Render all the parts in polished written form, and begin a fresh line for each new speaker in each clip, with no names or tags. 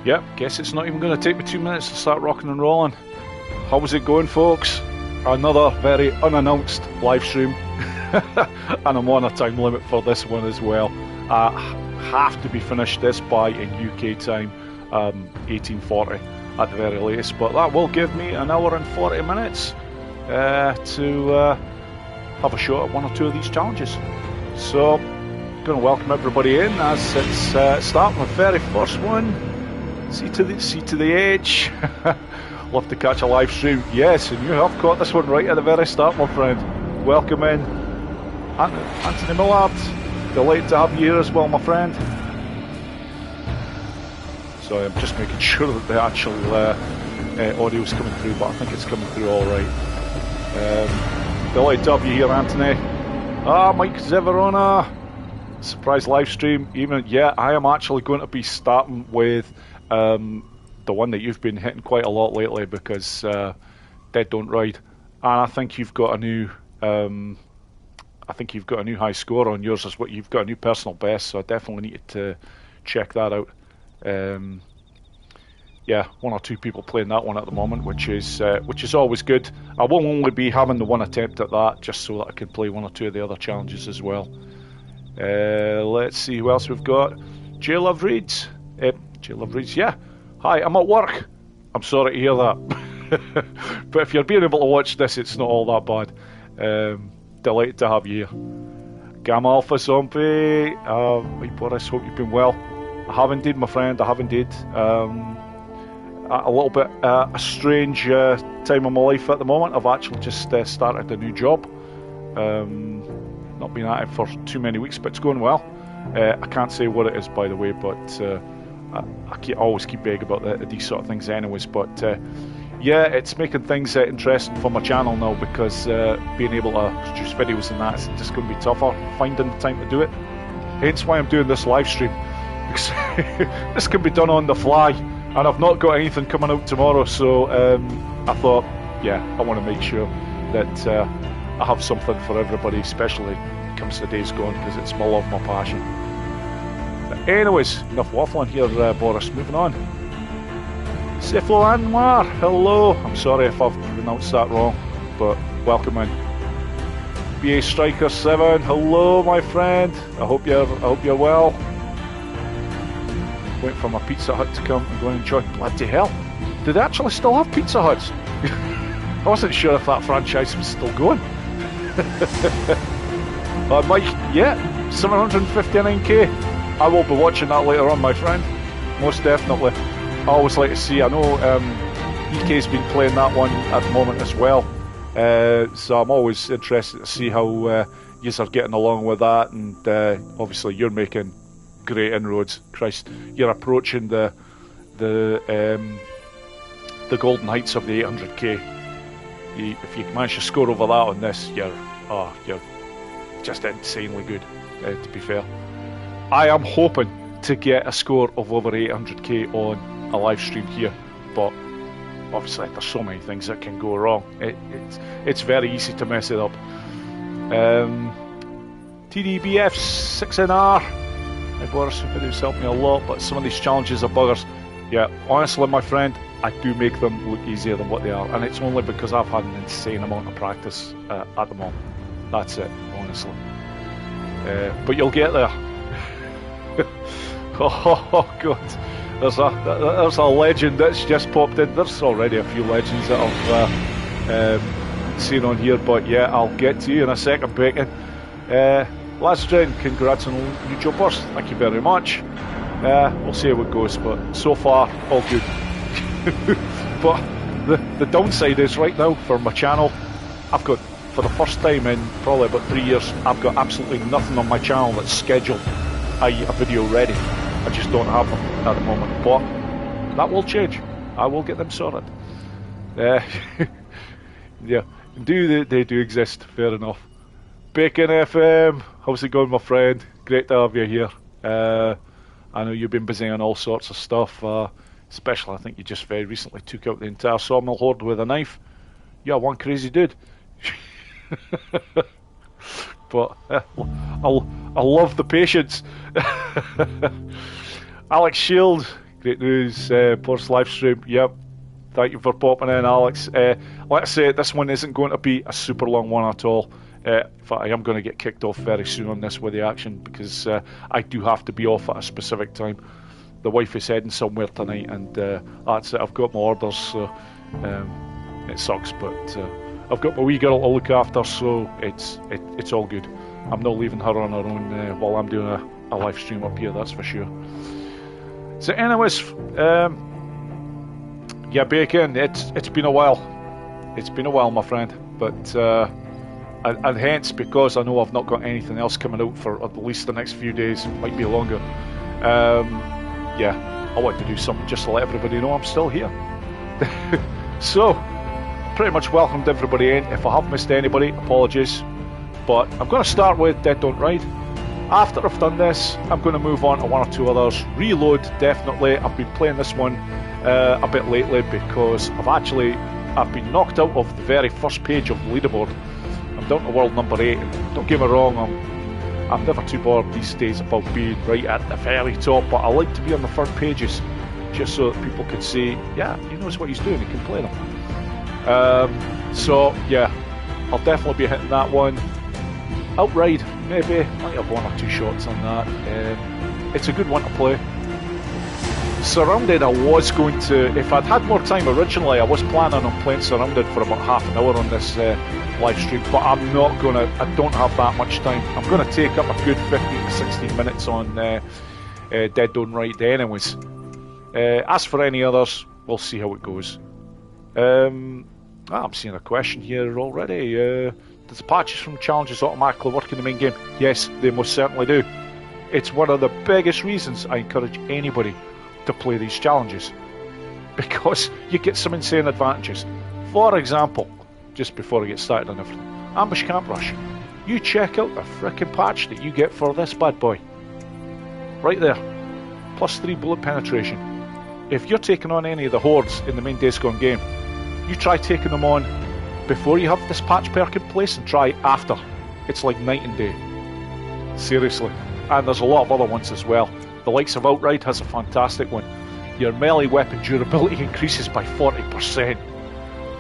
Yep, guess it's not even going to take me 2 minutes to start rocking and rolling. How's it going, folks? Another very unannounced live stream. And I'm on a time limit for this one as well. I have to be finished this by in UK time, 1840 at the very latest. But that will give me an hour and 40 minutes to have a shot at one or two of these challenges. So, going to welcome everybody in as it's starting the very first one. C to the H. Love to catch a live stream. Yes, and you have caught this one right at the very start, my friend. Welcome in, Anthony Millard. Delighted to have you here as well, my friend. So I'm just making sure that the actual audio is coming through, but I think it's coming through all right. Delighted to have you here, Anthony. Mike Zeverona. Surprise live stream. I am actually going to be starting with the one that you've been hitting quite a lot lately, because Dead Don't Ride, and I think you've got a new high score on yours. As what you've got a new personal best, so I definitely need to check that out. One or two people playing that one at the moment, which is always good. I will only be having the one attempt at that, just so that I can play one or two of the other challenges as well. Let's see who else we've got. J Love Reads. Yeah. Hi, I'm at work. I'm sorry to hear that. But if you're being able to watch this, it's not all that bad. Delighted to have you here. Gamma Alpha Zombie. Hi Boris, hope you've been well. I have indeed, my friend. I have indeed. A little bit a strange time of my life at the moment. I've actually just started a new job. Not been at it for too many weeks, but it's going well. I can't say what it is, by the way, but I always keep vague about these sort of things anyways. But it's making things interesting for my channel now, because being able to produce videos and that is just going to be tougher, finding the time to do it. Hence why I'm doing this live stream. Because this can be done on the fly, and I've not got anything coming out tomorrow, so I thought, I want to make sure that I have something for everybody, especially when it comes to Days Gone, because it's my love, my passion. But anyways, enough waffling here, Boris. Moving on. Siflo Anwar, hello. I'm sorry if I've pronounced that wrong, but welcome in. BA Striker 7, hello, my friend. I hope you're well. Waiting for my Pizza Hut to come and go and enjoy. Bloody hell! Do they actually still have Pizza Huts? I wasn't sure if that franchise was still going. Mike, 759k. I will be watching that later on, my friend. Most definitely. I always like to see. I know EK's been playing that one at the moment as well. So I'm always interested to see how you are getting along with that. And obviously, you're making great inroads. Christ, you're approaching the golden heights of the 800k. If you manage to score over that on this, you're just insanely good. To be fair, I am hoping to get a score of over 800k on a live stream here, but obviously there's so many things that can go wrong. It's very easy to mess it up. TDBF 6NR. Hey Boris, your videos help me a lot, but some of these challenges are buggers. Yeah, honestly, my friend, I do make them look easier than what they are, and it's only because I've had an insane amount of practice at the moment. That's it, honestly. But you'll get there. Oh god, there's a legend that's just popped in. There's already a few legends that I've seen on here, but I'll get to you in a second, Bacon. Last Drain, congrats on new job burst. Thank you very much. We'll see how it goes, but so far, all good. But the downside is right now for my channel, I've got, for the first time in probably about 3 years, I've got absolutely nothing on my channel that's scheduled, i.e. a video ready. I just don't have them at the moment, but that will change. I will get them sorted. They do exist, fair enough. Bacon FM, how's it going, my friend? Great to have you here. I know you've been busy on all sorts of stuff, especially I think you just very recently took out the entire sawmill horde with a knife. Yeah, one crazy dude. But I love the patience. Alex Shield, Great news, post live stream. Yep. Thank you for popping in, Alex. Like I say, this one isn't going to be a super long one at all. In fact, I am going to get kicked off very soon on this with the action because I do have to be off at a specific time. The wife is heading somewhere tonight, and that's it. I've got my orders, so it sucks, but I've got my wee girl to look after, so it's all good. I'm not leaving her on her own while I'm doing a live stream up here, that's for sure. So anyways, yeah, Bacon, it's been a while. It's been a while, my friend, but and hence, because I know I've not got anything else coming out for at least the next few days, might be longer, yeah, I want to do something just to let everybody know I'm still here. So, pretty much welcomed everybody in. If I have missed anybody, apologies, but I'm going to start with Dead Don't Ride. After I've done this, I'm going to move on to one or two others. Reload, definitely. I've been playing this one a bit lately because I've been knocked out of the very first page of the leaderboard. I'm down to world number 8, and don't get me wrong, I'm never too bored these days about being right at the very top, but I like to be on the front pages just so that people can see, yeah, he knows what he's doing, he can play them. So yeah, I'll definitely be hitting that one. Outride, maybe, might have one or two shots on that. It's a good one to play. Surrounded, I was going to, if I'd had more time originally, I was planning on playing Surrounded for about half an hour on this live stream, but I'm not going to, I don't have that much time. I'm going to take up a good 15 to 16 minutes on Dead Don't Ride anyways. As for any others, we'll see how it goes. I'm seeing a question here already. Does the patches from challenges automatically work in the main game? Yes, they most certainly do. It's one of the biggest reasons I encourage anybody to play these challenges, because you get some insane advantages. For example, just before I get started on everything, Ambush Camp Rush. You check out the frickin' patch that you get for this bad boy. Right there. +3 bullet penetration. If you're taking on any of the hordes in the main Days Gone game, you try taking them on before you have this patch perk in place and try after. It's like night and day. Seriously. And there's a lot of other ones as well. The likes of Outride has a fantastic one. Your melee weapon durability increases by 40%.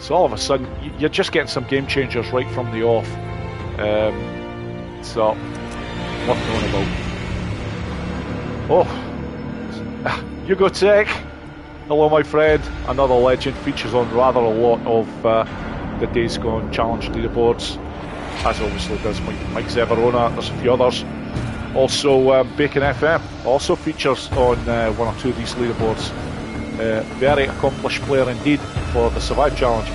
So all of a sudden, you're just getting some game changers right from the off. So, worth knowing about. Oh, Hugo Tech. Hello, my friend. Another legend, features on rather a lot of the Days Gone challenge leaderboards, as obviously does Mike Zeverona. There's a few others. Also, Bacon FM also features on one or two of these leaderboards. Very accomplished player indeed for the Survive Challenge.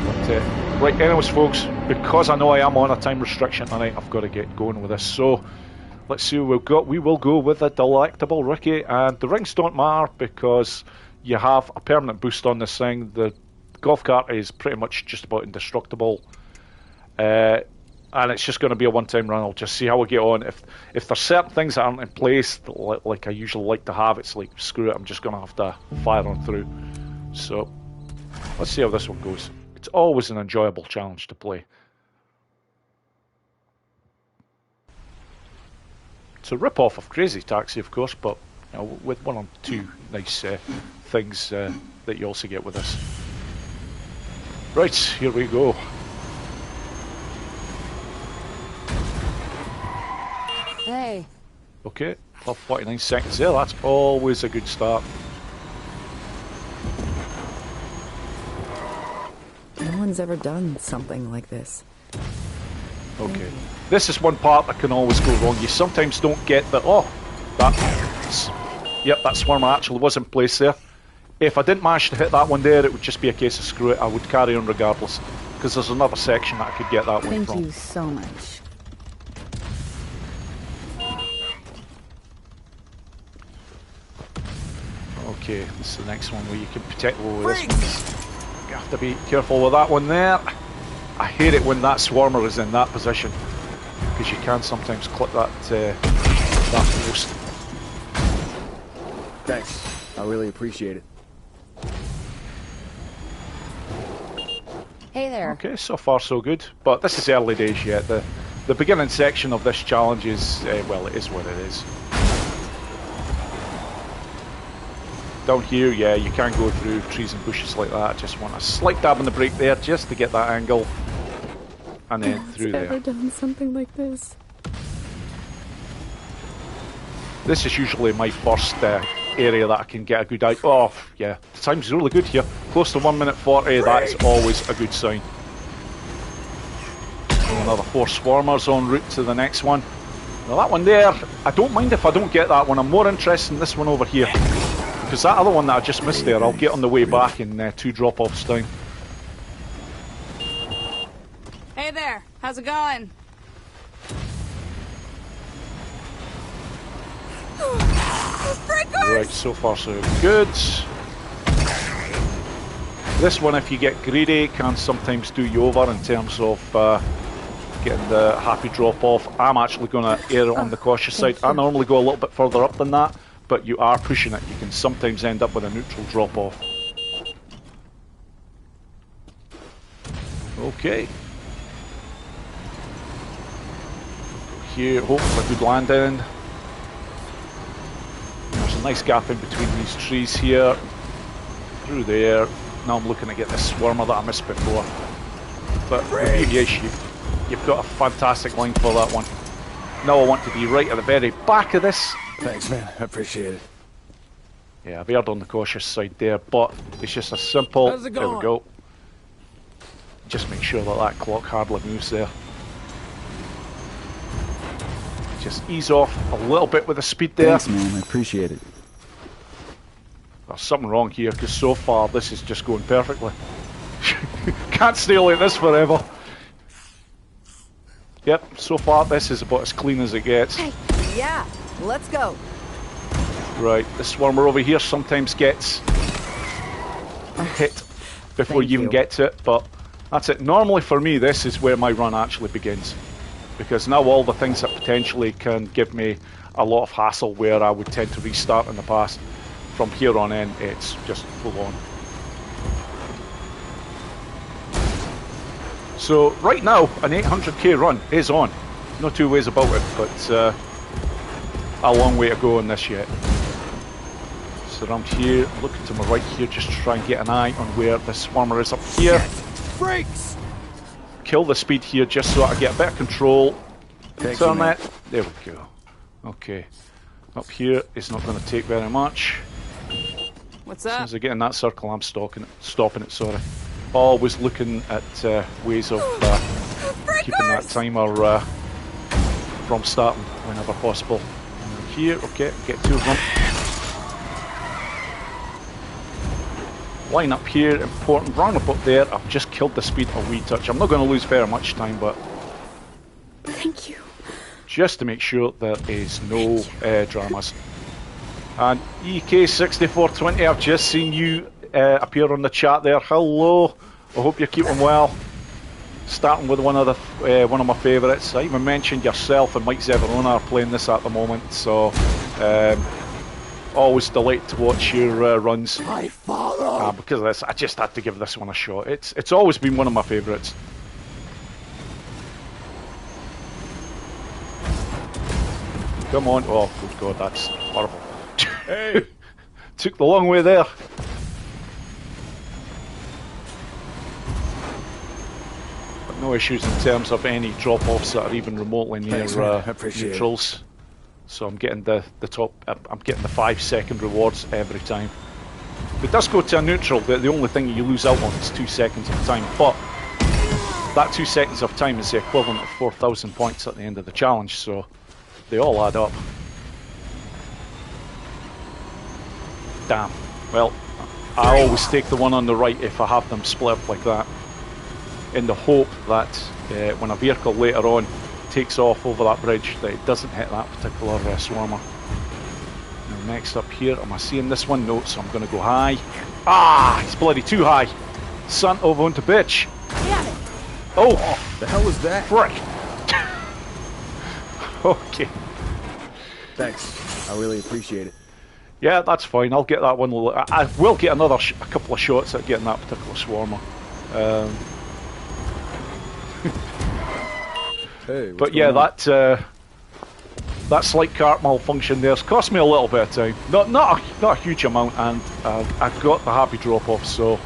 But, right, anyways, folks, because I know I am on a time restriction tonight, I've got to get going with this. So, let's see what we've got. We will go with a delectable Ricky, and the rings don't matter because you have a permanent boost on this thing. The golf cart is pretty much just about indestructible. And it's just going to be a one-time run. I'll just see how we get on. If there's certain things that aren't in place, like I usually like to have, it's like, screw it, I'm just going to have to fire on through. So, let's see how this one goes. It's always an enjoyable challenge to play. It's a rip-off of Crazy Taxi, of course, but you know, with one or two nice things that you also get with this. Right, here we go.
Hey.
Okay, 49 seconds there, that's always a good start.
No one's ever done something like this.
Okay, this is one part that can always go wrong. You sometimes don't get that, that swarm actually was in place there. If I didn't manage to hit that one there, it would just be a case of screw it, I would carry on regardless, because there's another section that I could get that one from.
Thank you so much.
Okay, this is the next one where you can protect all this one. You have to be careful with that one there. I hate it when that swarmer is in that position, because you can sometimes clip that post.
Thanks, I really appreciate it.
Hey there.
Okay, so far so good, but this is early days yet. The beginning section of this challenge is, well, it is what it is. Down here, yeah, you can't go through trees and bushes like that. I just want a slight dab on the brake there, just to get that angle. And then through there.
Ever done something like this?
This is usually my first area that I can get a good eye. Oh, yeah, the time's really good here. Close to 1 minute 40, that is always a good sign. Another 4 swarmers en route to the next one. Now that one there, I don't mind if I don't get that one. I'm more interested in this one over here. Because that other one that I just missed there, I'll get on the way back in 2 drop-offs down.
Hey there, how's it going?
Right, so far so good. This one, if you get greedy, can sometimes do you over in terms of getting the happy drop-off. I'm actually going to err on the cautious side. I normally go a little bit further up than that, but you are pushing it. You can sometimes end up with a neutral drop-off. Okay. Here, hope for a good landing. There's a nice gap in between these trees here. Through there. Now I'm looking to get this swarmer that I missed before. But the beauty is you've got a fantastic line for that one. Now I want to be right at the very back of this.
Thanks, man. I appreciate it.
Yeah, I've erred on the cautious side there, but it's just a simple...
How's it going?
There we go. Just make sure that that clock hardly moves there. Just ease off a little bit with the speed there.
Thanks, man. I appreciate it.
There's something wrong here, because so far this is just going perfectly. Can't stay like this forever. Yep, so far this is about as clean as it gets.
Hey, yeah, let's go.
Right, the swarmer over here sometimes gets hit before you even get to it, but that's it. Normally for me, this is where my run actually begins. Because now all the things that potentially can give me a lot of hassle where I would tend to restart in the past, from here on in, it's just full on. So right now, an 800k run is on. No two ways about it, but a long way to go on this yet. So around here, looking to my right here, just to try and get an eye on where the swarmer is up here.
Brakes!
Kill the speed here just so I get a bit of control. Turn
man.
that. There we go. Okay. Up here is not going to take very much.
What's
As soon
up?
as I get in that circle, I'm stopping it, sorry. Always looking at ways of keeping that timer from starting whenever possible. And here, okay, get 2 of them. Line up here, important. Round up there, I've just killed the speed a wee touch. I'm not going to lose very much time, but...
Thank you.
just to make sure there is no dramas. And EK6420, I've just seen you appear on the chat there. Hello, I hope you're keeping well. Starting with one of my favourites. I even mentioned yourself and Mike Zeverona are playing this at the moment, so always delight to watch your runs. Because of this, I just had to give this one a shot. It's always been one of my favourites. Come on. Oh, good God, that's horrible. Hey! Took the long way there. But no issues in terms of any drop-offs that are even remotely near neutrals. So I'm getting the top. I'm getting the 5-second rewards every time. If it does go to a neutral, the only thing you lose out on is 2 seconds of time. But that 2 seconds of time is the equivalent of 4,000 points at the end of the challenge. So they all add up. Damn. Well, I always take the one on the right if I have them split up like that, in the hope that when a vehicle later on takes off over that bridge, that it doesn't hit that particular swarmer. Now next up here, am I seeing this one? No, so I'm going to go high. Ah, it's bloody too high. Son of a bitch.
Damn it.
Oh,
The hell was that?
frick. Okay.
Thanks. I really appreciate it.
Yeah, that's fine. I'll get that one. I will get another a couple of shots at getting that particular swarmer.
Hey,
But yeah, that that slight cart malfunction there's cost me a little bit of time. Not a huge amount, and I got the happy drop off, so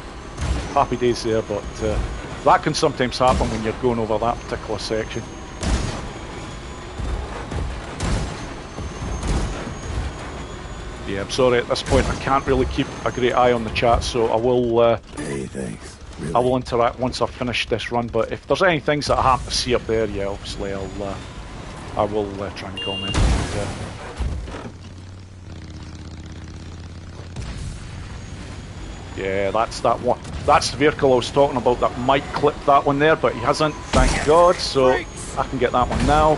happy days there. But that can sometimes happen when you're going over that particular section. Yeah, I'm sorry at this point I can't really keep a great eye on the chat, so I will.
Hey, thanks. Really?
I will interact once I've finished this run. But if there's any things that I happen to see up there, yeah, obviously I will try and comment. Yeah, that's that one. That's the vehicle I was talking about that might clip that one there, but he hasn't, thank God, so I can get that one now.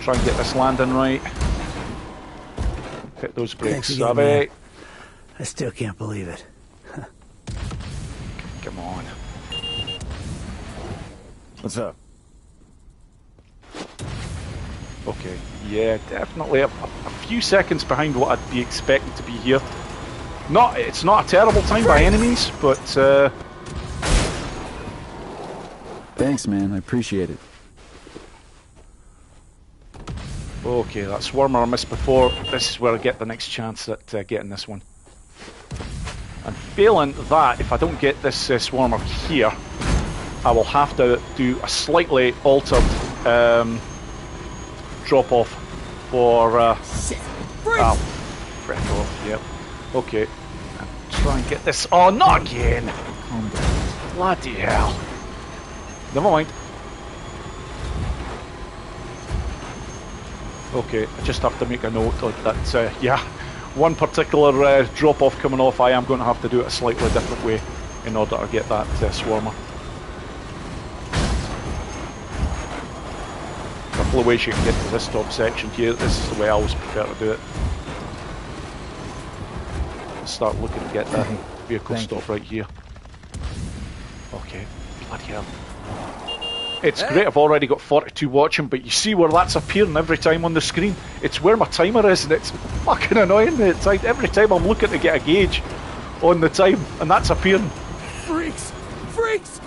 Try and get this landing right. Hit those brakes, Savvy.
I still can't believe it.
Come on.
What's up?
Okay, yeah, definitely a few seconds behind what I'd be expecting to be here. It's not a terrible time by any means, but
Thanks, man. I appreciate it.
okay, that swarmer I missed before. This is where I get the next chance at getting this one. And failing that, if I don't get this swarmer here, I will have to do a slightly altered drop off for frick off, yep. Okay. And try and get this. Oh, not again! Bloody hell. Never mind. Okay, I just have to make a note of that, yeah, one particular drop off coming off, I am going to have to do it a slightly different way in order to get that swarmer. A couple of ways you can get to this top section here. This is the way I always prefer to do it. Start looking to get that vehicle stop right here. Okay, bloody hell. It's great, I've already got 42 watching, but you see where that's appearing every time on the screen? It's where my timer is, and it's fucking annoying me. It's like every time I'm looking to get a gauge on the time, and that's appearing.
Freaks! Freaks!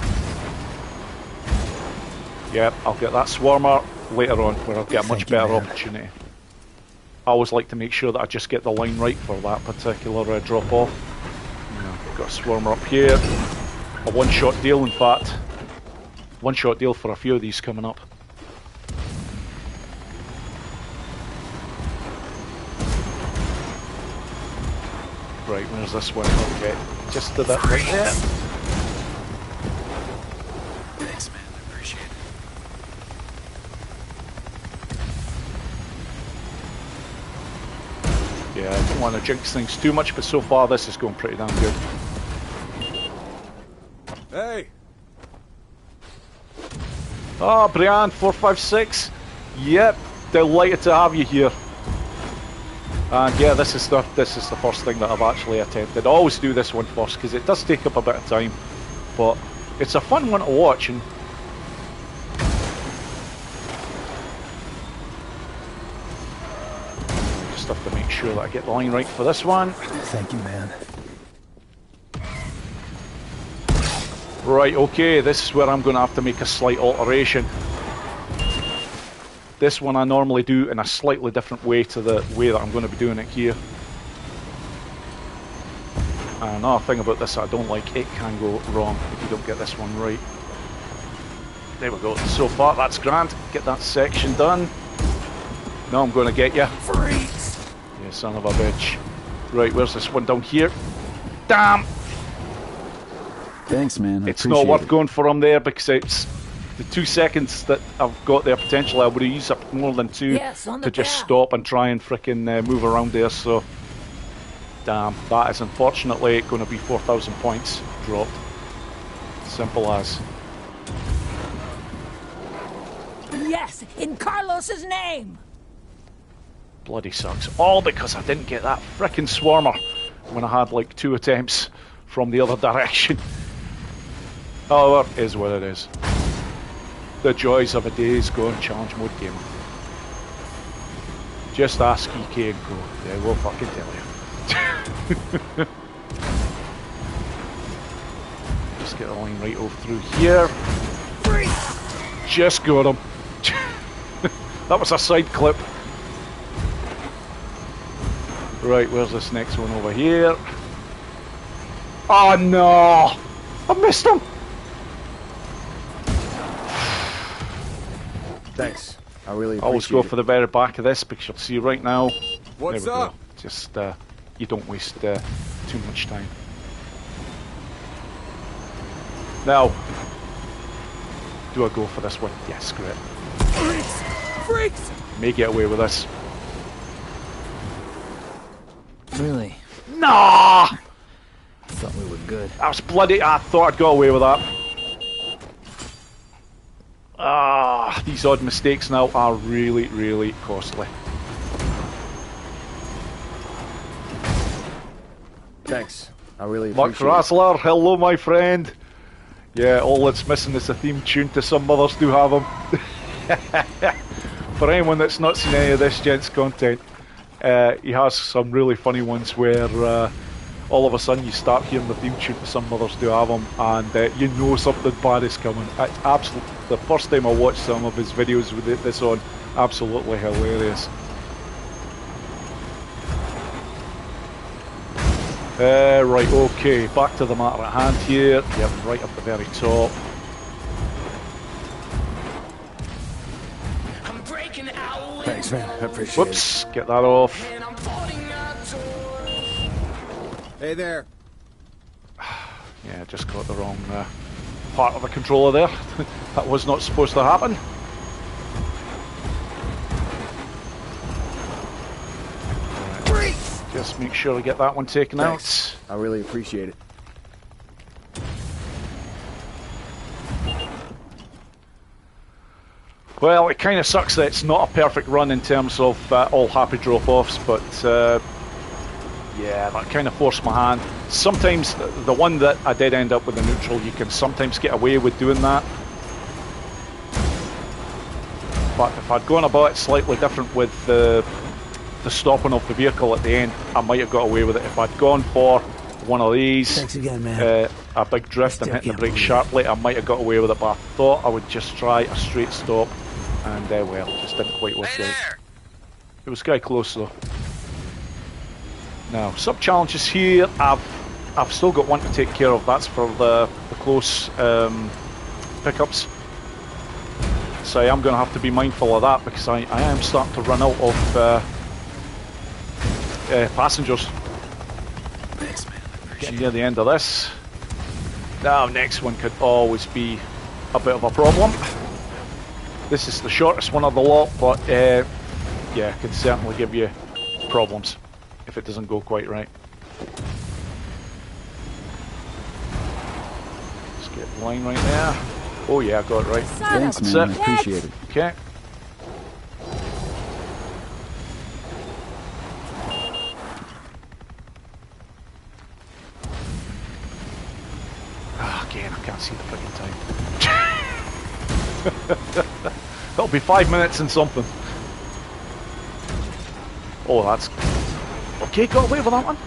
Yep, I'll get that swarmer later on, where I'll get a much better opportunity. I always like to make sure that I just get the line right for that particular drop off. Got a swarmer up here. A one-shot deal, in fact. One-shot deal for a few of these coming up. Right, where's this one? Okay, just did that right there.
Thanks, man. I appreciate it.
Yeah, I don't want to jinx things too much, but so far this is going pretty damn good.
Hey!
Oh, Brian456. Yep, delighted to have you here. And yeah, this is the first thing that I've actually attempted. I always do this one first because it does take up a bit of time, but it's a fun one to watch. And just have to make sure that I get the line right for this one.
Thank you, man.
Right, okay, this is where I'm going to have to make a slight alteration. This one I normally do in a slightly different way to the way that I'm going to be doing it here. And another thing about this that I don't like, it can go wrong if you don't get this one right. There we go, so far that's grand. Get that section done. Now I'm going to get you.
Freaks!
You son of a bitch. Right, where's this one down here? Damn!
Thanks, man. I
It's not
appreciate
worth
it.
going for him there because it's the 2 seconds that I've got there potentially. I would have used up more than 2 to just stop and try and frickin' move around there. So, damn, that is unfortunately going to be 4,000 points dropped. Simple as.
Yes, in Carlos's name.
Bloody sucks. All because I didn't get that frickin' swarmer when I had like 2 attempts from the other direction. However, it is what it is. The joys of a Days Gone challenge mode game. Just ask EK and Co. They will fucking tell you. Just get the line right over through here. just got him. That was a side clip. Right, where's this next one over here? Oh no! I missed him!
Thanks. I really appreciate
Always go
it.
for the very back of this because you'll see right now.
What's
there we
up?
go. Just, you don't waste too much time. Now, do I go for this one? Yes, screw it.
Freaks! Freaks!
May get away with this.
Really?
Nah!
Thought we were good.
That was bloody. I thought I'd got away with that. Ah, these odd mistakes now are really, really costly.
Thanks. I really
Mark
appreciate it.
Rassler, hello my friend. Yeah, all that's missing is a theme tune to Some Mothers Do Have Them. For anyone that's not seen any of this gent's content, he has some really funny ones where all of a sudden you start hearing the theme tune to Some Mothers Do Have Them, and you know something bad is coming. It's absolutely, the first time I watched some of his videos with this on, absolutely hilarious. Right, okay, back to the matter at hand here. Yep, right up the very top.
Thanks, man. I appreciate
Whoops, get that off.
it. Hey there.
Yeah, just got the wrong part of the controller there. That was not supposed to happen. Right, just make sure I get that one taken
Thanks.
out.
I really appreciate it.
Well, it kind of sucks that it's not a perfect run in terms of all happy drop-offs, but yeah, that kind of forced my hand. Sometimes the one that I did end up with the neutral, you can sometimes get away with doing that. But if I'd gone about it slightly different with the stopping of the vehicle at the end, I might have got away with it. If I'd gone for one of these,
Thanks again, man.
a big drift and
Still
hitting the
can't
brake
believe it.
sharply, I might have got away with it, but I thought I would just try a straight stop, and well, it just didn't quite work out. It was quite close though. Now, sub-challenges here, I've still got one to take care of. That's for the close pickups. So I am going to have to be mindful of that because I am starting to run out of passengers.
Thanks, man. I appreciate
Getting near the end of this. Now, next one could always be a bit of a problem. This is the shortest one of the lot, but yeah, can certainly give you problems if it doesn't go quite right. Let's get the line right there. Oh yeah, I got it right.
Thanks,
That's
man.
it.
I appreciate it.
Okay. Ah, again, I can't see the freaking time. That'll be 5 minutes and something. Oh, that's... Okay, got away with that one.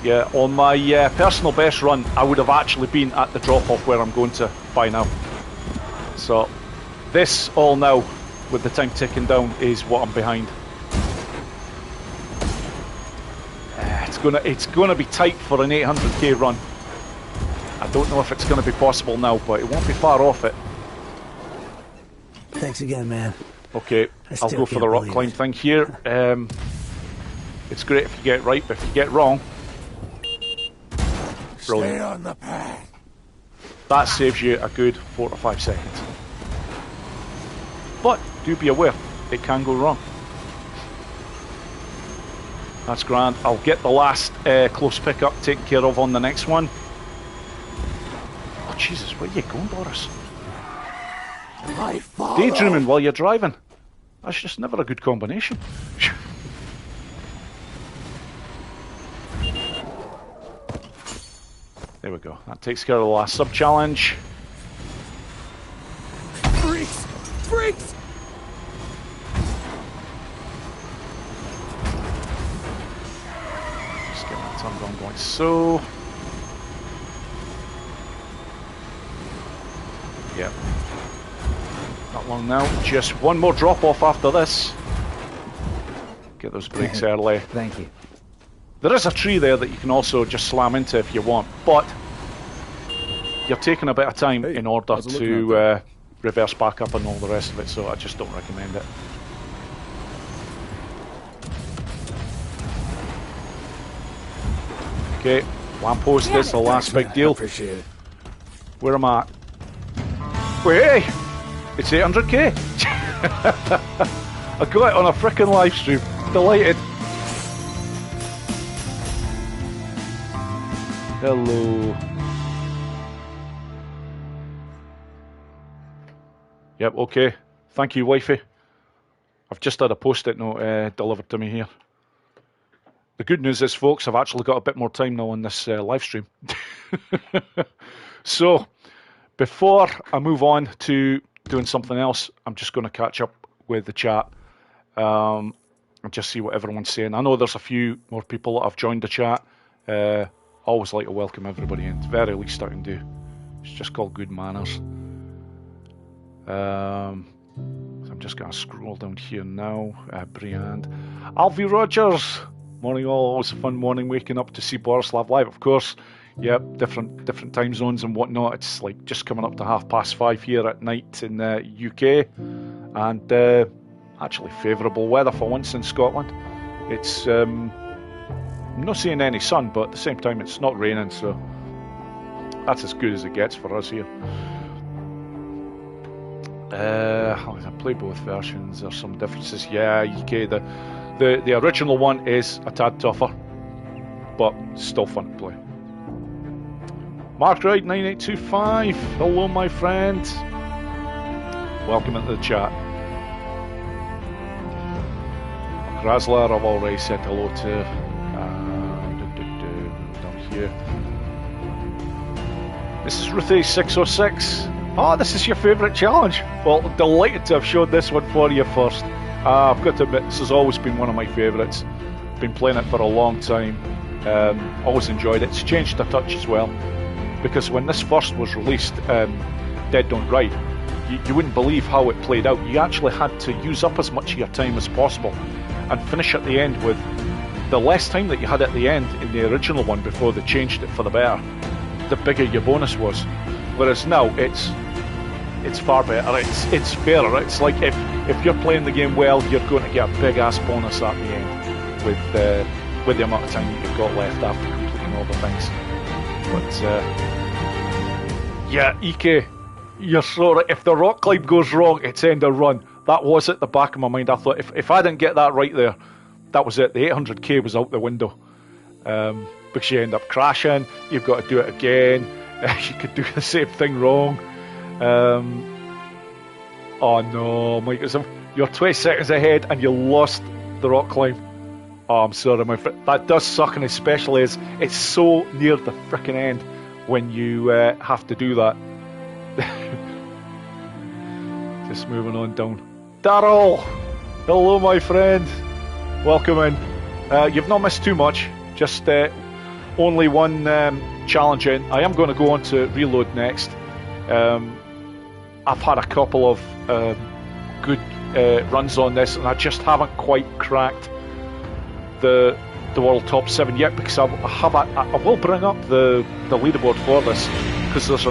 Yeah, on my personal best run, I would have actually been at the drop-off where I'm going to by now. So, this all now, with the time ticking down, is what I'm behind. It's gonna be tight for an 800k run. I don't know if it's gonna be possible now, but it won't be far off it.
Thanks again, man.
Okay,
I
I'll
still
go for
can't
the rock
believe
climb
it.
thing here. It's great if you get it right, but if you get it wrong, brilliant.
Stay on the path.
That saves you a good 4 to 5 seconds. But do be aware, it can go wrong. That's grand. I'll get the last close pickup taken care of on the next one. Oh Jesus, where are you going, Boris?
I follow.
Daydreaming while you're driving. That's just never a good combination. There we go. That takes care of the last sub-challenge.
Freaks! Freaks!
Just get that turned on like so. that long now. Just one more drop off after this. Get those brakes early.
Thank you.
There is a tree there that you can also just slam into if you want, but you're taking a bit of time in order to reverse back up and all the rest of it, so I just don't recommend it. Okay, lamppost is the last big deal.
Appreciate it.
Where am I? Wait, hey! It's 800k! I got it on a frickin' live stream. Delighted. Hello. Yep, okay. Thank you, wifey. I've just had a post-it note delivered to me here. The good news is, folks, I've actually got a bit more time now on this live stream. So, before I move on to doing something else, I'm just going to catch up with the chat and just see what everyone's saying. I know there's a few more people that have joined the chat. Always like to welcome everybody in. It's the very least I can do. It's just called good manners. So I'm just going to scroll down here now. Briand. Alfie Rogers. Morning all. Always a fun morning waking up to see Borislav live. Of course, yep, different time zones and whatnot. It's like just coming up to 5:30 here at night in the UK. And actually favourable weather for once in Scotland. It's... I'm not seeing any sun, but at the same time it's not raining, so that's as good as it gets for us here. I play both versions. There's some differences. Yeah, UK. The original one is a tad tougher, but still fun to play. Mark Wright 9825. Hello, my friend. Welcome into the chat. Grasler, I've already said hello to. Here. This is Ruthie606. Oh, this is your favourite challenge. Well, delighted to have showed this one for you first. I've got to admit, this has always been one of my favourites. Been playing it for a long time. Always enjoyed it. It's changed a touch as well, because when this first was released, Dead Don't Ride, you wouldn't believe how it played out. You actually had to use up as much of your time as possible and finish at the end with the less time that you had at the end in the original one before they changed it for the better, the bigger your bonus was. Whereas now it's far better. It's fairer. It's like if you're playing the game well, you're going to get a big ass bonus at the end with the amount of time that you've got left after completing all the things. But yeah, EK, you're so right. If the rock climb goes wrong, it's end of run. That was at the back of my mind. I thought if I didn't get that right there, that was it. The 800k was out the window. Because you end up crashing. You've got to do it again. You could do the same thing wrong. Oh no, Mike, you're 20 seconds ahead and you lost the rock climb. Oh, I'm sorry, my friend. That does suck, and especially as it's so near the frickin' end when you have to do that. Just moving on down. Daryl! Hello, my friend. Welcome in. You've not missed too much. Just only one challenge in. I am going to go on to reload next. I've had a couple of good runs on this, and I just haven't quite cracked the world top 7 yet, because I will bring up the leaderboard for this, because there's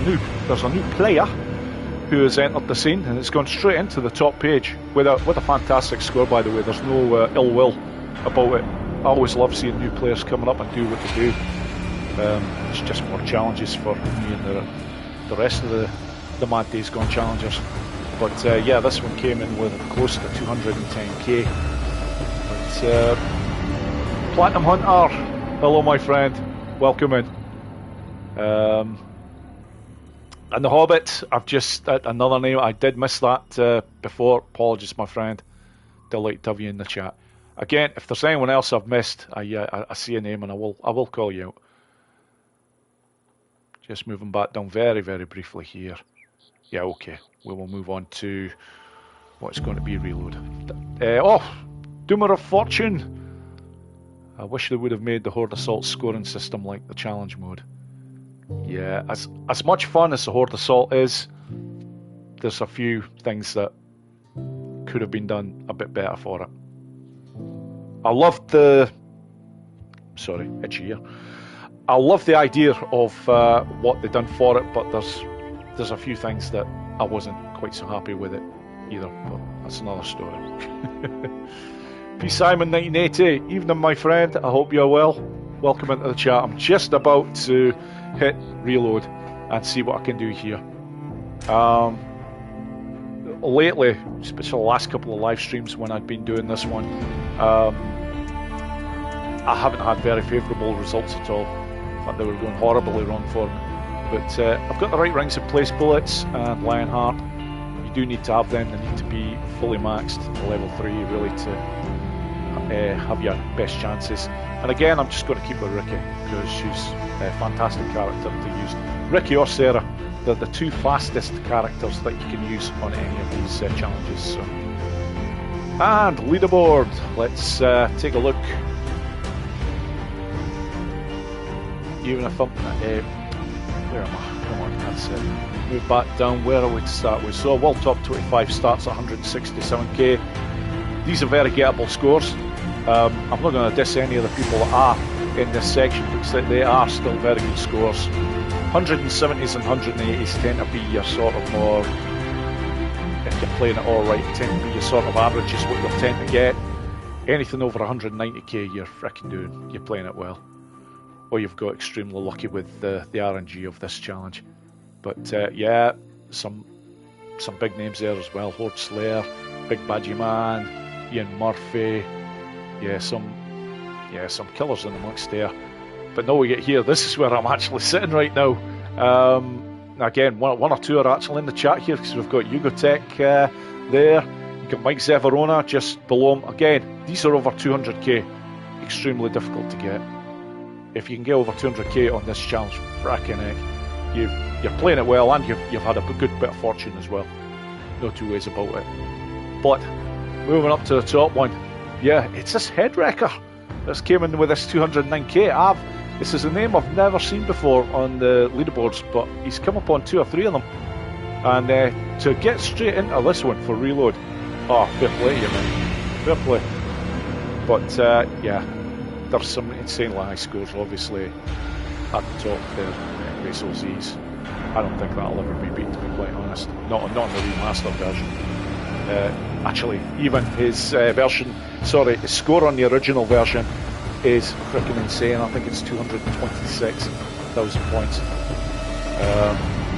a new player who has entered the scene, and it's gone straight into the top page with a fantastic score, by the way. There's no ill will about it. I always love seeing new players coming up and do what they do. It's just more challenges for me and the rest of the Mad Days Gone challengers. But yeah, this one came in with close to 210k. But Platinum Hunter, hello my friend, welcome in. And the Hobbit, I've just another name. I did miss that before. Apologies, my friend. Delighted to have you in the chat. Again, if there's anyone else I've missed, I see a name and I will call you out. Just moving back down very, very briefly here. Yeah, okay. We will move on to what's going to be reload. Doomer of Fortune. I wish they would have made the Horde Assault scoring system like the challenge mode. Yeah, as much fun as the Horde Assault is, there's a few things that could have been done a bit better for it. I loved the... Sorry, itchy ear. I love the idea of what they've done for it, but there's a few things that I wasn't quite so happy with it either, but that's another story. P. Simon 1980, evening my friend, I hope you're well. Welcome into the chat. I'm just about to hit reload and see what I can do here. Lately, especially the last couple of live streams when I'd been doing this one, I haven't had very favourable results at all. In fact, they were going horribly wrong for me. But I've got the right rings in place, bullets and Lionheart. You do need to have them. They need to be fully maxed to level 3 really to have your best chances. And again, I'm just going to keep with Ricky because she's a fantastic character to use. Ricky or Sarah, they're the two fastest characters that you can use on any of these challenges. So. And leaderboard, let's take a look. Even if I'm... where am I? Come on, that's it. Move back down. Where are we to start with? So World Top 25 starts at 167k. These are very gettable scores. I'm not going to diss any of the people that are in this section because they are still very good scores. 170s and 180s tend to be your sort of more, if you're playing it all right, tend to be your sort of average is what you'll tend to get. Anything over 190k you're fricking doing, you're playing it well. Or you've got extremely lucky with the RNG of this challenge. But yeah, some big names there as well. Horde Slayer, Big Badgy Man, Ian Murphy, some killers in amongst there. But now we get here, this is where I'm actually sitting right now. Again, one or two are actually in the chat here because we've got Yugotech there. You've got Mike Zeverona just below him. Again, these are over 200k. Extremely difficult to get. If you can get over 200k on this challenge, fracking heck, you're playing it well and you've had a good bit of fortune as well. No two ways about it. But moving up to the top one, yeah, it's this Headwrecker that's came in with this 209k. This is a name I've never seen before on the leaderboards, but he's come up on 2 or 3 of them. And to get straight into this one for reload, oh, fair play to you, man. Fair play. But yeah, there's some insanely high scores, obviously, at the top there. Race Z's. I don't think that'll ever be beat, to be quite honest. Not in the remastered version. Actually, even his version, sorry, his score on the original version is freaking insane. I think it's 226,000 points.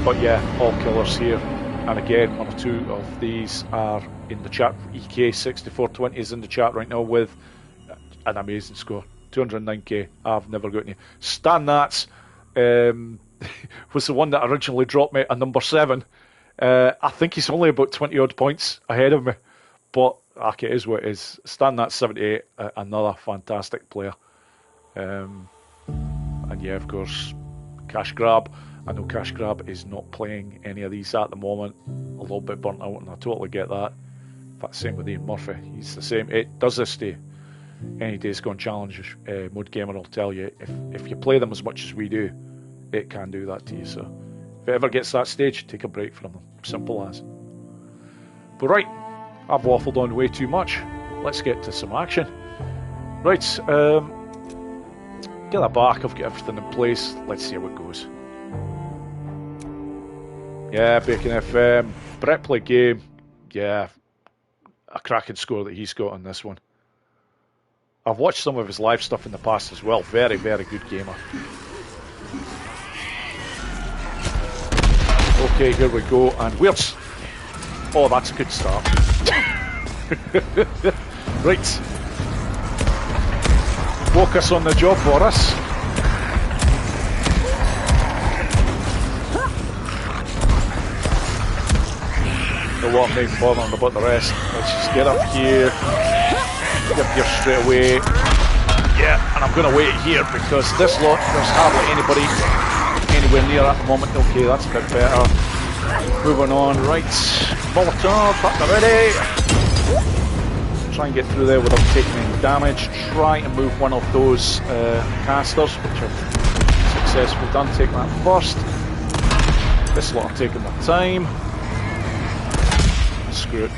But yeah, all killers here. And again, 1 or 2 of these are in the chat. EK6420 is in the chat right now with an amazing score. 209k. I've never got any. Stan Nats was the one that originally dropped me at number 7. I think he's only about 20 odd points ahead of me, but it is what it is. Stan Nats 78, another fantastic player. And yeah, of course, Cash Grab. I know Cash Grab is not playing any of these at the moment. A little bit burnt out, and I totally get that. In fact, same with Ian Murphy. He's the same. It does this day. Any Days Gone Challenge Mode Gamer will tell you if you play them as much as we do, it can do that to you. So if it ever gets to that stage, take a break from them. Simple as. But right, I've waffled on way too much. Let's get to some action. Right, get that back. I've got everything in place. Let's see how it goes. Yeah, Bacon FM. Brett play game. Yeah, a cracking score that he's got on this one. I've watched some of his live stuff in the past as well. Very, very good gamer. Okay, here we go. And where's... Oh, that's a good start. Right. Focus on the job for us. So what, I'm not bothering about the rest. Let's just get up here. Get up here straight away. Yeah, and I'm going to wait here because this lot, there's hardly anybody anywhere near at the moment. Okay, that's a bit better. Moving on, right. Molotov, back to ready. Try and get through there without taking any damage. Try and move one of those casters, which I've successfully done. Take that first. This lot are taking their time. screw it.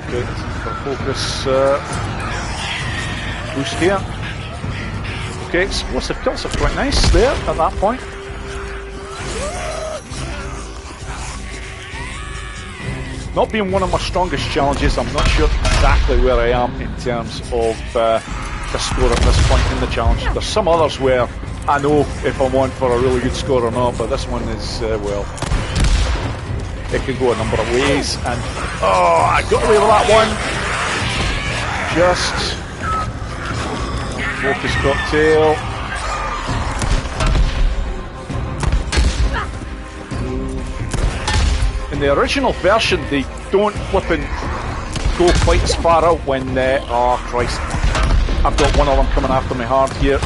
Okay, for focus boost here. Okay, explosive kills are quite nice there at that point. Not being one of my strongest challenges, I'm not sure exactly where I am in terms of the score at this point in the challenge. There's some others where I know if I'm on for a really good score or not, but this one is, well, it can go a number of ways, and oh, I got away with that one. Just focus cocktail. In the original version, they don't flipping go quite as far out when, oh Christ, I've got one of them coming after me hard here.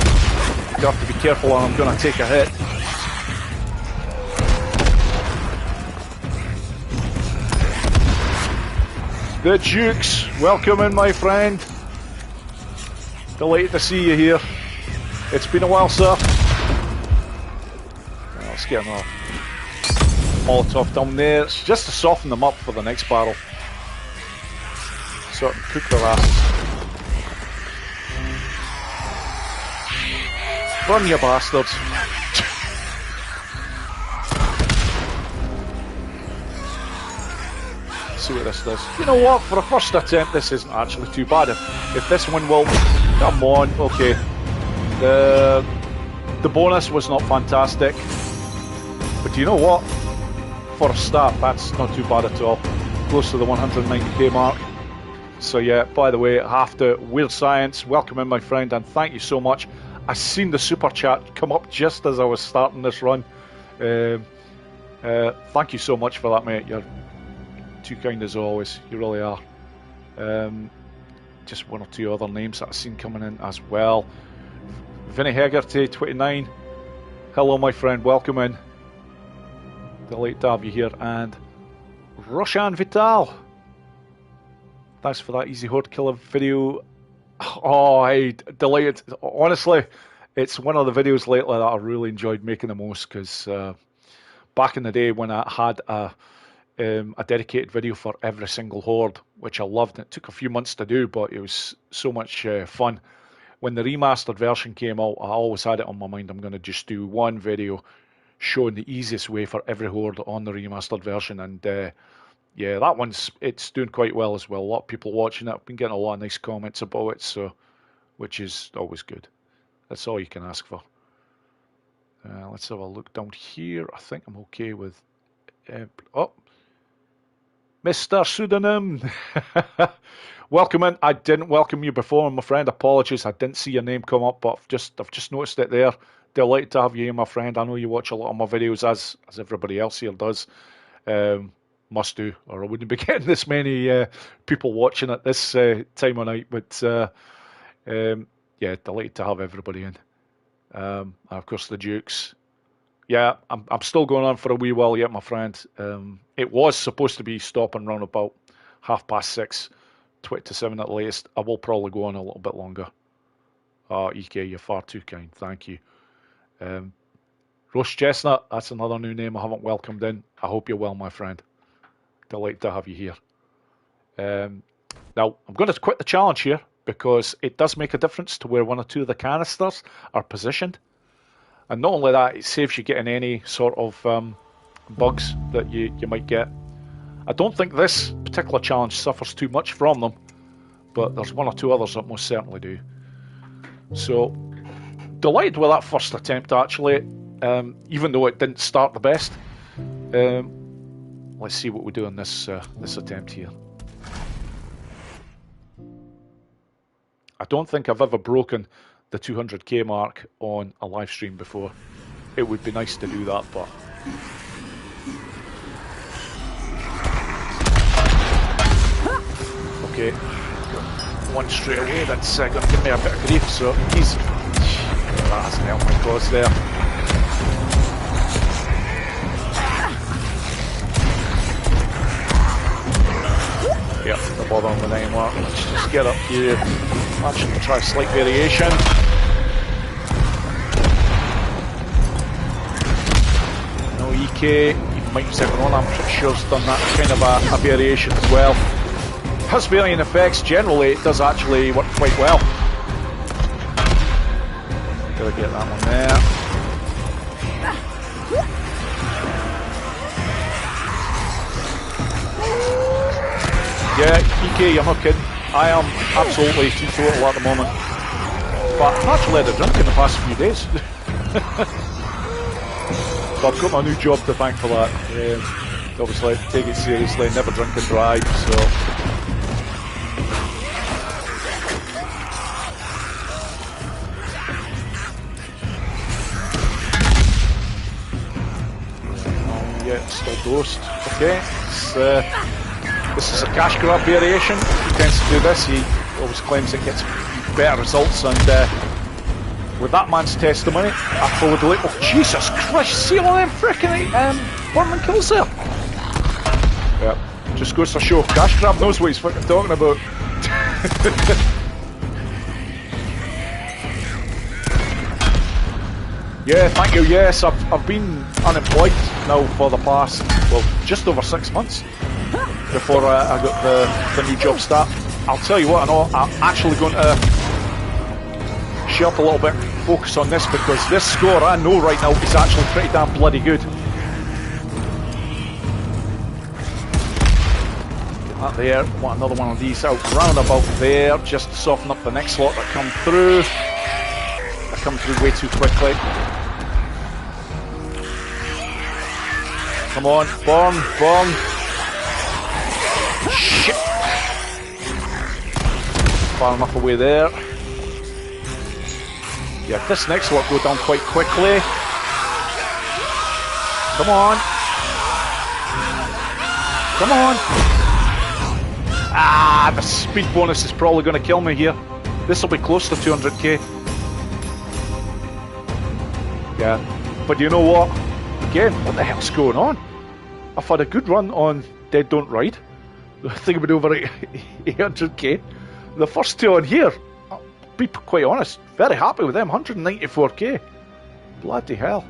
You have to be careful or I'm going to take a hit. The Dukes, welcome in, my friend. Delighted to see you here. It's been a while, sir. Let's get another Molotov down there. It's just to soften them up for the next battle. Sort of cook their asses. Burn you bastards. See what this does. You know what? For a first attempt, this isn't actually too bad. If this one will come on, okay. The bonus was not fantastic, but do you know what? For a start, that's not too bad at all. Close to the 190k mark. So yeah, by the way, I have to. Weird Science, welcome in, my friend, and thank you so much. I seen the super chat come up just as I was starting this run. Thank you so much for that, mate. You're too kind as always. You really are. Just one or two other names that I've seen coming in as well. Vinny Hegarty, 29. Hello, my friend. Welcome in. Delighted to have you here. And Roshan Vital. Thanks for that easy horde killer video. Oh, I delighted. Honestly, it's one of the videos lately that I really enjoyed making the most, because back in the day when I had a dedicated video for every single horde, which I loved. It took a few months to do, but it was so much fun. When the remastered version came out, I always had it on my mind. I'm going to just do one video showing the easiest way for every horde on the remastered version, and yeah, that one's doing quite well as well. A lot of people watching it. I've been getting a lot of nice comments about it, so which is always good. That's all you can ask for. Let's have a look down here. I think I'm okay with. Oh, Mr. Pseudonym. Welcome in. I didn't welcome you before, my friend. Apologies, I didn't see your name come up, but I've just noticed it there. Delighted to have you here, my friend. I know you watch a lot of my videos, as everybody else here does. Must do, or I wouldn't be getting this many people watching at this time of night. But yeah, delighted to have everybody in. Of course, the Dukes. Yeah, I'm still going on for a wee while yet, my friend. It was supposed to be stopping round about 6:30, 20 to 7 at the latest. I will probably go on a little bit longer. EK, you're far too kind. Thank you. Roast Chestnut, that's another new name I haven't welcomed in. I hope you're well, my friend. Delighted to have you here. Now, I'm going to quit the challenge here, because it does make a difference to where one or two of the canisters are positioned. And not only that, it saves you getting any sort of bugs that you might get. I don't think this particular challenge suffers too much from them, but there's one or two others that most certainly do. So, delighted with that first attempt, actually, even though it didn't start the best. Let's see what we do on this attempt here. I don't think I've ever broken the 200k mark on a live stream before. It would be nice to do that, but okay, one straight away. That's going to give me a bit of grief. So he's that hasn't helped my cause there. Yep, no bother with anymore. Let's just get up here. Actually, try a slight variation. No EK, even Mike 7 on, I'm pretty sure has done that kind of a variation as well. Has varying effects, generally it does actually work quite well. Gotta get that one there. Yeah, EK, you're not kidding. I am absolutely teetotal at the moment. But I've actually had a drink in the past few days. So I've got my new job to thank for that. Obviously, take it seriously, never drink and drive, so... Yeah, still dosed. Okay, this is a cash grab variation. He tends to do this. He always claims it gets better results, and with that man's testimony, I followed the oh Jesus Christ, see all them frickin' burning kills there? Yeah, just goes to show, cash grab knows what he's fucking talking about. Yeah, thank you. Yes, I've been unemployed now for the past, well, just over 6 months before I got the new job start. I'll tell you what, I know I'm actually going to shut up a little bit, focus on this, because this score I know right now is actually pretty damn bloody good. Get that there, want another one of these out round about there, just to soften up the next lot that come through. They come through way too quickly. Come on, burn. Shit! Far enough away there. Yeah, this next lot go down quite quickly. Come on. Come on. Ah, the speed bonus is probably going to kill me here. This will be close to 200k. Yeah, but you know what? Again, what the hell's going on? I've had a good run on Dead Don't Ride. I think I've been over 800k. The first two on here, I'll be quite honest, very happy with them. 194k. Bloody hell.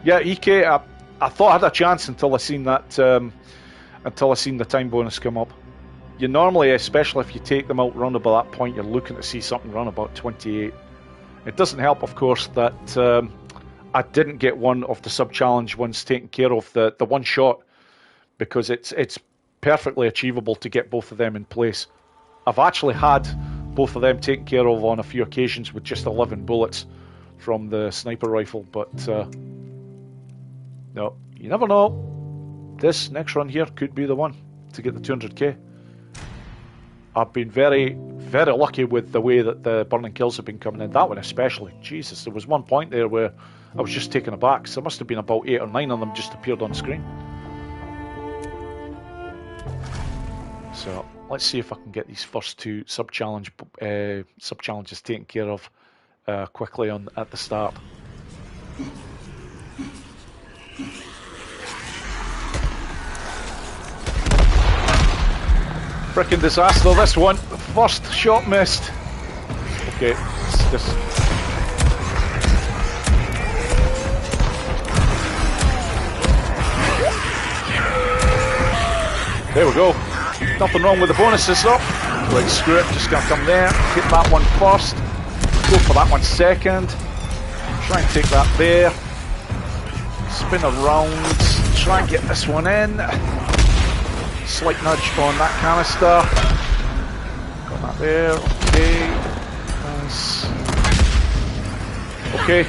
Yeah, EK, I thought I had a chance until I seen that, until I seen the time bonus come up. You normally, especially if you take them out round about that point, you're looking to see something run about 28. It doesn't help, of course, that I didn't get one of the sub-challenge ones taken care of, the one shot, because it's perfectly achievable to get both of them in place. I've actually had both of them taken care of on a few occasions with just 11 bullets from the sniper rifle, but no, you never know. This next run here could be the one to get the 200k. I've been very, very lucky with the way that the burning kills have been coming in. That one especially. Jesus, there was one point there where I was just taken aback. So there must have been about 8 or 9 of them just appeared on screen. So let's see if I can get these first two sub-challenges taken care of quickly at the start. Frickin' disaster, this one. First shot missed. Okay, it's just... There we go. Nothing wrong with the bonuses though. Right, screw it, just gonna come there. Hit that one first. Go for that one second. Try and take that there. Spin around. Try and get this one in. Slight nudge on that canister. Got that there. Okay. Nice. Okay.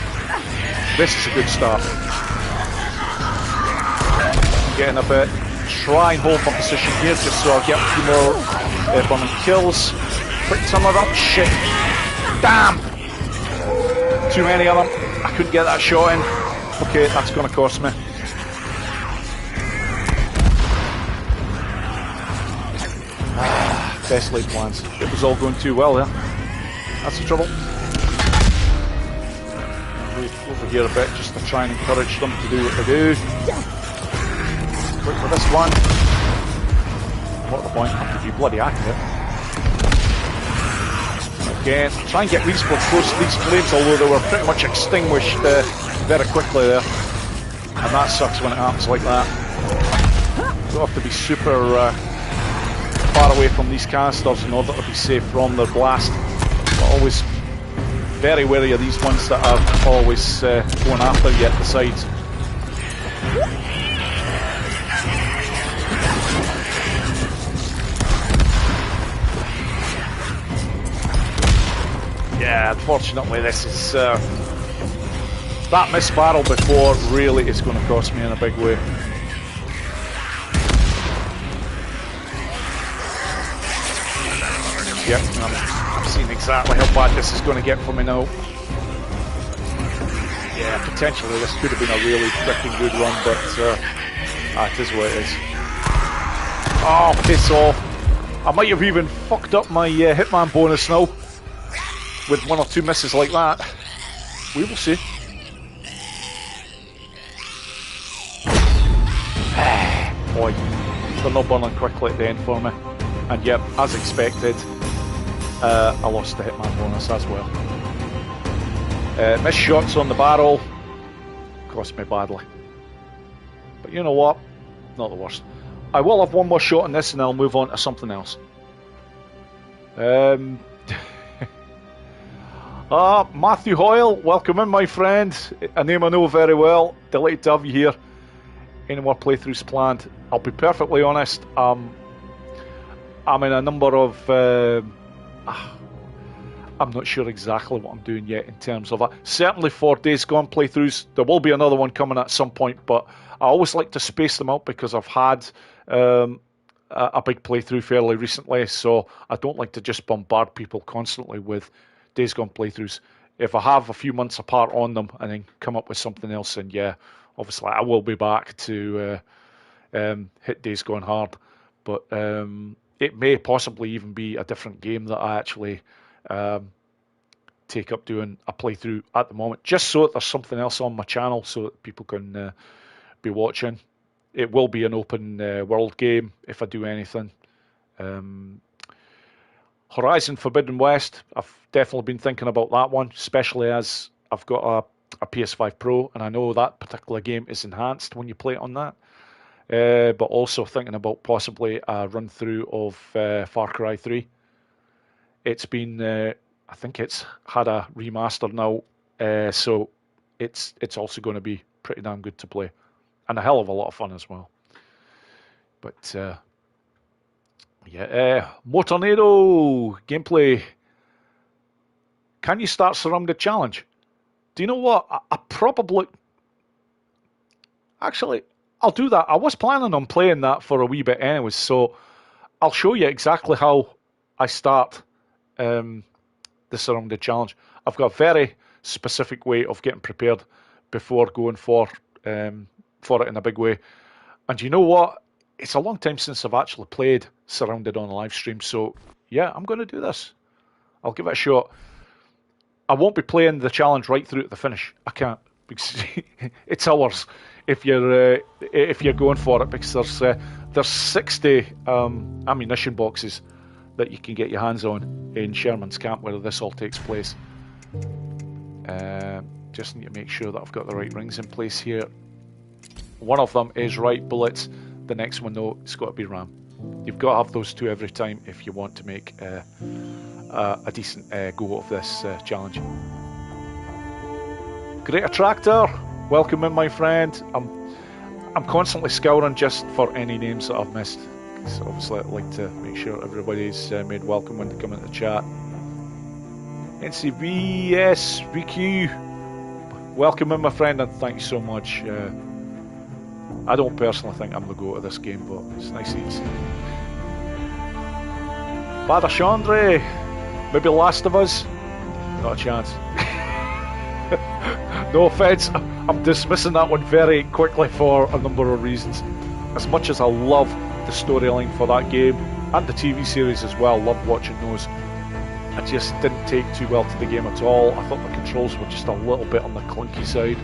This is a good start. Getting a bit. Try and hold my position here just so I get a few more burning kills. Quick some of them. Shit. Damn! Too many of them. I couldn't get that shot in. Okay, that's going to cost me. Best laid plans. It was all going too well there. That's the trouble. Move over here a bit just to try and encourage them to do what they do. Quick for this one. Come not the point. I have to be bloody accurate. Again, try and get reasonably close to these flames, although they were pretty much extinguished very quickly there. And that sucks when it happens like that. You have to be super far away from these canisters in order to be safe from their blast. But always very wary of these ones that are always going after you at the sides. Yeah, unfortunately this is... that missed barrel before really is going to cost me in a big way. Yep, I'm seeing exactly how bad this is going to get for me now. Yeah, potentially this could have been a really freaking good run, but it is what it is. Oh, piss off. I might have even fucked up my hitman bonus now with one or two misses like that. We will see. Boy, they're not burning quickly at the end for me. And yep, as expected, I lost the hitman bonus as well. Missed shots on the barrel cost me badly. But you know what? Not the worst. I will have one more shot on this and I'll move on to something else. Matthew Hoyle, welcome in, my friend. A name I know very well. Delighted to have you here. Any more playthroughs planned? I'll be perfectly honest. I'm in a number of... I'm not sure exactly what I'm doing yet in terms of that. Certainly for Days Gone playthroughs, there will be another one coming at some point, but I always like to space them out because I've had a big playthrough fairly recently, so I don't like to just bombard people constantly with Days Gone playthroughs. If I have a few months apart on them and then come up with something else, and yeah, obviously I will be back to hit Days Gone hard, but it may possibly even be a different game that I actually take up doing a playthrough at the moment, just so that there's something else on my channel so that people can be watching. It will be an open world game if I do anything. Horizon Forbidden West, I've definitely been thinking about that one, especially as I've got a PS5 Pro, and I know that particular game is enhanced when you play it on that. But also thinking about possibly a run through of Far Cry 3. It's been, I think it's had a remaster now, so it's also going to be pretty damn good to play, and a hell of a lot of fun as well. But yeah, Motornado gameplay. Can you start Surrounded Challenge? Do you know what? I probably... Actually, I'll do that. I was planning on playing that for a wee bit anyways, so I'll show you exactly how I start the Surrounded Challenge. I've got a very specific way of getting prepared before going for it in a big way. And you know what? It's a long time since I've actually played Surrounded on a live stream, so yeah, I'm going to do this. I'll give it a shot. I won't be playing the challenge right through to the finish. I can't, because it's hours if you're going for it, because there's 60 ammunition boxes that you can get your hands on in Sherman's camp where this all takes place. Just need to make sure that I've got the right rings in place here. One of them is right bullets. The next one, though, it's got to be RAM. You've got to have those two every time if you want to make a decent go of this challenge. Great Attractor, welcome in, my friend. I'm constantly scouring just for any names that I've missed. So obviously I'd like to make sure everybody's made welcome when they come into the chat. NCVS VQ, welcome in, my friend, and thank you so much. I don't personally think I'm the go to this game, but it's nice to see. Father Chandre, maybe Last of Us? Not a chance. No offence, I'm dismissing that one very quickly for a number of reasons. As much as I love the storyline for that game, and the TV series as well, loved watching those, I just didn't take too well to the game at all. I thought the controls were just a little bit on the clunky side.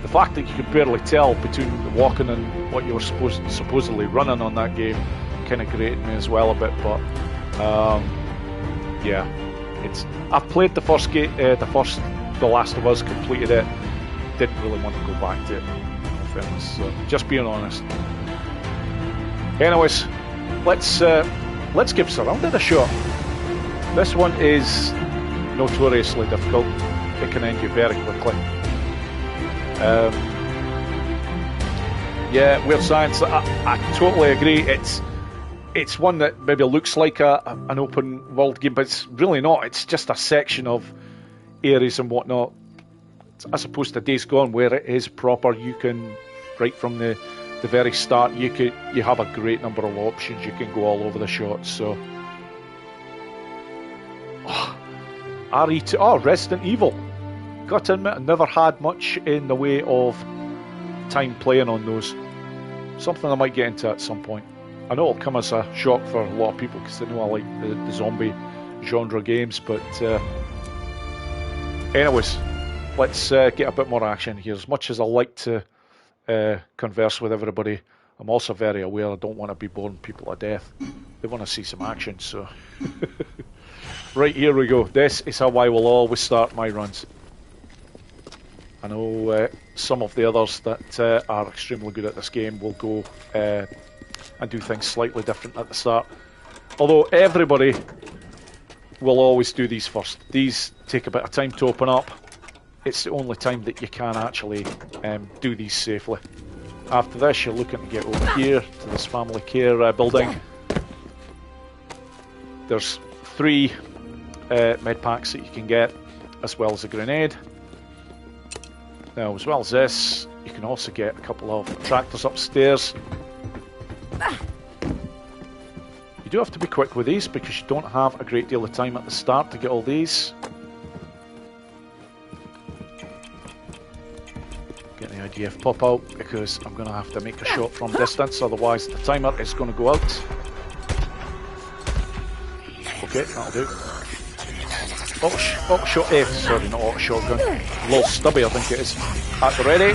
The fact that you could barely tell between the walking and what you were supposedly running on that game kind of grated me as well a bit, but yeah, I've played the first The Last of Us, completed it, didn't really want to go back to it, in fairness, so just being honest. Anyways, let's give Surrounded a shot. This one is notoriously difficult. It can end you very quickly. Yeah, Weird Science, I totally agree. It's one that maybe looks like an open world game, but it's really not. It's just a section of areas and whatnot, as opposed to Days Gone, where it is proper. You can, right from the very start, you have a great number of options. You can go all over the shot. So RE2, Resident Evil. Got to admit, I never had much in the way of time playing on those. Something I might get into at some point. I know it'll come as a shock for a lot of people because they know I like the zombie genre games, but anyways, let's get a bit more action here. As much as I like to converse with everybody, I'm also very aware I don't want to be boring people to death. They want to see some action, so... Right, here we go. This is how I will always start my runs. I know some of the others that are extremely good at this game will go and do things slightly different at the start. Although everybody will always do these first. These take a bit of time to open up. It's the only time that you can actually do these safely. After this, you're looking to get over here to this family care building. There's 3 med packs that you can get, as well as a grenade. Now, as well as this, you can also get a couple of tractors upstairs. You do have to be quick with these because you don't have a great deal of time at the start to get all these. Get the IGF pop out because I'm going to have to make a shot from distance, otherwise the timer is going to go out. Okay, that'll do. Auto shot, sorry, not auto shotgun. Little stubby, I think it is. At the ready.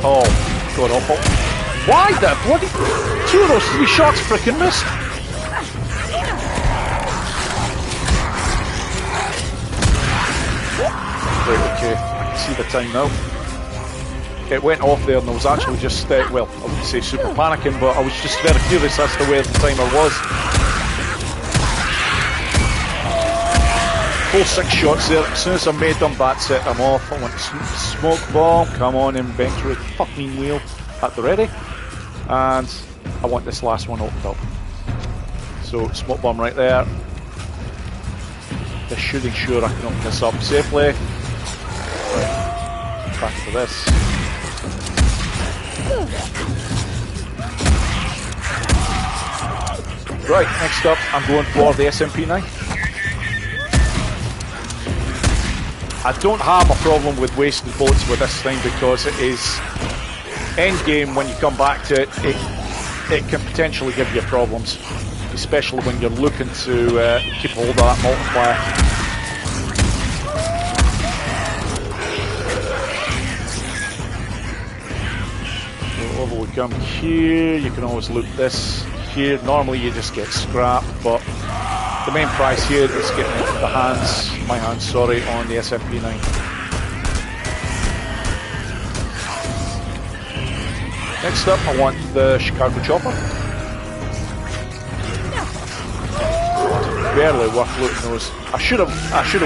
Oh, god awful. Why the bloody 2 of those 3 shots frickin' missed? Right, okay, I can see the time now. It went off there and I was actually just, well, I wouldn't say super panicking, but I was just very curious as to where the timer was. Full 6 shots there. As soon as I made them, that's it, I'm off. I want smoke bomb, come on in, Venturi fucking wheel at the ready. And I want this last one opened up. So, smoke bomb right there. Just should ensure I can open this up safely. Right. Back to this. Right, next up, I'm going for the SMP9. I don't have a problem with wasting bullets with this thing because it is end game. When you come back to it, it can potentially give you problems, especially when you're looking to keep hold of that multiplier. So over we come here. You can always loot this here. Normally you just get scrap, but the main prize here is getting my hands, on the SMP9. Next up, I want the Chicago Chopper. Barely worth looting those. I should have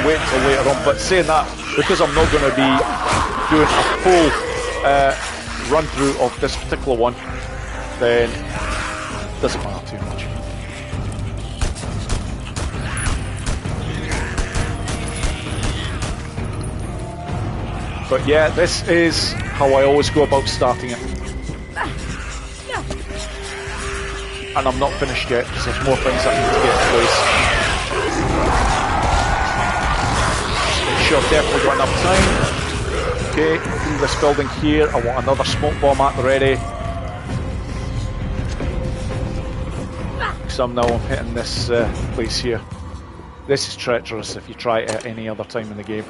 waited until later on, but saying that, because I'm not going to be doing a full run through of this particular one, then it doesn't matter too much. But yeah, this is how I always go about starting it. And I'm not finished yet, because there's more things I need to get in place. Make sure I've definitely got enough time. Okay, through this building here, I want another smoke bomb at the ready. So now I'm hitting this place here. This is treacherous if you try it at any other time in the game.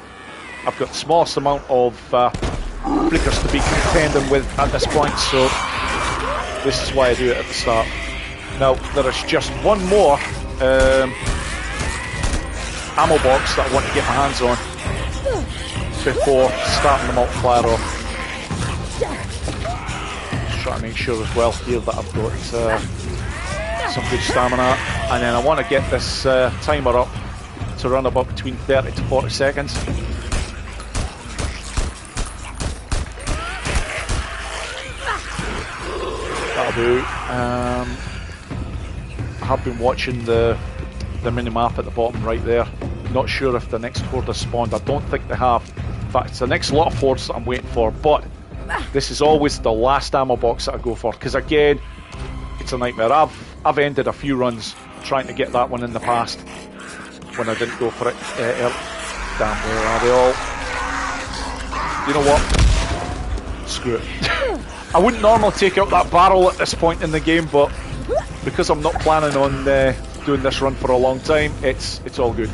I've got the smallest amount of flickers to be contending with at this point, so This is why I do it at the start. Now, there is just one more ammo box that I want to get my hands on before starting the multiplier off. Just trying to make sure as well here that I've got some good stamina, and then I want to get this timer up to run about between 30 to 40 seconds. That'll do. I have been watching the mini-map at the bottom right there. Not sure if the next horde has spawned. I don't think they have. In fact, it's the next lot of hordes that I'm waiting for, but this is always the last ammo box that I go for, because again, it's a nightmare. I've ended a few runs trying to get that one in the past when I didn't go for it. Damn, where are they all? You know what? Screw it. I wouldn't normally take out that barrel at this point in the game, but because I'm not planning on doing this run for a long time, it's all good.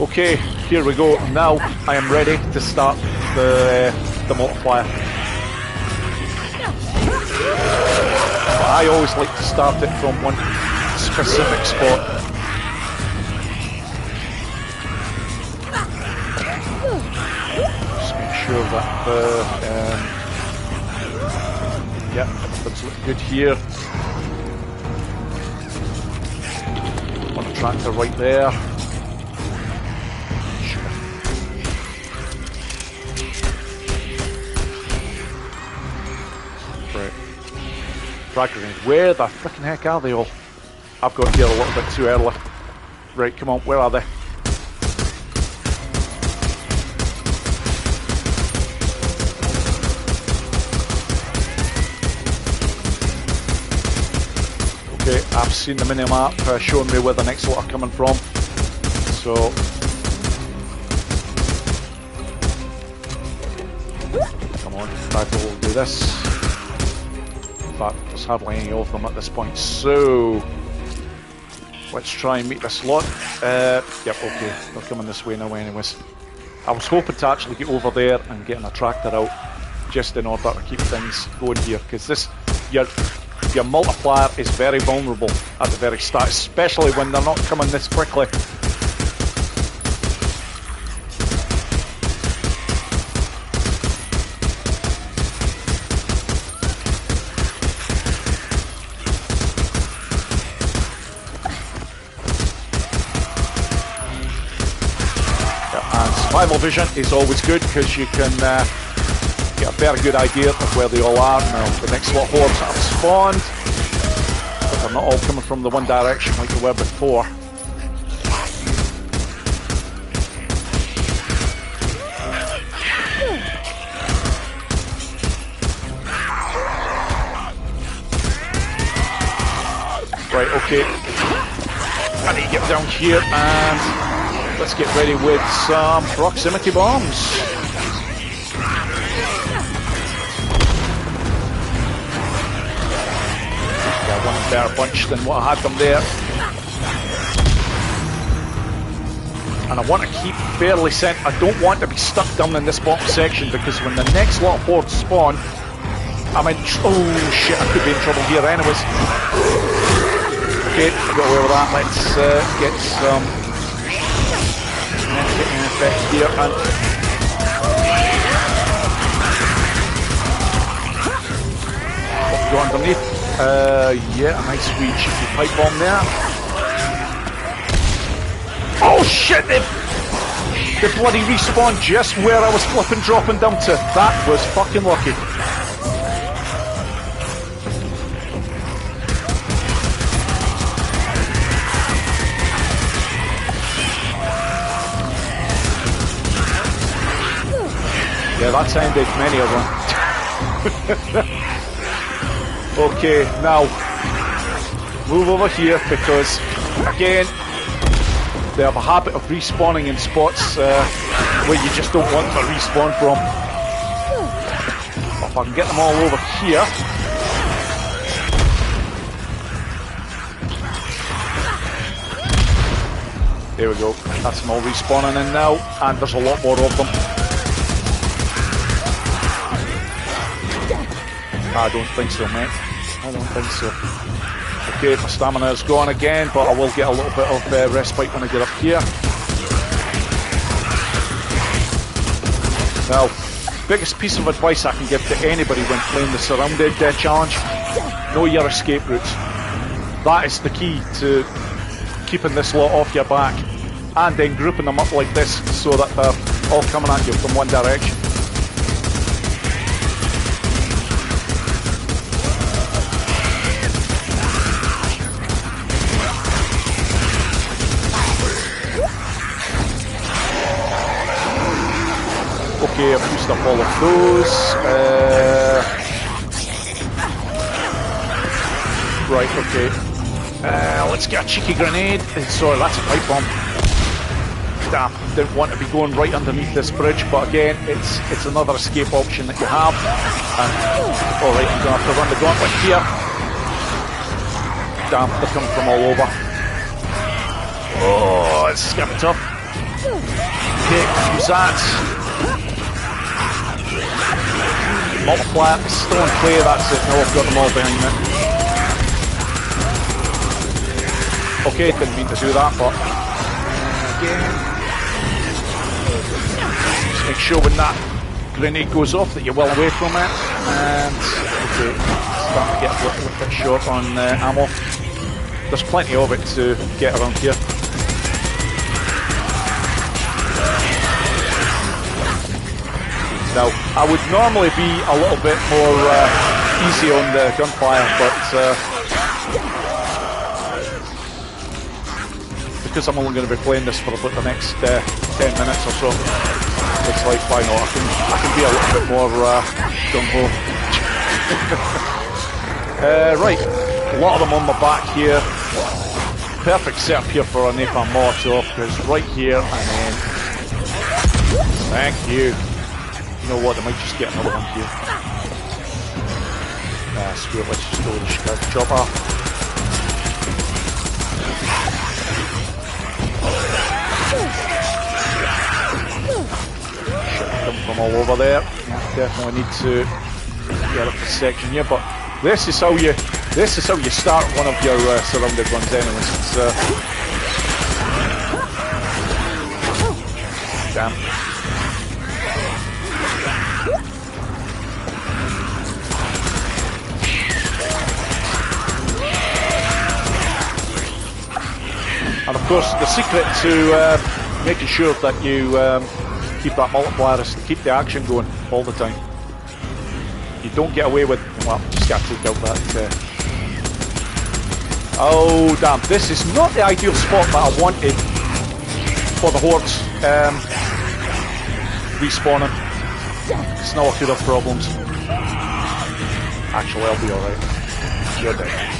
Okay, here we go. Now I am ready to start the multiplier. I always like to start it from one specific spot. Just make sure that yeah, everything's looking good here. One tractor right there. Frag grenade. Where the frickin' heck are they all? I've got here a little bit too early. Right, come on, where are they? Okay, I've seen the mini-map showing me where the next lot are coming from. So... come on, Rifle will do this. In fact, there's hardly any of them at this point, so let's try and meet this lot. Yep, okay, they're coming this way now anyways. I was hoping to actually get over there and getting a tractor out just in order to keep things going here, because this, your multiplier is very vulnerable at the very start, especially when they're not coming this quickly. Survival vision is always good because you can get a very good idea of where they all are. Now, the next lot of hordes have spawned, but they're not all coming from the one direction like they were before. Right, okay. I need to get down here and let's get ready with some proximity bombs. Got one better bunch than what I had them there. And I want to keep fairly sent. I don't want to be stuck down in this bottom section because when the next lot of hordes spawn, I'm in... oh shit, I could be in trouble here anyways. Okay, I got away with that. Let's get some... getting an effect here and what we got underneath? Yeah, a nice wee cheeky pipe bomb there. Oh shit! They bloody respawned just where I was flipping dropping down to. That was fucking lucky. Yeah, that's ended many of them. Okay, now move over here because again they have a habit of respawning in spots where you just don't want to respawn from. If I can get them all over here. There we go. That's them all respawning in now, and there's a lot more of them. I don't think so, mate. I don't think so. Okay, my stamina is gone again, but I will get a little bit of respite when I get up here. Now, biggest piece of advice I can give to anybody when playing the Surrounded challenge, know your escape routes. That is the key to keeping this lot off your back, and then grouping them up like this so that they're all coming at you from one direction. Okay, I've used up all of those. Right, okay. Let's get a cheeky grenade. Sorry, that's a pipe bomb. Damn, didn't want to be going right underneath this bridge, but again, it's another escape option that you have. Alright, I'm going to have to run the gauntlet here. Damn, they're coming from all over. Oh, this is going to be tough. Okay, use that. Multiplier, stone clear, that's it. No, I've got them all behind me. Okay, didn't mean to do that, but again, just make sure when that grenade goes off that you're well away from it. And okay, starting to get a little bit short on ammo. There's plenty of it to get around here. Now, I would normally be a little bit more easy on the gunfire, but because I'm only going to be playing this for about the next 10 minutes or so, it's like, why not? I can be a little bit more gung-ho. Right, a lot of them on my back here. Perfect setup here for a napalm Molotov, because right here, and then, thank you. You know what, I might just get another one here. Screw it, let's just go with the Chicago chopper. Come from all over there. Definitely need to get up this section here, but this is how you start one of your surrounded ones anyways. It's damn. And of course, the secret to making sure that you keep that multiplier is to keep the action going all the time. You don't get away with, well, just got to take out that. Oh damn! This is not the ideal spot that I wanted for the hordes respawning. It's now I could have problems. Actually, I'll be alright. You're dead.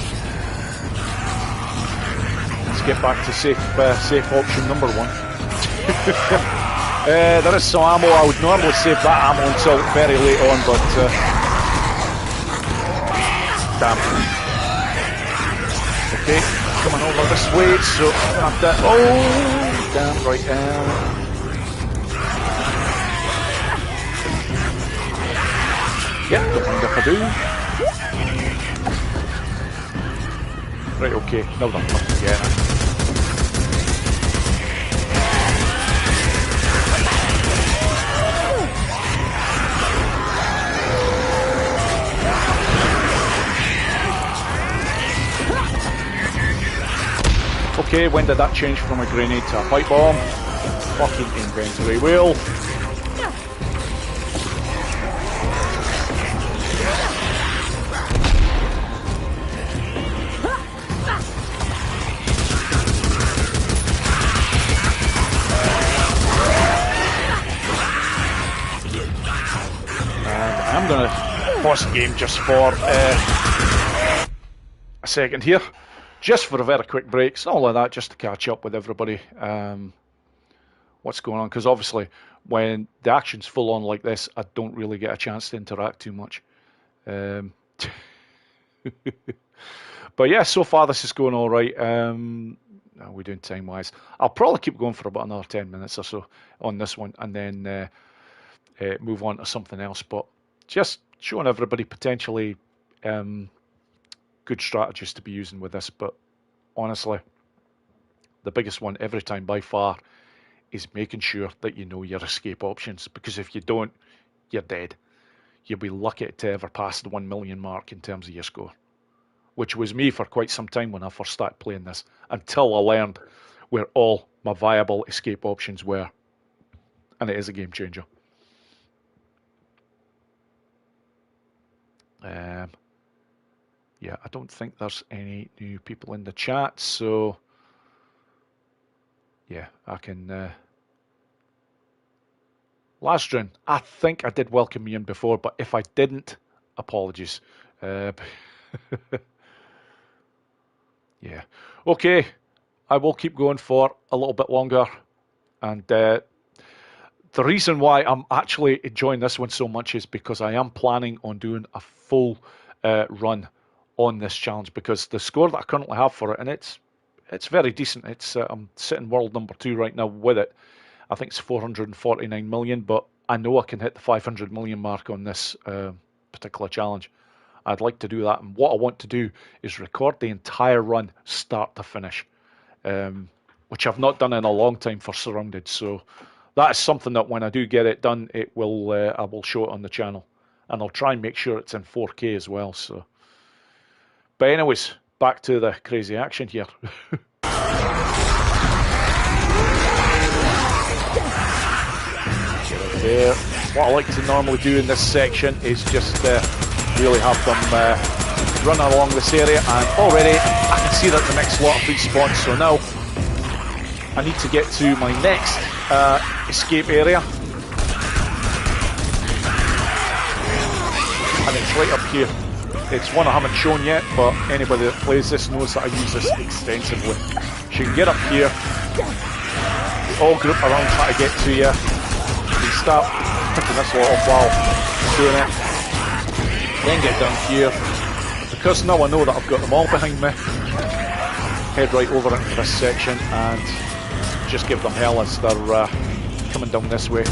Get back to safe option number one. There is some ammo. I would normally save that ammo until very late on, but damn. Okay, coming over this way, so have that. Oh, damn, right. Yeah, don't mind if I do. Right, okay, now that I'm up again. Okay, when did that change from a grenade to a pipe bomb? Fucking inventory wheel. And I'm gonna pause the game just for a second here. Just for a very quick break, so all of that, just to catch up with everybody, what's going on, because obviously when the action's full on like this, I don't really get a chance to interact too much. But yeah, so far this is going all right. are we doing time-wise? I'll probably keep going for about another 10 minutes or so on this one, and then move on to something else. But just showing everybody potentially good strategies to be using with this. But honestly, the biggest one every time by far is making sure that you know your escape options, because if you don't, you're dead. You'll be lucky to ever pass the 1 million mark in terms of your score, which was me for quite some time when I first started playing this, until I learned where all my viable escape options were. And it is a game changer. Yeah, I don't think there's any new people in the chat, so yeah, I can... Lastrin, I think I did welcome you in before, but if I didn't, apologies. Yeah. Okay, I will keep going for a little bit longer. And the reason why I'm actually enjoying this one so much is because I am planning on doing a full run on this challenge, because the score that I currently have for it, and it's very decent. It's I'm sitting world number 2 right now with it. I think it's 449 million, but I know I can hit the 500 million mark on this particular challenge. I'd like to do that, and what I want to do is record the entire run, start to finish, which I've not done in a long time for Surrounded. So that is something that when I do get it done, it will I will show it on the channel, and I'll try and make sure it's in 4K as well. So, but anyways, back to the crazy action here. There. What I like to normally do in this section is just really have them run along this area, and already I can see that the next lot of respawns, so now I need to get to my next escape area, and it's right up here. It's one I haven't shown yet, but anybody that plays this knows that I use this extensively. So you can get up here, we all group around try to get to you. Start picking this lot off while doing it, then get down here, because now I know that I've got them all behind me, head right over into this section and just give them hell as they're coming down this way.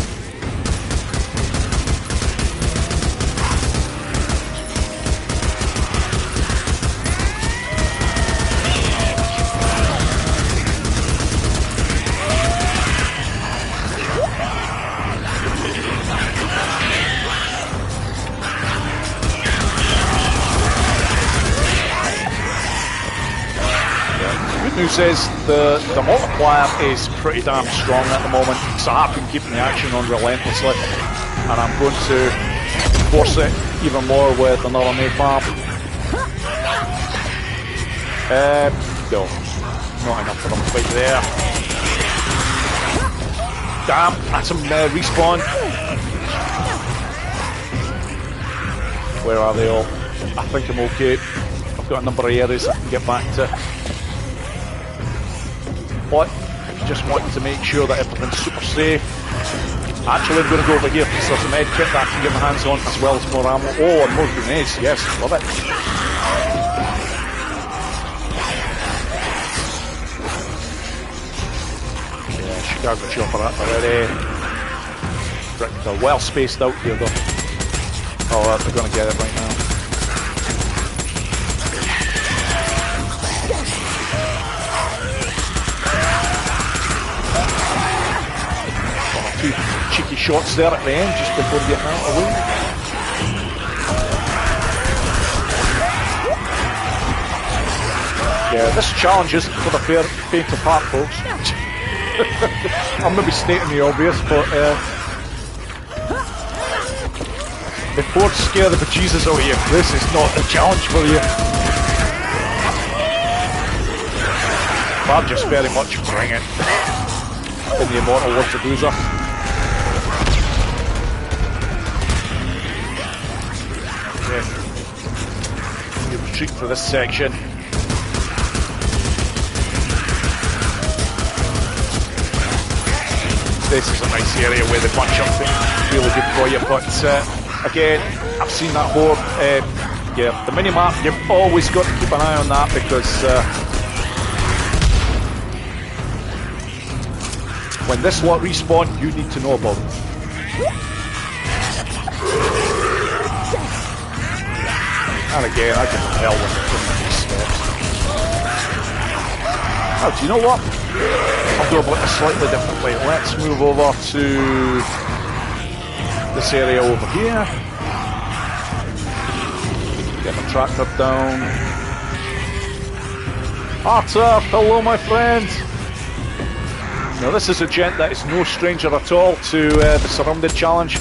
News is the multiplier is pretty damn strong at the moment, so I've been keeping the action on relentlessly, and I'm going to force it even more with another napalm. No, not enough for them quite there. Damn, that's some respawn. Where are they all? I think I'm okay. I've got a number of areas I can get back to. But if you just want to make sure that everything's super safe, actually I'm going to go over here because there's a med kit that I can get my hands on, as well as more ammo. Oh, and more grenades, yes, love it. Yeah, Chicago chopper already. They're well spaced out here though. Oh, they're going to get it right now. Two cheeky shots there at the end just before getting out of the way. Yeah, this challenge isn't for the faint of heart, folks. I'm maybe stating the obvious, but if hordes scare the bejesus out of you, this is not the challenge for you. But just very much bring it in the immortal words of Boozer. You retreat for this section. This is a nice area where they bunch up things, really good for you, but again, I've seen that horde. Yeah, the minimap, you've always got to keep an eye on that, because When this lot respawn, you need to know about it. And again, I can tell when they're doing these steps. Oh, do you know what? I'll do about it a slightly different way. Let's move over to this area over here. Get the tractor down. Arthur, hello my friend. Now this is a gent that is no stranger at all to the Surrounded challenge.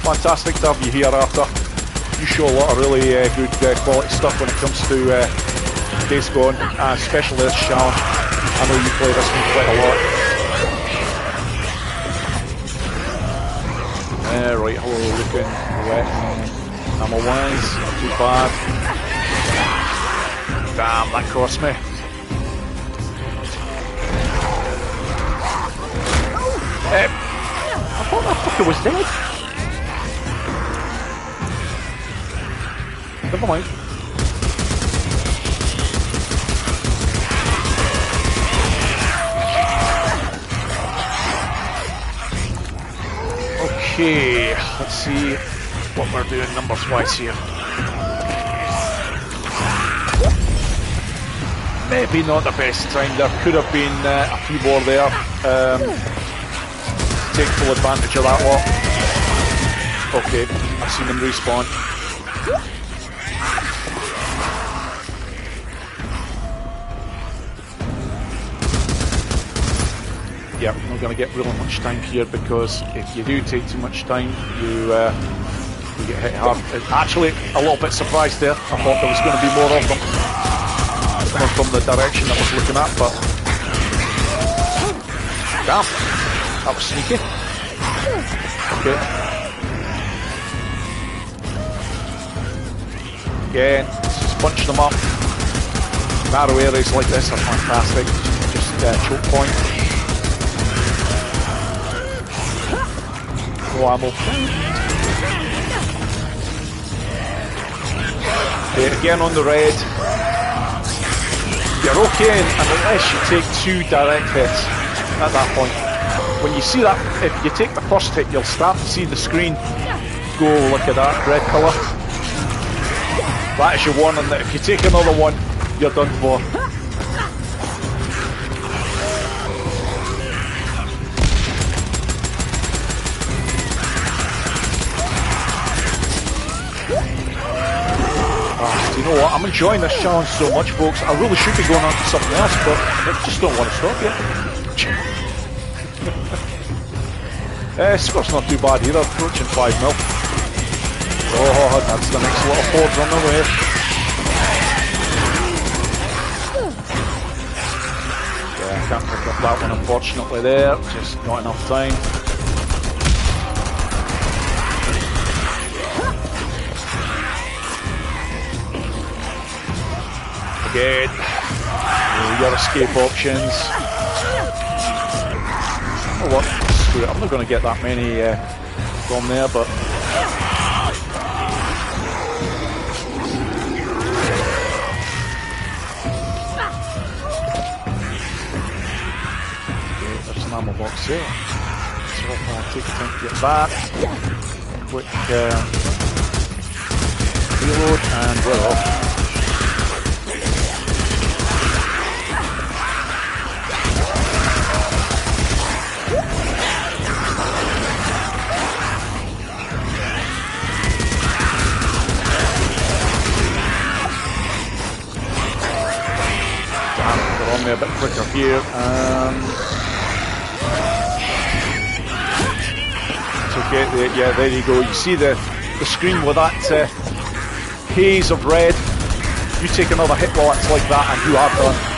Fantastic to have you here, Arthur. You show a lot of really good quality stuff when it comes to Days Gone, especially this challenge. I know you play this one quite a lot. Right, hello looking wet. Ammo wise, not too bad. Damn, that cost me. I thought that fucker was dead. Never mind. Okay, let's see what we're doing numbers wise here. Maybe not the best time. There could have been a few more there. Take full advantage of that lot. Okay, I've seen them respawn. Yep, I'm not going to get really much time here because if you do take too much time, you get hit hard. Actually, a little bit surprised there. I thought there was going to be more of them coming from the direction I was looking at, but damn, that was sneaky. Okay. Again, just bunch them up. Narrow areas like this are fantastic. Just choke point. No ammo. Okay, again on the red. You're okay unless you take 2 direct hits at that point. When you see that, if you take the first hit, you'll start to see the screen go like a dark red colour. That is your warning that if you take another one, you're done for. Do you know what? I'm enjoying this challenge so much, folks. I really should be going on to something else, but I just don't want to stop yet. Score's not too bad either, approaching 5-0. Oh, that's the next lot of hordes on the way. Yeah, I can't pick up that one unfortunately there, just not enough time. Again, your escape options. Oh what? I'm not going to get that many from there, but okay, there's an ammo box there. So if I take time to get that, quick reload, and we're off. Me a bit quicker here. It's okay. Yeah, there you go. You see the screen with that haze of red. You take another hit while it's like that, and you are done.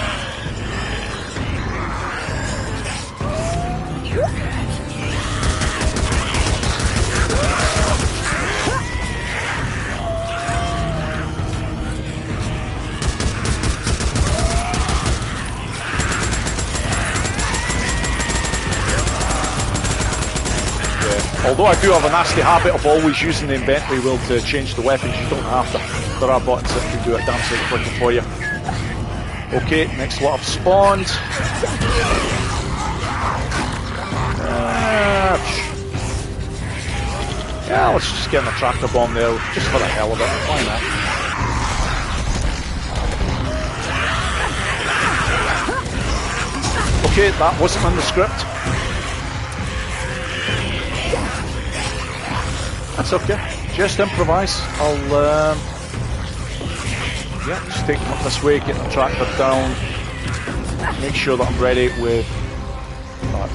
Although I do have a nasty habit of always using the inventory wheel to change the weapons, you don't have to. There are buttons that can do it damn sight quicker for you. Okay, next lot have spawned. Yeah, let's just get an attractor bomb there, just for the hell of it. Why not? Okay, that wasn't in the script. That's okay. Just improvise. I'll, yeah, just take them up this way, get the tractor down, make sure that I'm ready with that.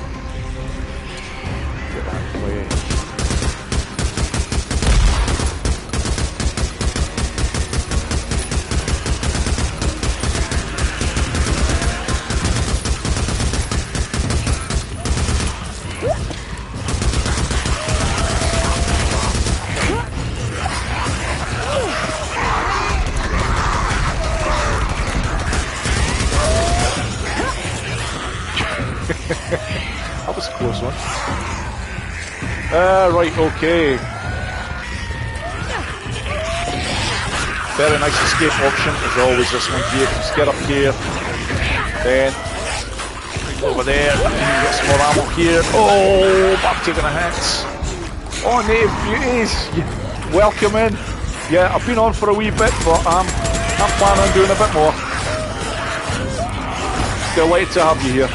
Get that away. That was a close one. Right, okay. Very nice escape option, as always, this one here. Just get up here, then over there, get some more ammo here. Oh, back taking a hit. Oh, native beauties, welcome in. Yeah, I've been on for a wee bit, but I'm planning on doing a bit more. Delighted to have you here.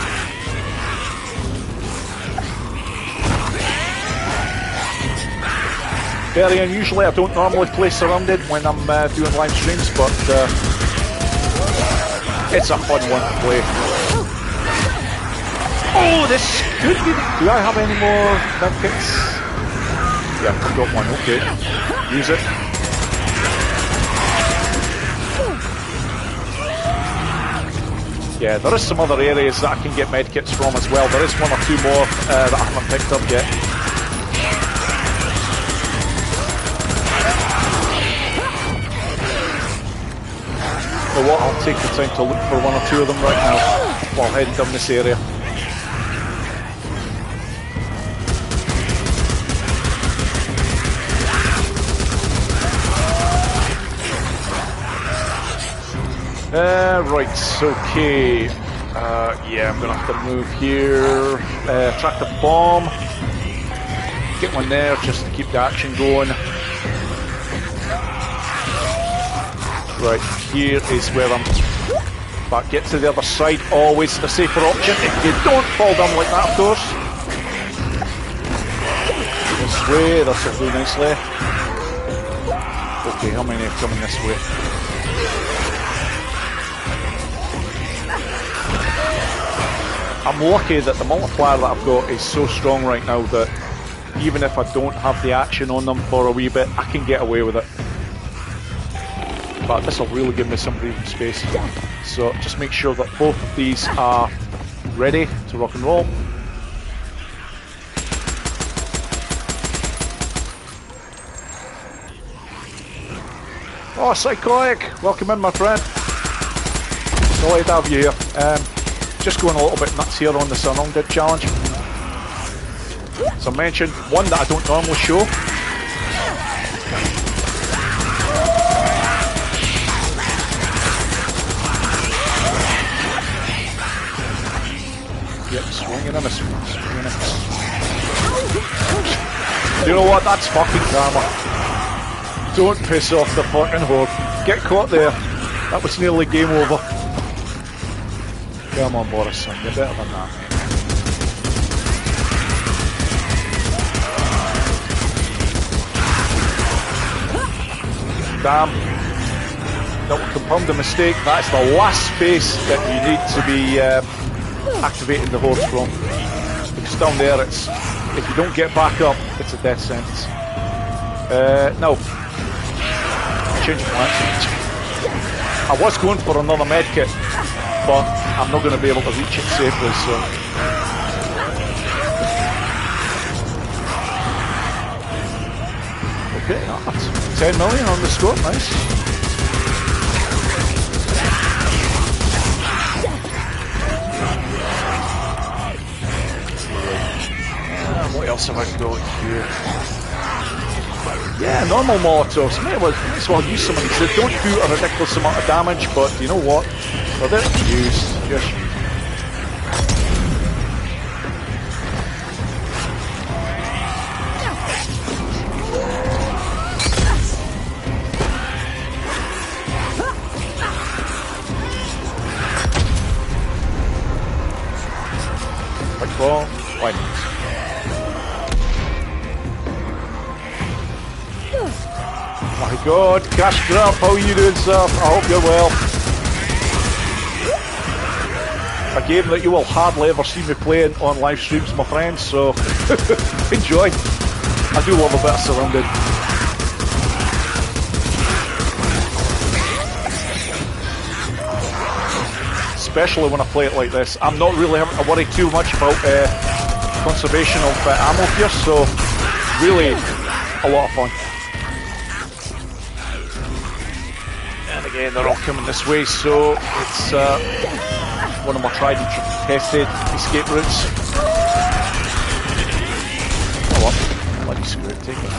Very unusually, I don't normally play surrounded when I'm doing live streams, but it's a fun one to play. Oh, this could be. Do I have any more medkits? Yeah, I've got one. Okay, use it. Yeah, there is some other areas that I can get medkits from as well. There is one or two more that I haven't picked up yet. You know what, I'll take the time to look for one or two of them right now while heading down this area. Right, okay. Yeah, I'm gonna have to move here. Track the bomb. Get one there just to keep the action going. Right, here is where I'm. But get to the other side, always the safer option. If you don't fall down like that, of course. This way, that's really nicely. Okay, how many are coming this way? I'm lucky that the multiplier that I've got is so strong right now that even if I don't have the action on them for a wee bit, I can get away with it. But this will really give me some breathing space. So just make sure that both of these are ready to rock and roll. Oh, Psychotic! Welcome in, my friend. Delighted to have you here. Just going a little bit nuts here on the Surrounded challenge. As I mentioned, one that I don't normally show. Yep, swinging and a swinging and a. You know what? That's fucking karma. Don't piss off the fucking horde. Get caught there. That was nearly game over. Come on, Boris, you're better than that, mate. Damn. That will compound the mistake. That's the last space that you need to be activating the hordes from. Because down there, it's if you don't get back up, it's a death sentence. No. Change of plans. I was going for another medkit, but I'm not going to be able to reach it safely, so. Okay, that's 10 million on the score, nice. What else have I got here? Yeah, normal Molotovs. Might as well use some of these. They don't do a ridiculous amount of damage, but you know what? They're there to use. Just bomb. Why not? My God, Cash Grab, how are you doing, sir? I hope you're well. A game that you will hardly ever see me playing on live streams, my friends, so enjoy. I do love a bit of Surrounded. Especially when I play it like this. I'm not really having to worry too much about conservation of ammo here, so really a lot of fun. And again, they're all coming this way, so it's one of my tried and tested escape routes. Oh well, bloody screw it, take it.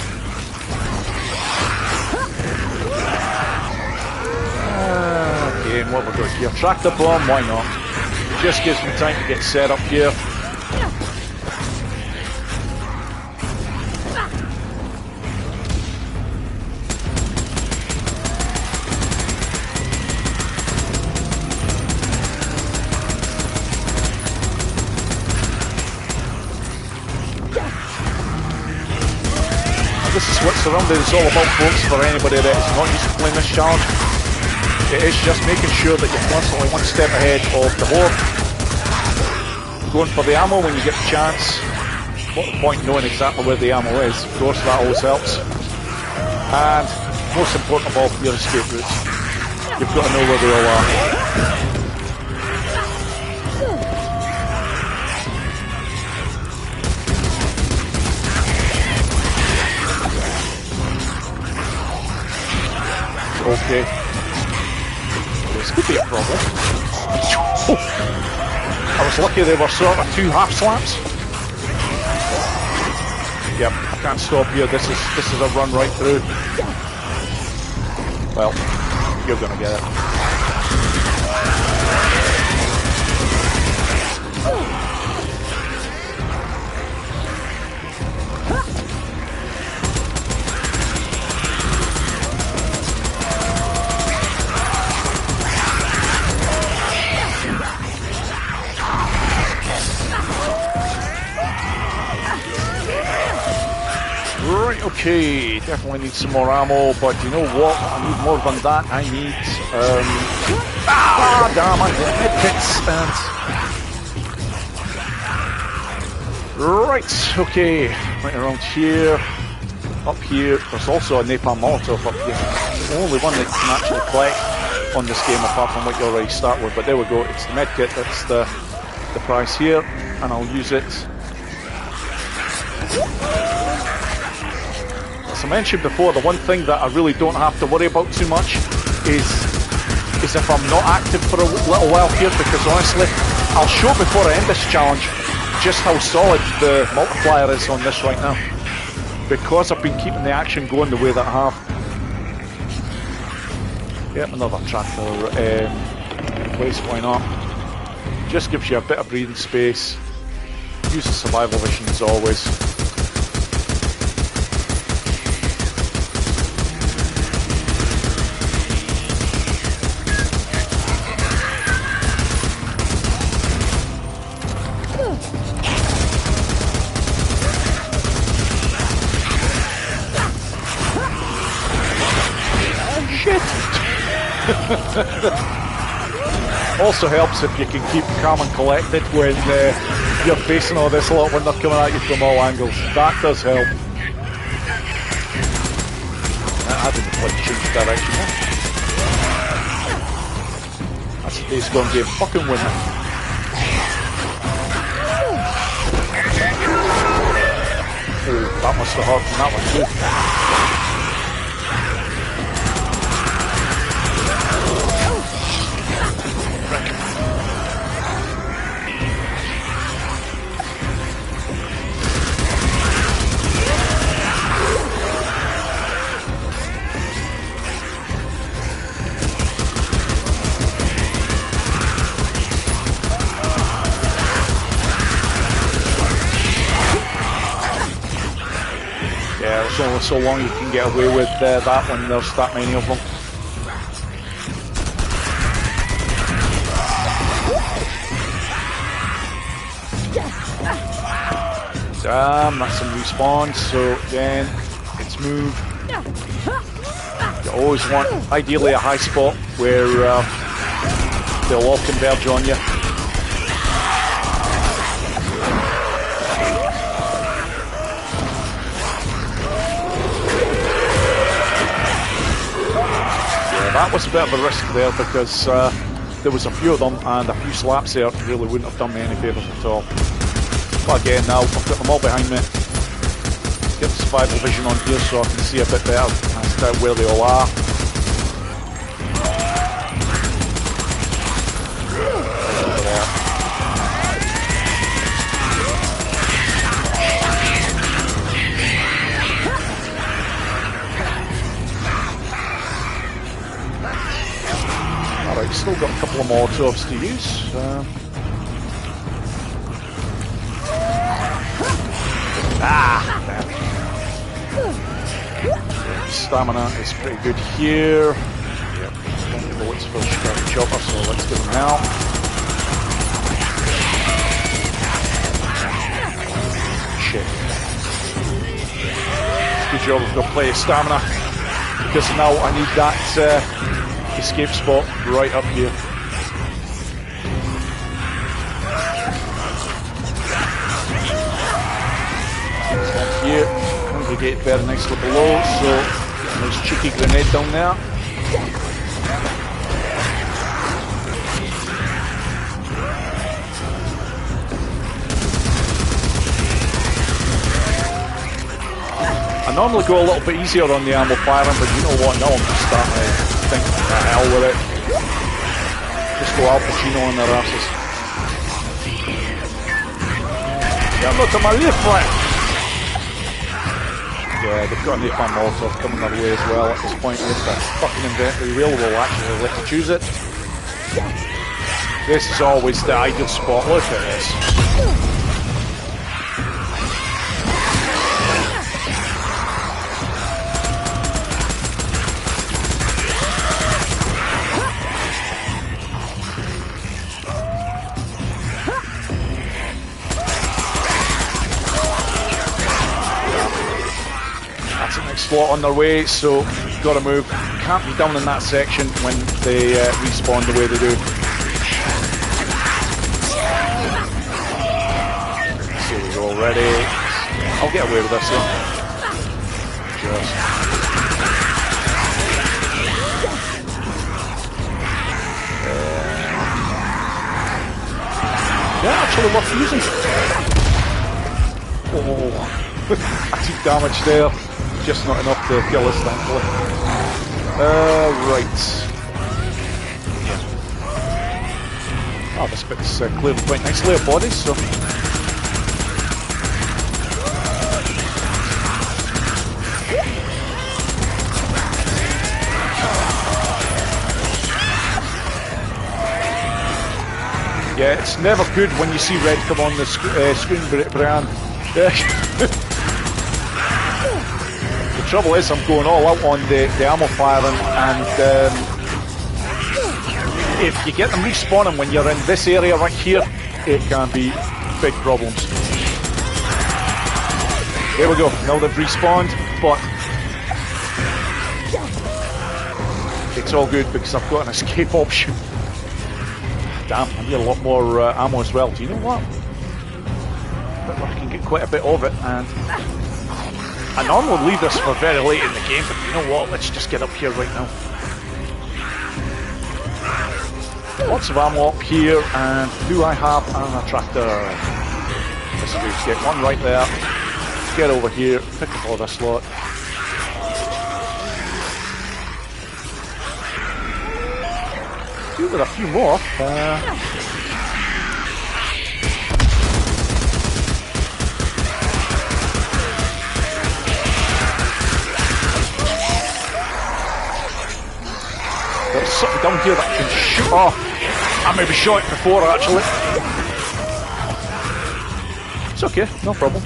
Again, what we're doing here, tractor bomb, why not? Just gives me time to get set up here. This is what Surrounded is all about, folks, for anybody that is not used to playing this challenge. It is just making sure that you're constantly one step ahead of the horde. Going for the ammo when you get the chance. What the point knowing exactly where the ammo is? Of course, that always helps. And most important of all, your escape routes. You've got to know where they all are. Okay. This could be a problem. I was lucky they were sort of two half slaps. Yep, I can't stop here. This is a run right through. Well, you're gonna get it. Right, okay, definitely need some more ammo, but you know what? I need more than that. I need, damn, I hit medkits, and... Right, okay, right around here, up here, there's also a napalm molotov up here. It's the only one that you can actually collect on this game apart from what you already start with, but there we go, it's the medkit, that's the prize here, and I'll use it. As I mentioned before, the one thing that I really don't have to worry about too much is if I'm not active for a little while here, because honestly, I'll show before I end this challenge just how solid the multiplier is on this right now. Because I've been keeping the action going the way that I have. Yep, another tractor place, why not? Just gives you a bit of breathing space. Use the survival vision as always. Also helps if you can keep calm and collected when you're facing all this a lot when they're coming at you from all angles. That does help. I didn't want to change direction there. That's a Days Gone game. Fucking win it. Oh, that must have hurt from that one too. Yeah, there's only so long you can get away with that when there's that many of them. Damn, that's some respawn. So again, it's move. You always want, ideally, a high spot where they'll all converge on you. Yeah, that was a bit of a risk there because there was a few of them and a few slaps there really wouldn't have done me any favours at all. But again, now I've got them all behind me. Get the survival vision on here so I can see a bit better as to where they all are. Alright, still got a couple of Molotovs to use. Stamina is pretty good here. Yep, plenty of bullets for the chopper, so let's give him now. Shit. Good job, we've got plenty of stamina because now I need that escape spot right up here. Here, congregate very nicely below, so nice cheeky grenade down there. I normally go a little bit easier on the ammo firing, but you know what, now I'm just starting to think the hell with it. Just go Al Pacino on their asses. Yeah, look at my left flank. Yeah, they've got a napalm Molotov coming their way as well at this point with the fucking inventory wheel. We'll actually let you choose it. This is always the ideal spot. Look at this. Slot on their way, so you've got to move. You can't be down in that section when they respawn the way they do. Here we go already. I'll get away with this one. Just. Yeah, actually worth using. Oh, I took damage there. Just not enough to kill us, thankfully. Right. Yeah. Oh, this bit's cleared quite nicely of bodies, so. Yeah, it's never good when you see red come on the screen, Brian. The trouble is I'm going all out on the ammo firing, and if you get them respawning when you're in this area right here, it can be big problems. There we go, now they've respawned, but it's all good because I've got an escape option. Damn, I need a lot more ammo as well. Do you know what? I can get quite a bit of it, and I normally leave this for very late in the game, but you know what, let's just get up here right now. Lots of ammo up here, and do I have an attractor? Let's do, get one right there, get over here, pick up all this lot. Do with a few more. There's something down here that can shoot. Oh, I maybe shot it before actually. It's okay, no problem.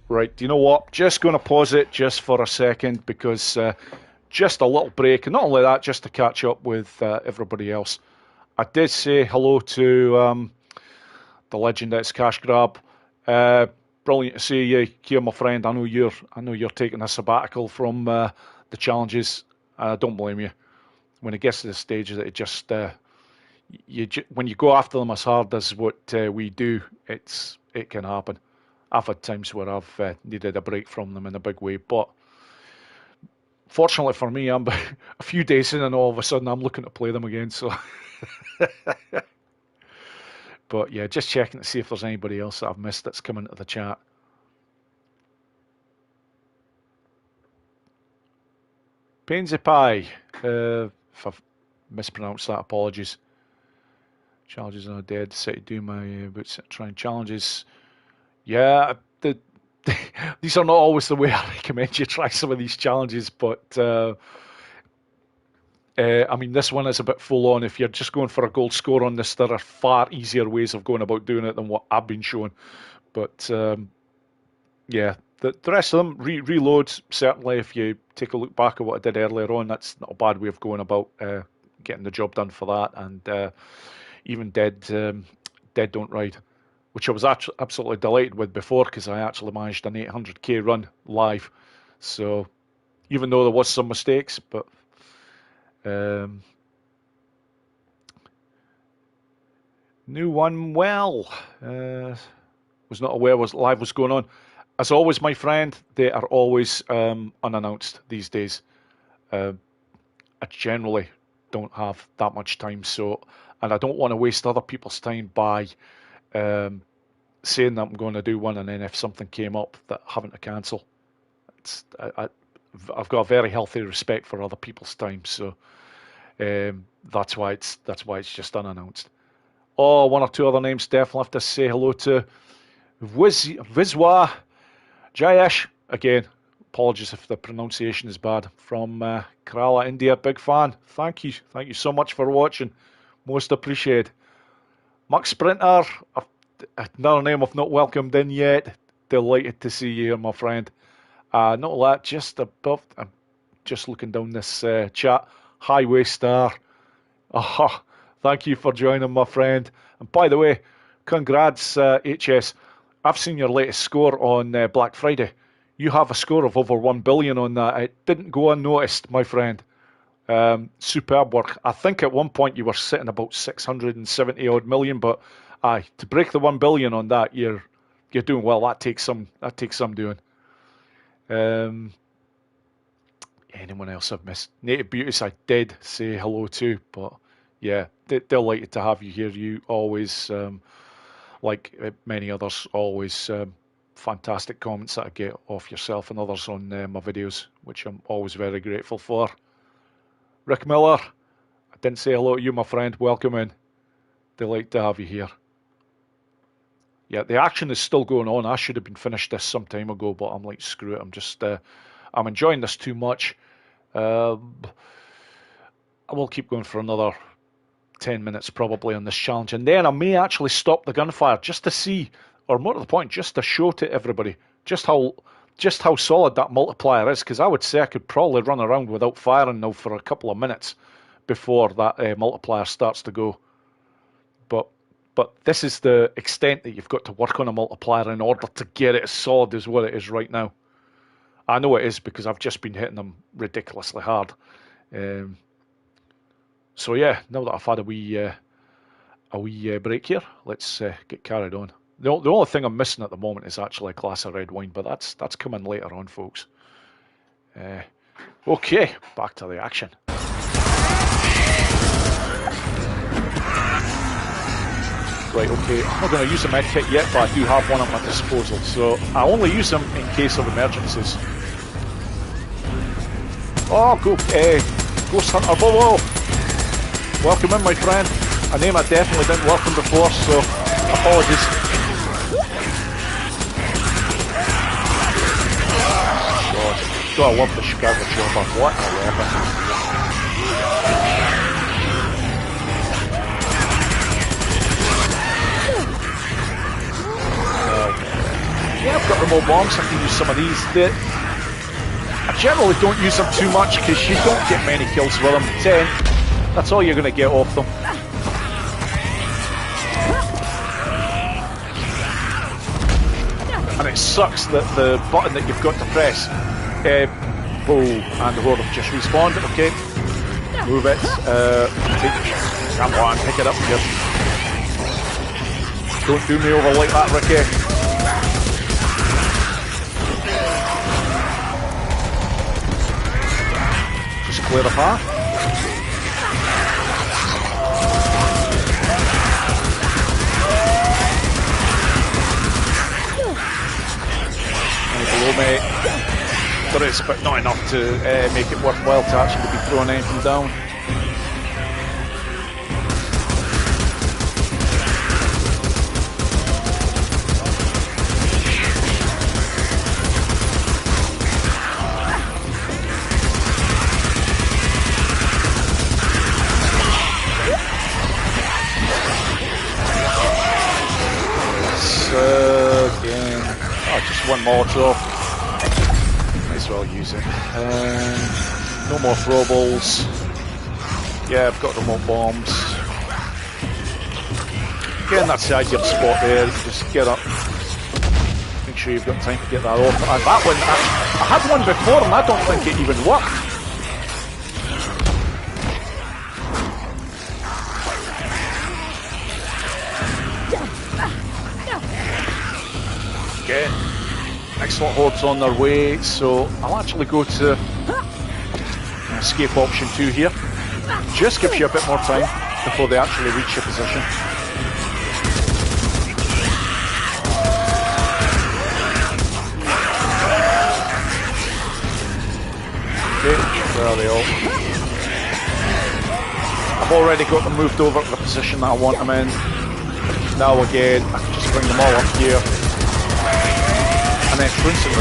Right, do you know what? Just going to pause it just for a second because just a little break, and not only that, just to catch up with everybody else. I did say hello to the legend that's Cash Grab. Brilliant to see you here, my friend. I know you're taking a sabbatical from the challenges. I don't blame you. When it gets to the stage that it just when you go after them as hard as what we do, it can happen. I've had times where I've needed a break from them in a big way, but fortunately for me, I'm a few days in and all of a sudden I'm looking to play them again. So, but yeah, just checking to see if there's anybody else that I've missed that's come into the chat. Pansy Pie, if I've mispronounced that, apologies. Challenges are dead. Set to do my boots trying challenges. Yeah, these are not always the way I recommend you try some of these challenges, but I mean, this one is a bit full on. If you're just going for a gold score on this, there are far easier ways of going about doing it than what I've been shown. But yeah, the rest of them, reload, certainly if you take a look back at what I did earlier on, that's not a bad way of going about getting the job done for that. And even Dead Don't Ride, which I was absolutely delighted with before because I actually managed an 800k run live. So even though there was some mistakes, but new one, well, was not aware was live was going on. As always, my friend, they are always unannounced these days. I generally don't have that much time, so, and I don't want to waste other people's time by saying that I'm going to do one, and then if something came up that having to cancel, I've got a very healthy respect for other people's time, so that's why it's just unannounced. Oh, one or two other names definitely have to say hello to. Vizwa Jayesh, again, apologies if the pronunciation is bad, from Kerala, India, big fan. Thank you so much for watching, most appreciated. Max Sprinter, another name I've not welcomed in yet, delighted to see you here, my friend. Not that, just above, I'm just looking down this chat, Highway Star, oh, thank you for joining, my friend. And by the way, congrats HS, I've seen your latest score on Black Friday. You have a score of over 1 billion on that. It didn't go unnoticed, my friend. Superb work. I think at one point you were sitting about 670 odd million, but to break the 1 billion on that, you're doing well. That takes some doing. Anyone else I've missed? Native Beauties I did say hello to, but yeah, delighted to have you here. You always, like many others, always fantastic comments that I get off yourself and others on my videos, which I'm always very grateful for. Rick Miller, I didn't say hello to you, my friend. Welcome in. Delighted to have you here. Yeah, the action is still going on. I should have been finished this some time ago, but I'm like, screw it. I'm just, I'm enjoying this too much. I will keep going for another 10 minutes probably on this challenge, and then I may actually stop the gunfire just to see, or more to the point, just to show to everybody just how solid that multiplier is, because I would say I could probably run around without firing now for a couple of minutes before that multiplier starts to go. But this is the extent that you've got to work on a multiplier in order to get it as solid as what it is right now. I know it is because I've just been hitting them ridiculously hard. So yeah, now that I've had a wee break here, let's get carried on. The only thing I'm missing at the moment is actually a glass of red wine, but that's coming later on, folks. Okay, back to the action. Right, okay, I'm not going to use a med kit yet, but I do have one at my disposal, so I only use them in case of emergencies. Oh, go, Ghost Hunter Bobo! Welcome in, my friend. A name I definitely didn't welcome before, so apologies. God, I love the Chicago Chopper. What a weapon. Yeah, I've got remote bombs. I can use some of these. I generally don't use them too much because you don't get many kills with them. 10. That's all you're going to get off them. It sucks that the button that you've got to press, and the horde have just respawned. Okay, move it. Come on, pick it up here. Don't do me over like that, Ricky. Just clear the path. Below me. There is, but not enough to make it worthwhile to actually be throwing anything down. Again. Oh, just one Molotov. Might as well use it. No more throwables. Yeah, I've got remote bombs. Again, that's the ideal spot there. Just get up. Make sure you've got time to get that off. And that one, I had one before and I don't think it even worked. Okay, excellent hordes on their way, so I'll actually go to escape option 2 here. Just gives you a bit more time before they actually reach your position. Okay, there they all. I've already got them moved over to the position that I want them in. Now again, I can just bring them all up here. And then for instance,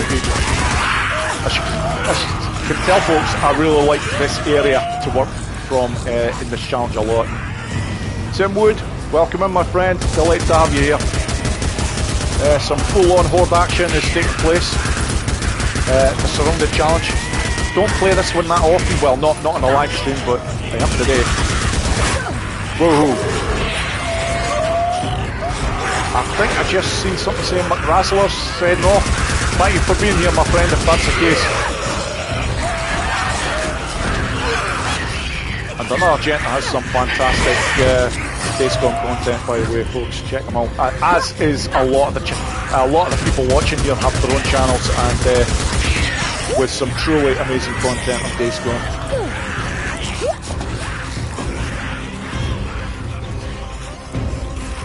as you can tell folks, I really like this area to work from in this challenge a lot. Tim Wood, welcome in my friend, delighted to have you here. Some full-on horde action is taking place. The surrounded challenge. Don't play this one that often, well not on a live stream, but I am today. Woohoo! I think I just seen something saying McRazzler said no. Thank you for being here, my friend, if that's the case. And another gent has some fantastic Days Gone content, by the way, folks. Check them out. As is a lot of the people watching here have their own channels and with some truly amazing content on Days Gone.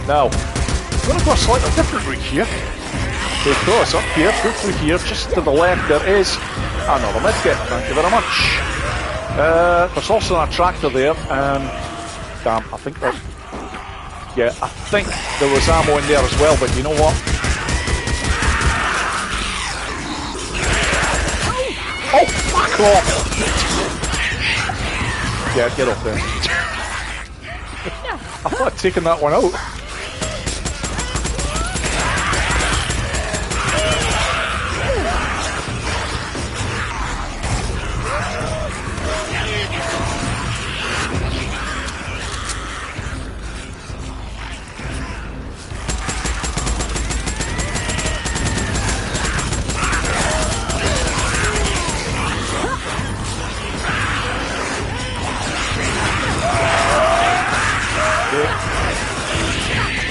Now, I'm going to go a slightly different route here. Because up here, go through here, just to the left there is another medkit. Thank you very much. There's also an attractor there. Damn, I think that... Yeah, I think there was ammo in there as well, but you know what? Oh, fuck off! Yeah, get off there. I thought I'd taken that one out.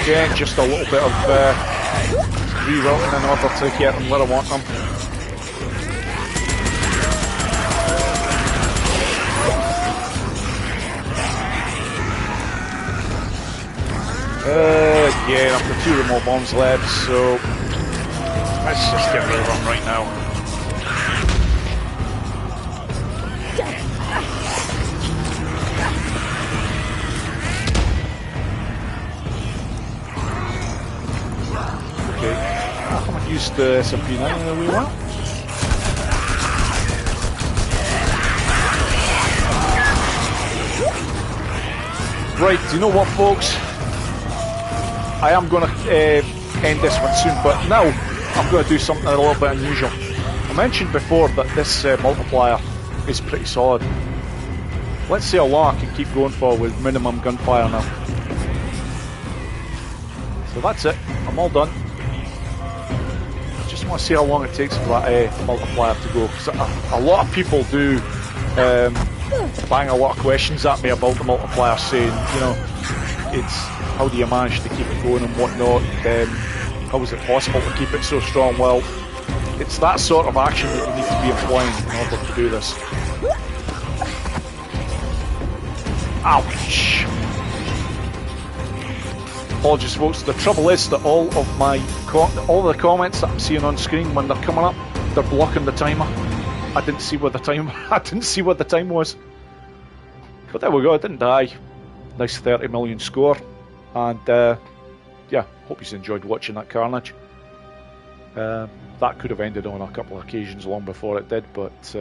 Again, just a little bit of rerouting in order to get them where I want them. Again, I've got 2 remote bombs left, so let's just get rid of them right now. Use the SMP9 that we want. Right, do you know what, folks? I am going to end this one soon, but now I'm going to do something a little bit unusual. I mentioned before that this multiplier is pretty solid. Let's see how long I can keep going for with minimum gunfire now. So that's it. I'm all done. want to see how long it takes for that multiplier to go, because a lot of people do bang a lot of questions at me about the multiplier, saying, you know, it's how do you manage to keep it going and whatnot, how is it possible to keep it so strong? Well, it's that sort of action that you need to be employing in order to do this. Ouch! Apologies, folks. The trouble is that all the comments that I'm seeing on screen when they're coming up, they're blocking the timer. I didn't see what the time was. But there we go. I didn't die. Nice 30 million score, and yeah, hope you enjoyed watching that carnage. That could have ended on a couple of occasions long before it did, but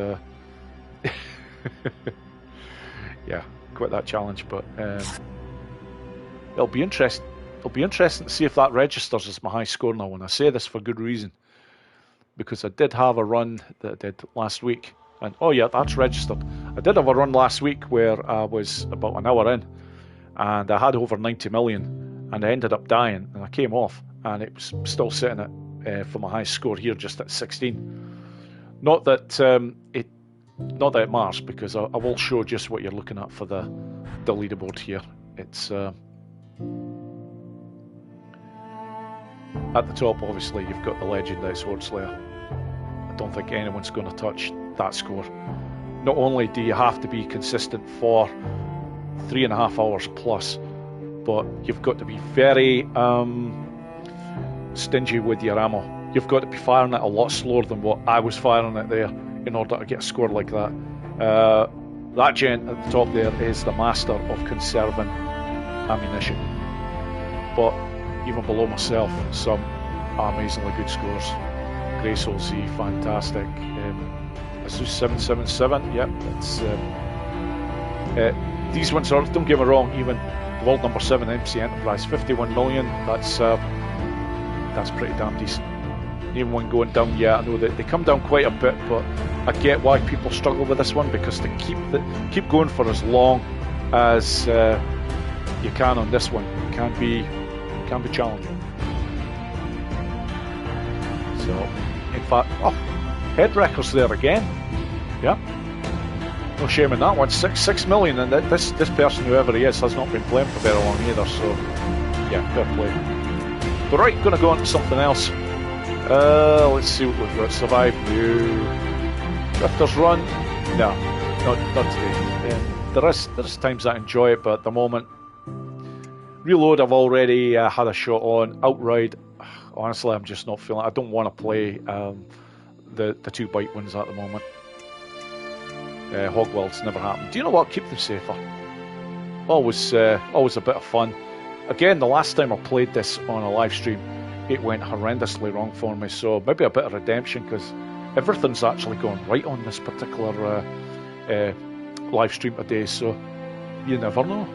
yeah, quit that challenge. But it'll be interesting. It'll be interesting to see if that registers as my high score now. And I say this for good reason, because I did have a run that I did last week, and oh yeah, that's registered. I did have a run last week where I was about an hour in, and I had over 90 million, and I ended up dying, and I came off, and it was still sitting at for my highest score here, just at 16. Not that it matters, because I will show just what you're looking at for the leaderboard here. It's at the top, obviously, you've got the legendary Sword Slayer. I don't think anyone's going to touch that score. Not only do you have to be consistent for 3.5 hours plus, but you've got to be very stingy with your ammo. You've got to be firing it a lot slower than what I was firing it there in order to get a score like that. That gent at the top there is the master of conserving ammunition. But even below myself, some amazingly good scores. Grace OZ, fantastic. Asus777, yep, that's these ones are, don't get me wrong, even the world number 7 MC Enterprise, 51 million, that's pretty damn decent. Even when going down, yeah, I know that they come down quite a bit, but I get why people struggle with this one, because to keep going for as long as you can on this one can be challenging. So, in fact, oh, head records there again. Yeah, no shame in that one. 6 million, and this person, whoever he is, has not been playing for very long either. So, yeah, fair play. But right, going to go on to something else. Let's see what we've got. Survive new. Drifters Run. No, not today. There is times I enjoy it, but at the moment, Reload I've already had a shot on. Outride, honestly, I'm just not feeling it. I don't want to play the 2 bite ones at the moment. Hogwild's never happened. Do you know what? Keep them safer. Always a bit of fun. Again, the last time I played this on a live stream, it went horrendously wrong for me. So maybe a bit of redemption, because everything's actually gone right on this particular live stream today. So you never know.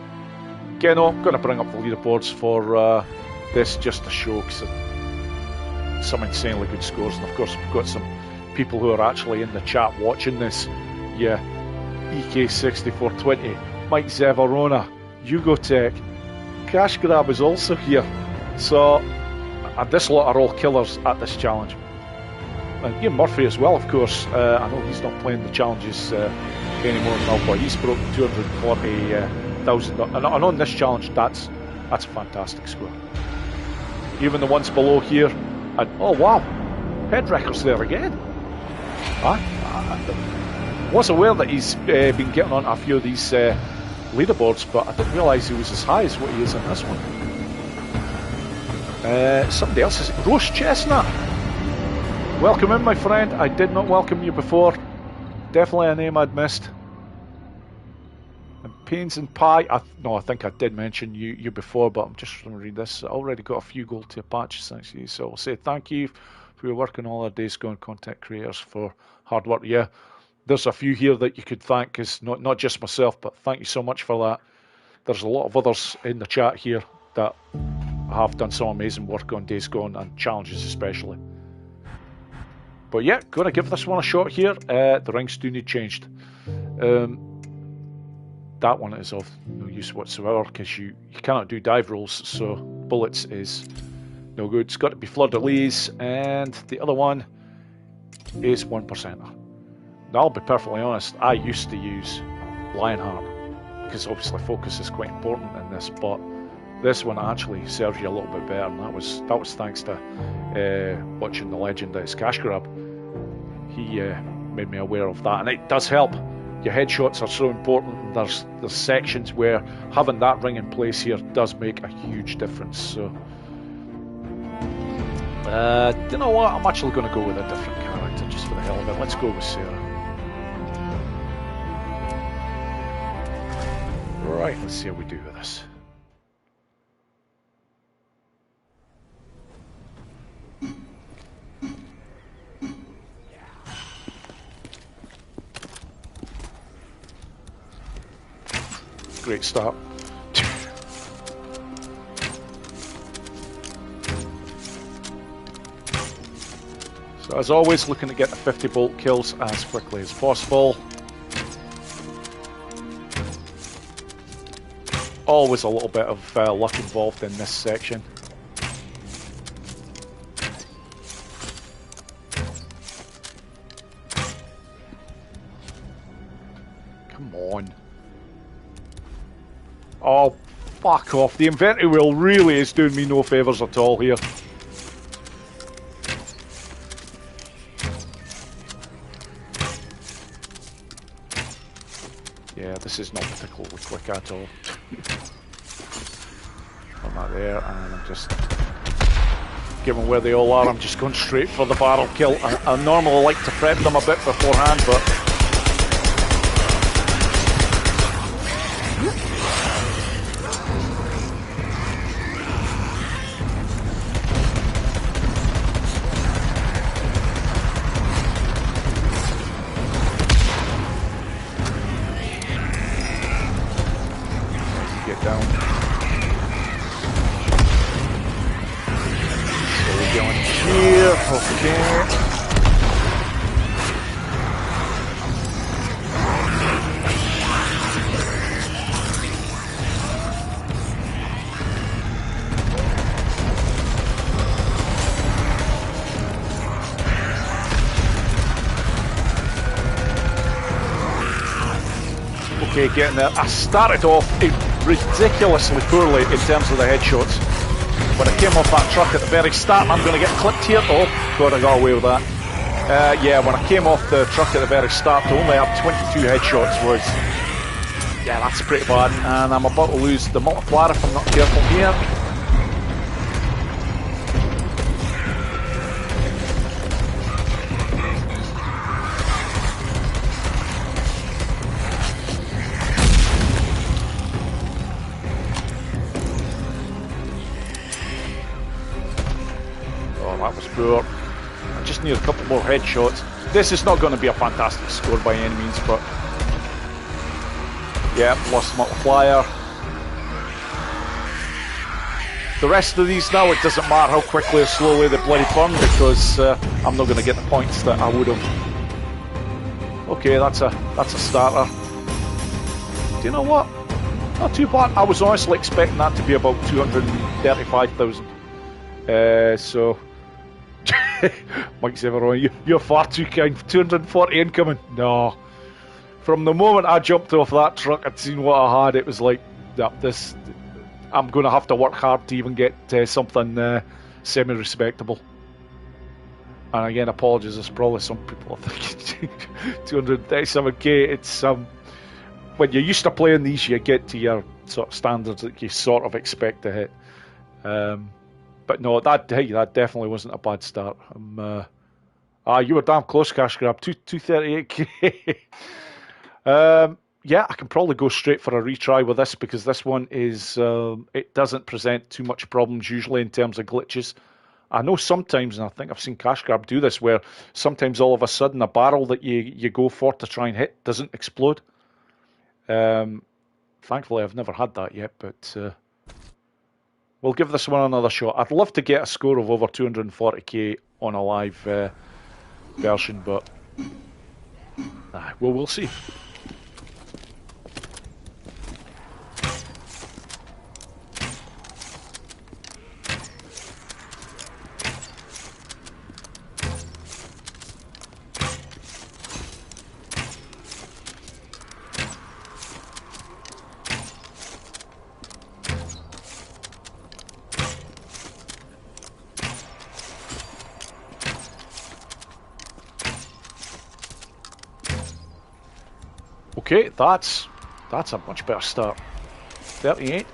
Again, I'm going to bring up the leaderboards for this just to show some insanely good scores. And of course, we've got some people who are actually in the chat watching this. Yeah, EK6420, Mike Zevarona, Yugotech, Cash Grab is also here. So, and this lot are all killers at this challenge. And Ian Murphy as well, of course. I know he's not playing the challenges anymore now, but he's broken 240,000. And on this challenge, that's a fantastic score. Even the ones below here, and oh wow, head records there again. I was aware that he's been getting on a few of these leaderboards, but I didn't realise he was as high as what he is in this one. Somebody else is Roast Chestnut. Welcome in, my friend. I did not welcome you before. Definitely a name I'd missed. And Pains and Pie. I think I did mention you before, but I'm just going to read this. I already got a few gold to Apaches, thanks to you. So I'll say thank you for your work on all our Days Gone content creators for hard work. Yeah, there's a few here that you could thank, because not just myself, but thank you so much for that. There's a lot of others in the chat here that have done some amazing work on Days Gone and challenges especially. But yeah, going to give this one a shot here. The rings do need changed. That one is of no use whatsoever, because you cannot do dive rolls, so bullets is No good. It's got to be fleur-de-lis, and the other one is 1%er. Now, I'll be perfectly honest, I used to use Lionheart, because obviously focus is quite important in this, but this one actually serves you a little bit better, and that was thanks to watching the legend It's Cash Grab. He made me aware of that, and it does help. Your headshots are so important, and there's sections where having that ring in place here does make a huge difference. So, you know what? I'm actually going to go with a different character just for the hell of it. Let's go with Sarah. Right, let's see how we do with this. Great start. So as always, looking to get the 50 bolt kills as quickly as possible. Always a little bit of luck involved in this section. Come on. Oh, fuck off. The inventory wheel really is doing me no favours at all here. Yeah, this is not particularly quick at all. I'm not there, and I'm just... Given where they all are, I'm just going straight for the barrel kill. I normally like to prep them a bit beforehand, but... Okay, getting there. I started off ridiculously poorly in terms of the headshots. When I came off that truck at the very start, I'm going to get clipped here. Oh, God, I got away with that. Yeah, when I came off the truck at the very start to only have 22 headshots was... Yeah, that's pretty bad. And I'm about to lose the multiplier if I'm not careful here. I just need a couple more headshots. This is not going to be a fantastic score by any means, but yeah, lost multiplier. The rest of these now, it doesn't matter how quickly or slowly they bloody burn, because I'm not going to get the points that I would have. Okay, that's a starter. Do you know what? Not too bad. I was honestly expecting that to be about 235,000. So. Mike's ever on. You're far too kind. 240 incoming. No. From the moment I jumped off that truck, I'd seen what I had. It was like, yeah, this. I'm going to have to work hard to even get something semi-respectable. And again, apologies. There's probably some people are thinking 237k. It's when you're used to playing these, you get to your sort of standards that you sort of expect to hit. But no, that definitely wasn't a bad start. You were damn close, Cash Grab. 238k. Yeah, I can probably go straight for a retry with this, because this one is it doesn't present too much problems usually in terms of glitches. I know sometimes, and I think I've seen Cash Grab do this, where sometimes all of a sudden a barrel that you go for to try and hit doesn't explode. Thankfully, I've never had that yet, but... We'll give this one another shot. I'd love to get a score of over 240k on a live version, but well, we'll see. Okay, that's a much better start. 38.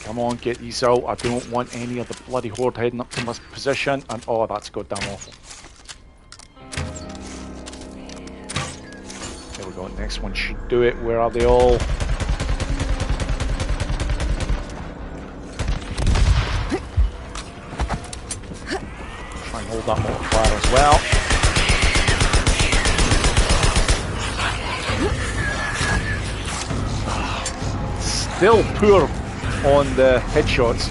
Come on, get these out. I don't want any of the bloody horde heading up to my position. And oh, that's goddamn awful. There we go. Next one should do it. Where are they all? Try and hold that multiplier as well. Still poor on the headshots.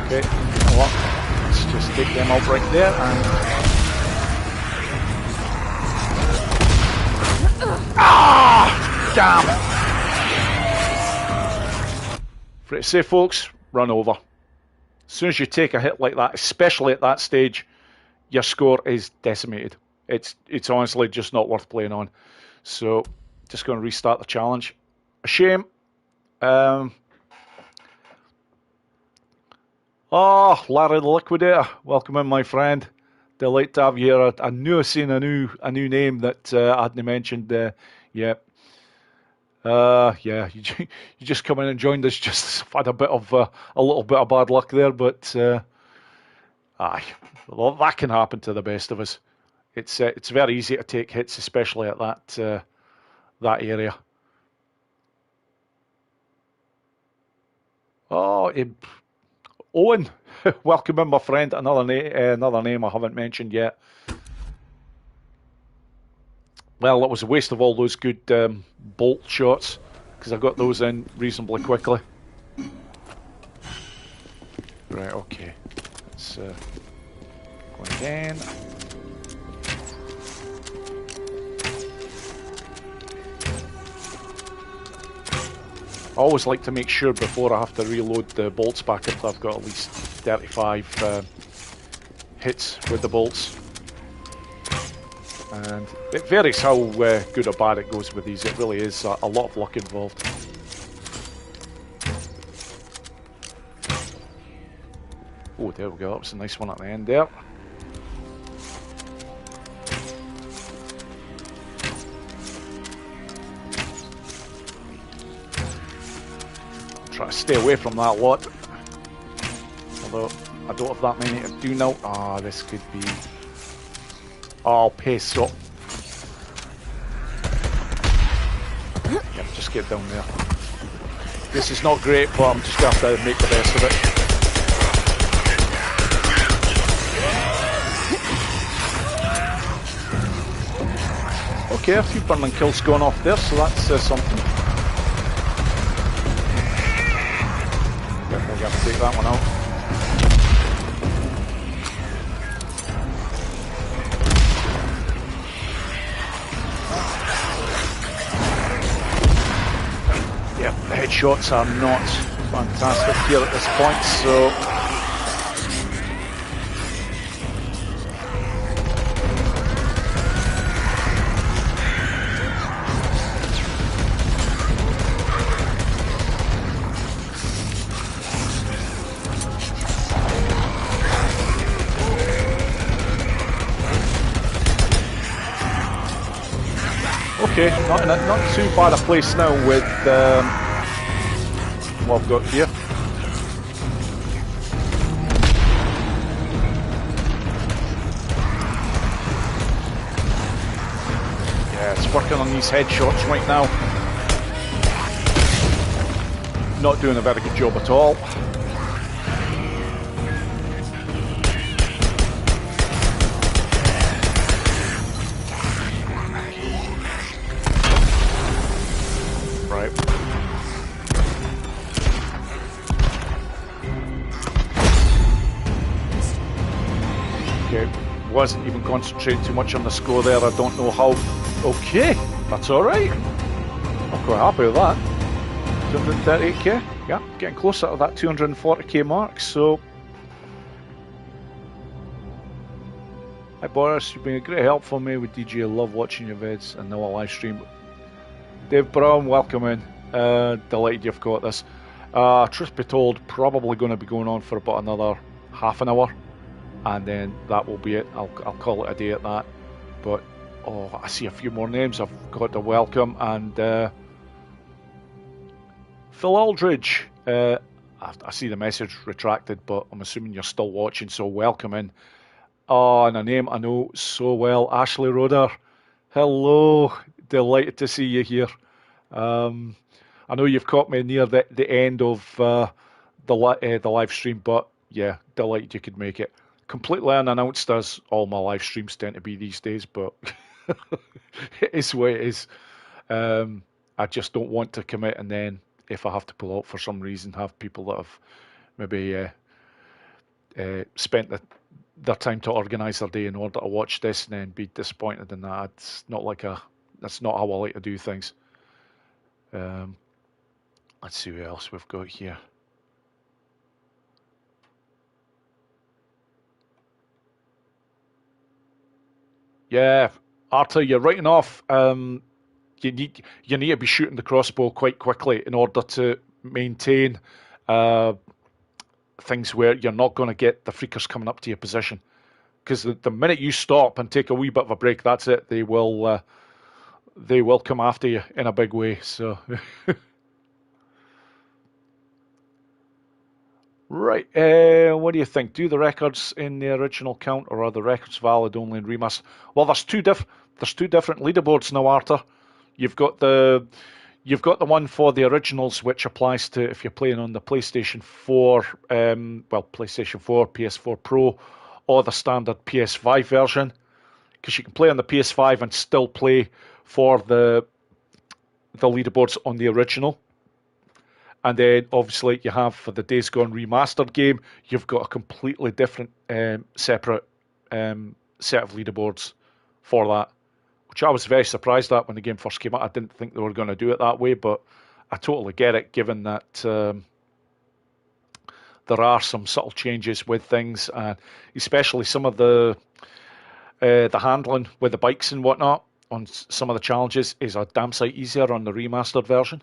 Okay, you know what? Let's just take them out right there and... Ah! Damn! Free to say, folks, run over. As soon as you take a hit like that, especially at that stage, your score is decimated. It's honestly just not worth playing on. So, just going to restart the challenge. A shame. Oh, Larry the Liquidator, welcome in, my friend. Delight to have you here. I knew I seen a new name that I hadn't mentioned. Yeah. Yeah, you just come in and joined us. Just had a little bit of bad luck there, but aye, well, that can happen to the best of us. It's very easy to take hits, especially at that area. Oh, Owen, welcome in, my friend. Another name I haven't mentioned yet. Well, it was a waste of all those good bolt shots, because I got those in reasonably quickly. Right, okay. Let's go again. I always like to make sure before I have to reload the bolts back up that I've got at least 35 hits with the bolts. And it varies how good or bad it goes with these. It really is a lot of luck involved. Oh, there we go. That was a nice one at the end there. Try to stay away from that lot. Although I don't have that many to do now. Ah, this could be... Oh, pace up. Yep, just get down there. This is not great, but I'm just going to have to make the best of it. Okay, a few burning kills going off there, so that's something. Definitely got to take that one out. Yep, the headshots are not fantastic here at this point, so... Okay, not too bad a place now with what I've got here. Yeah, it's working on these headshots right now. Not doing a very good job at all. Wasn't even concentrating too much on the score there. I don't know how. Okay, that's all right. I'm quite happy with that. 238k. Yeah, getting closer to that 240k mark. So, hi Boris, you've been a great help for me with DJ. I love watching your vids and now a live stream. Dave Brown, welcome in. Delighted you've got this. Truth be told, probably going to be going on for about another half an hour, and then that will be it. I'll call it a day at that. But oh, I see a few more names I've got to welcome, and Phil Aldridge. I see the message retracted, but I'm assuming you're still watching, so welcome in. Oh, and a name I know so well, Ashley Roder. Hello, delighted to see you here. I know you've caught me near the end of the live stream, but yeah, delighted you could make it. Completely unannounced, as all my live streams tend to be these days, but it is what it is. I just don't want to commit, and then if I have to pull out for some reason, have people that have maybe spent their time to organise their day in order to watch this and then be disappointed in that. It's not like that's not how I like to do things. Let's see what else we've got here. Yeah, Arthur, you're writing off. You need to be shooting the crossbow quite quickly in order to maintain things where you're not going to get the freakers coming up to your position. Because the minute you stop and take a wee bit of a break, that's it. They will come after you in a big way. So. Right, what do you think? Do the records in the original count, or are the records valid only in remaster? Well, there's two different leaderboards now, Arthur. You've got the one for the originals, which applies to if you're playing on the PlayStation 4, PlayStation 4, PS4 Pro, or the standard PS5 version, because you can play on the PS5 and still play for the leaderboards on the original. And then, obviously, you have for the Days Gone remastered game, you've got a completely different, separate set of leaderboards for that, which I was very surprised at when the game first came out. I didn't think they were going to do it that way, but I totally get it, given that there are some subtle changes with things, and especially some of the handling with the bikes and whatnot on some of the challenges is a damn sight easier on the remastered version.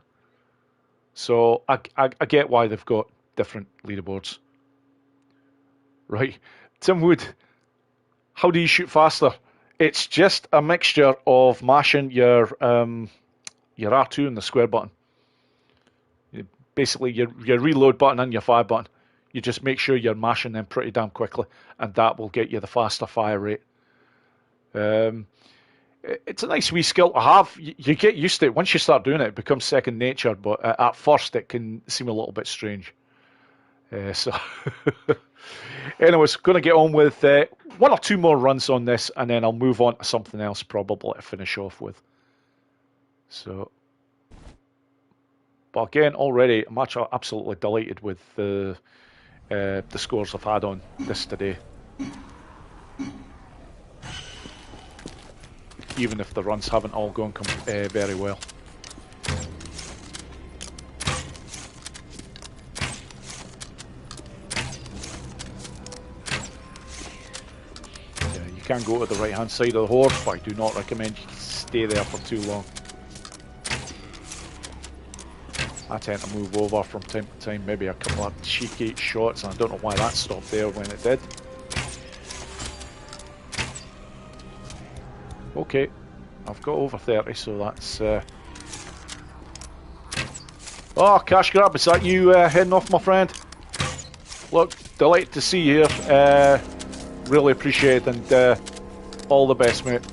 So I get why they've got different leaderboards. Right. Tim Wood, how do you shoot faster? It's just a mixture of mashing your R2 and the square button. Basically, your reload button and your fire button. You just make sure you're mashing them pretty damn quickly, and that will get you the faster fire rate. It's a nice wee skill to have. You get used to it. Once you start doing it, it becomes second nature, but at first it can seem a little bit strange. Anyways, going to get on with one or two more runs on this, and then I'll move on to something else probably to finish off with. So, but again, already I'm actually absolutely delighted with the scores I've had on this today. Even if the runs haven't all gone very well. Yeah, you can go to the right hand side of the horde, but I do not recommend you stay there for too long. I tend to move over from time to time, maybe a couple of cheeky shots, and I don't know why that stopped there when it did. Okay, I've got over 30, so that's... Oh, Cash Grab, is that you heading off, my friend? Look, delighted to see you here. Really appreciate it, and all the best, mate.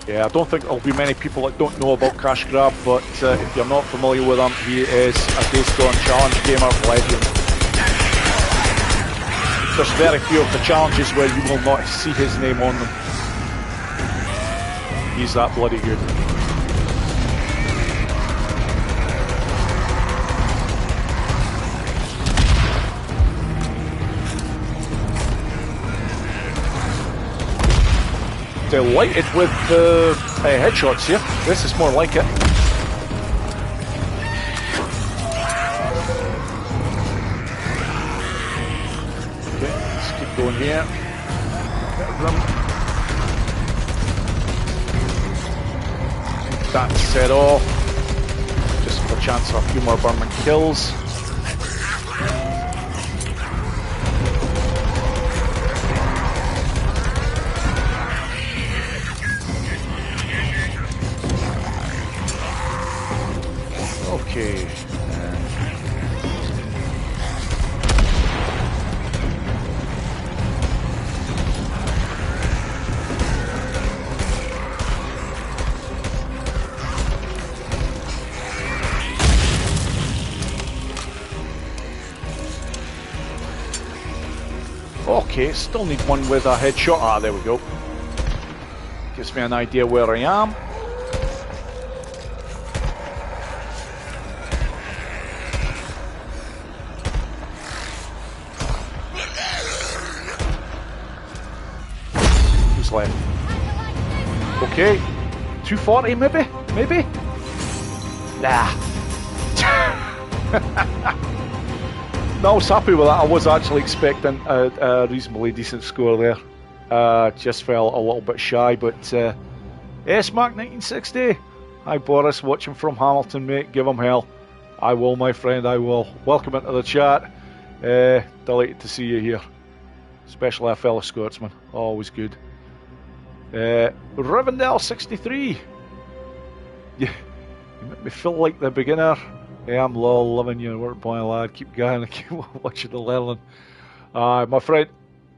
Yeah, I don't think there'll be many people that don't know about Cash Grab, but if you're not familiar with him, he is a Days Gone challenge gamer legend. There's very few of the challenges where you will not see his name on them. He's that bloody good. Delighted with the headshots here. This is more like it. Okay, let's keep going here. that set off. Just for a chance for a few more Burman kills. Okay. Okay, still need one with a headshot. Ah, there we go. Gives me an idea where I am. Who's left? Okay. 240 maybe? Maybe? Nah. No, I was happy with that. I was actually expecting a reasonably decent score there. Just fell a little bit shy, but S-Mark 1960. Hi Boris, watching from Hamilton, mate. Give him hell. I will, my friend, I will. Welcome into the chat. Delighted to see you here. Especially a fellow Scotsman. Always good. Rivendell 63. Yeah, you make me feel like the beginner. Hey, I'm lol, loving your work, boy, lad. Keep going, keep watching the learning. My friend,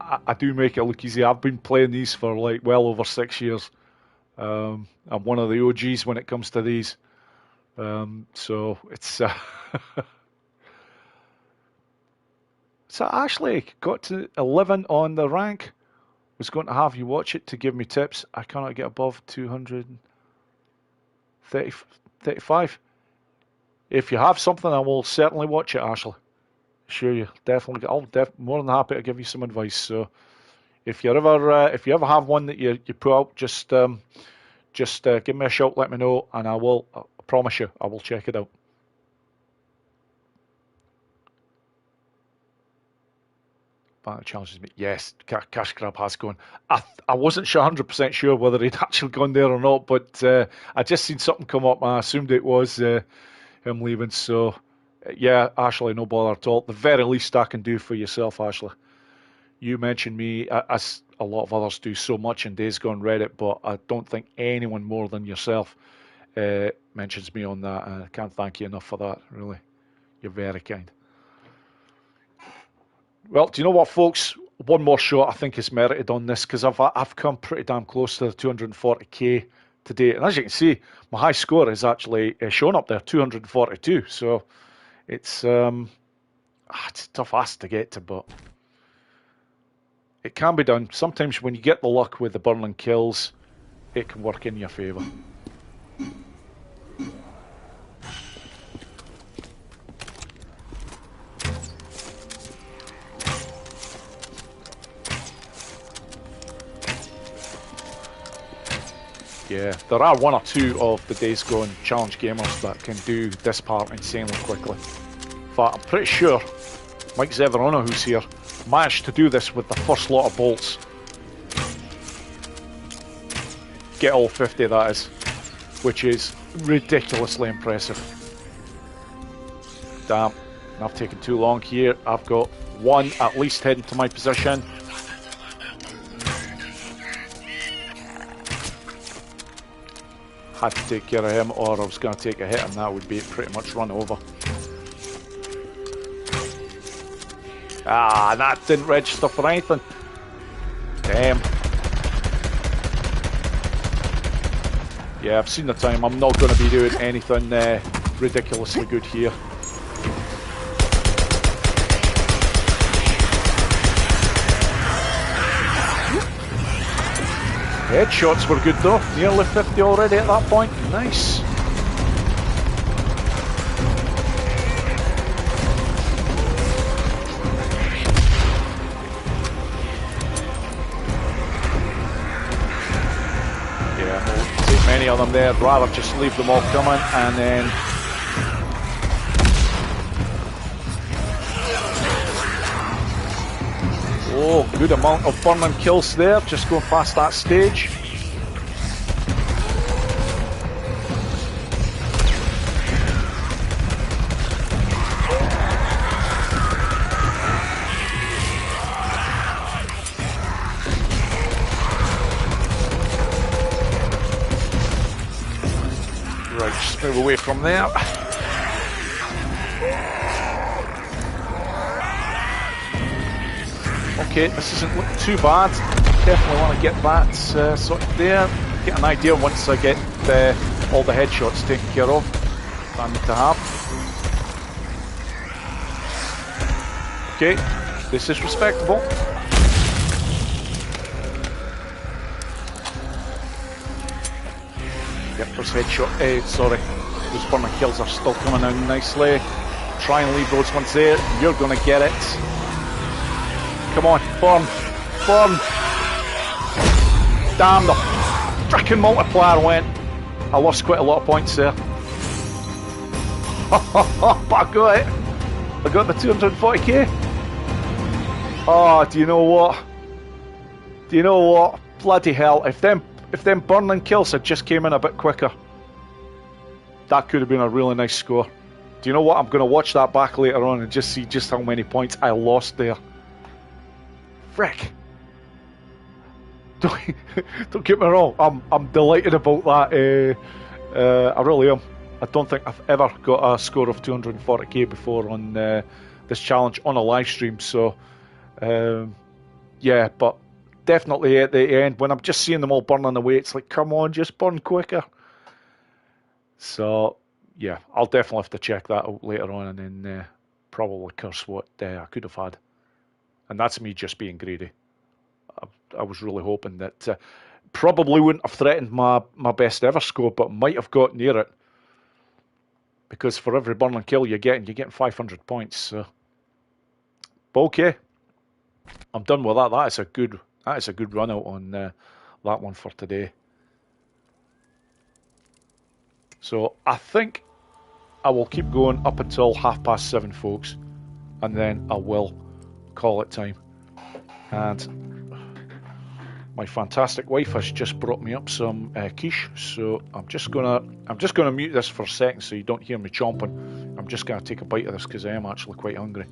I do make it look easy. I've been playing these for like well over 6 years. I'm one of the OGs when it comes to these. So it's so I actually got to 11 on the rank. Was going to have you watch it to give me tips. I cannot get above 235. If you have something, I will certainly watch it, Ashley. Sure, you definitely. I'll more than happy to give you some advice. So, if you ever have one that you put out, just give me a shout, let me know, and I promise you, I will check it out. Banner challenges me. Yes, Cash Grab has gone. I wasn't 100% sure whether he'd actually gone there or not, but I just seen something come up, and I assumed it was him leaving. So, yeah, Ashley, no bother at all. The very least I can do for yourself, Ashley. You mentioned me, as a lot of others do, so much in Days Gone Reddit, but I don't think anyone more than yourself mentions me on that, and I can't thank you enough for that, really. You're very kind. Well, do you know what, folks? One more shot I think is merited on this, because I've come pretty damn close to the 240k today. And as you can see, my high score is actually shown up there, 242. So it's a tough ask to get to, but it can be done. Sometimes when you get the luck with the burning kills, it can work in your favour. Yeah, there are one or two of the Days Gone challenge gamers that can do this part insanely quickly. In fact, I'm pretty sure Mike Zeverona, who's here, managed to do this with the first lot of bolts. Get all 50, that is, which is ridiculously impressive. Damn, I've taken too long here. I've got one at least heading to my position. Had to take care of him, or I was going to take a hit and that would be pretty much run over. Ah, that didn't register for anything. Damn. Yeah, I've seen the time. I'm not going to be doing anything ridiculously good here. Headshots were good though, nearly 50 already at that point, nice. Yeah, I won't take many of them there, I'd rather just leave them all coming and then... Oh, good amount of burning kills there, just going past that stage. Just move away from there. Okay, this isn't looking too bad. Definitely want to get that sort of there. Get an idea once I get all the headshots taken care of that I need to have. Okay, this is respectable. Yep, those headshot, sorry, those burning kills are still coming in nicely. Try and leave those ones there. You're going to get it. Come on, burn, burn. Damn, the frickin' multiplier went. I lost quite a lot of points there. But I got it. I got the 240k. Oh, do you know what? Do you know what? Bloody hell! If them burning kills had just came in a bit quicker, that could have been a really nice score. Do you know what? I'm going to watch that back later on and just see just how many points I lost there. Frick! Don't get me wrong. I'm delighted about that. I really am. I don't think I've ever got a score of 240k before on this challenge on a live stream. So, yeah, but definitely at the end when I'm just seeing them all burning away, it's like, come on, just burn quicker. So, yeah, I'll definitely have to check that out later on and then probably curse what I could have had. And that's me just being greedy. I was really hoping that probably wouldn't have threatened my best ever score, but might have got near it. Because for every burning kill you're getting 500 points. So, but okay, I'm done with that. That is a good run out on that one for today. So I think I will keep going up until 7:30, folks, and then I will call it time. And my fantastic wife has just brought me up some quiche, so I'm just gonna mute this for a second so you don't hear me chomping. I'm just gonna take a bite of this because I am actually quite hungry.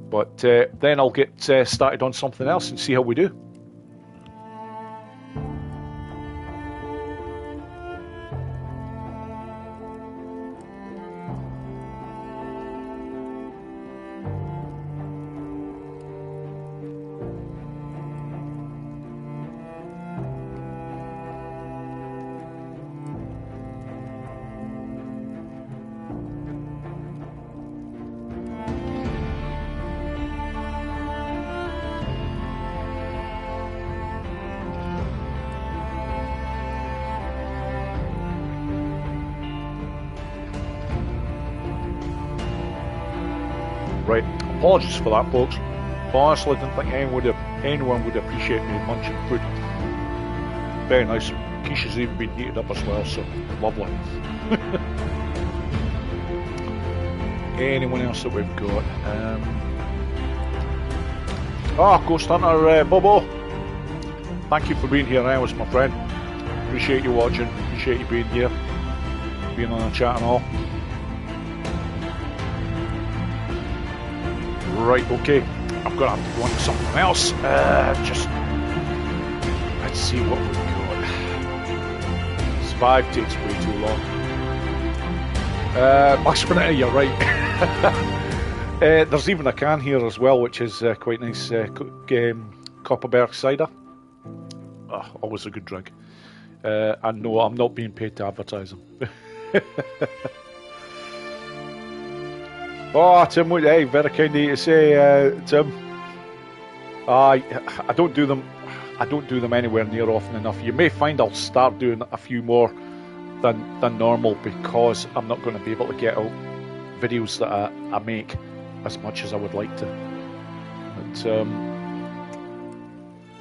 But then I'll get started on something else and see how we do. Right, apologies for that, folks. Honestly, didn't think anyone would appreciate me munching food. Very nice. Quiche has even been heated up as well, so lovely. Anyone else that we've got? Ghost Hunter Bobo. Thank you for being here now, my friend. Appreciate you watching. Appreciate you being here, being on the chat and all. Right, okay. I'm gonna have to go on to something else. Just let's see what we've got. Survive takes way too long. Maximum, you're right. There's even a can here as well, which is quite nice. Copperberg cider. Always a good drink. And no, I'm not being paid to advertise them. Oh, Tim, hey, very kind of you to say, Tim. I don't do them. I don't do them anywhere near often enough. You may find I'll start doing a few more than normal because I'm not going to be able to get out videos that I make as much as I would like to. But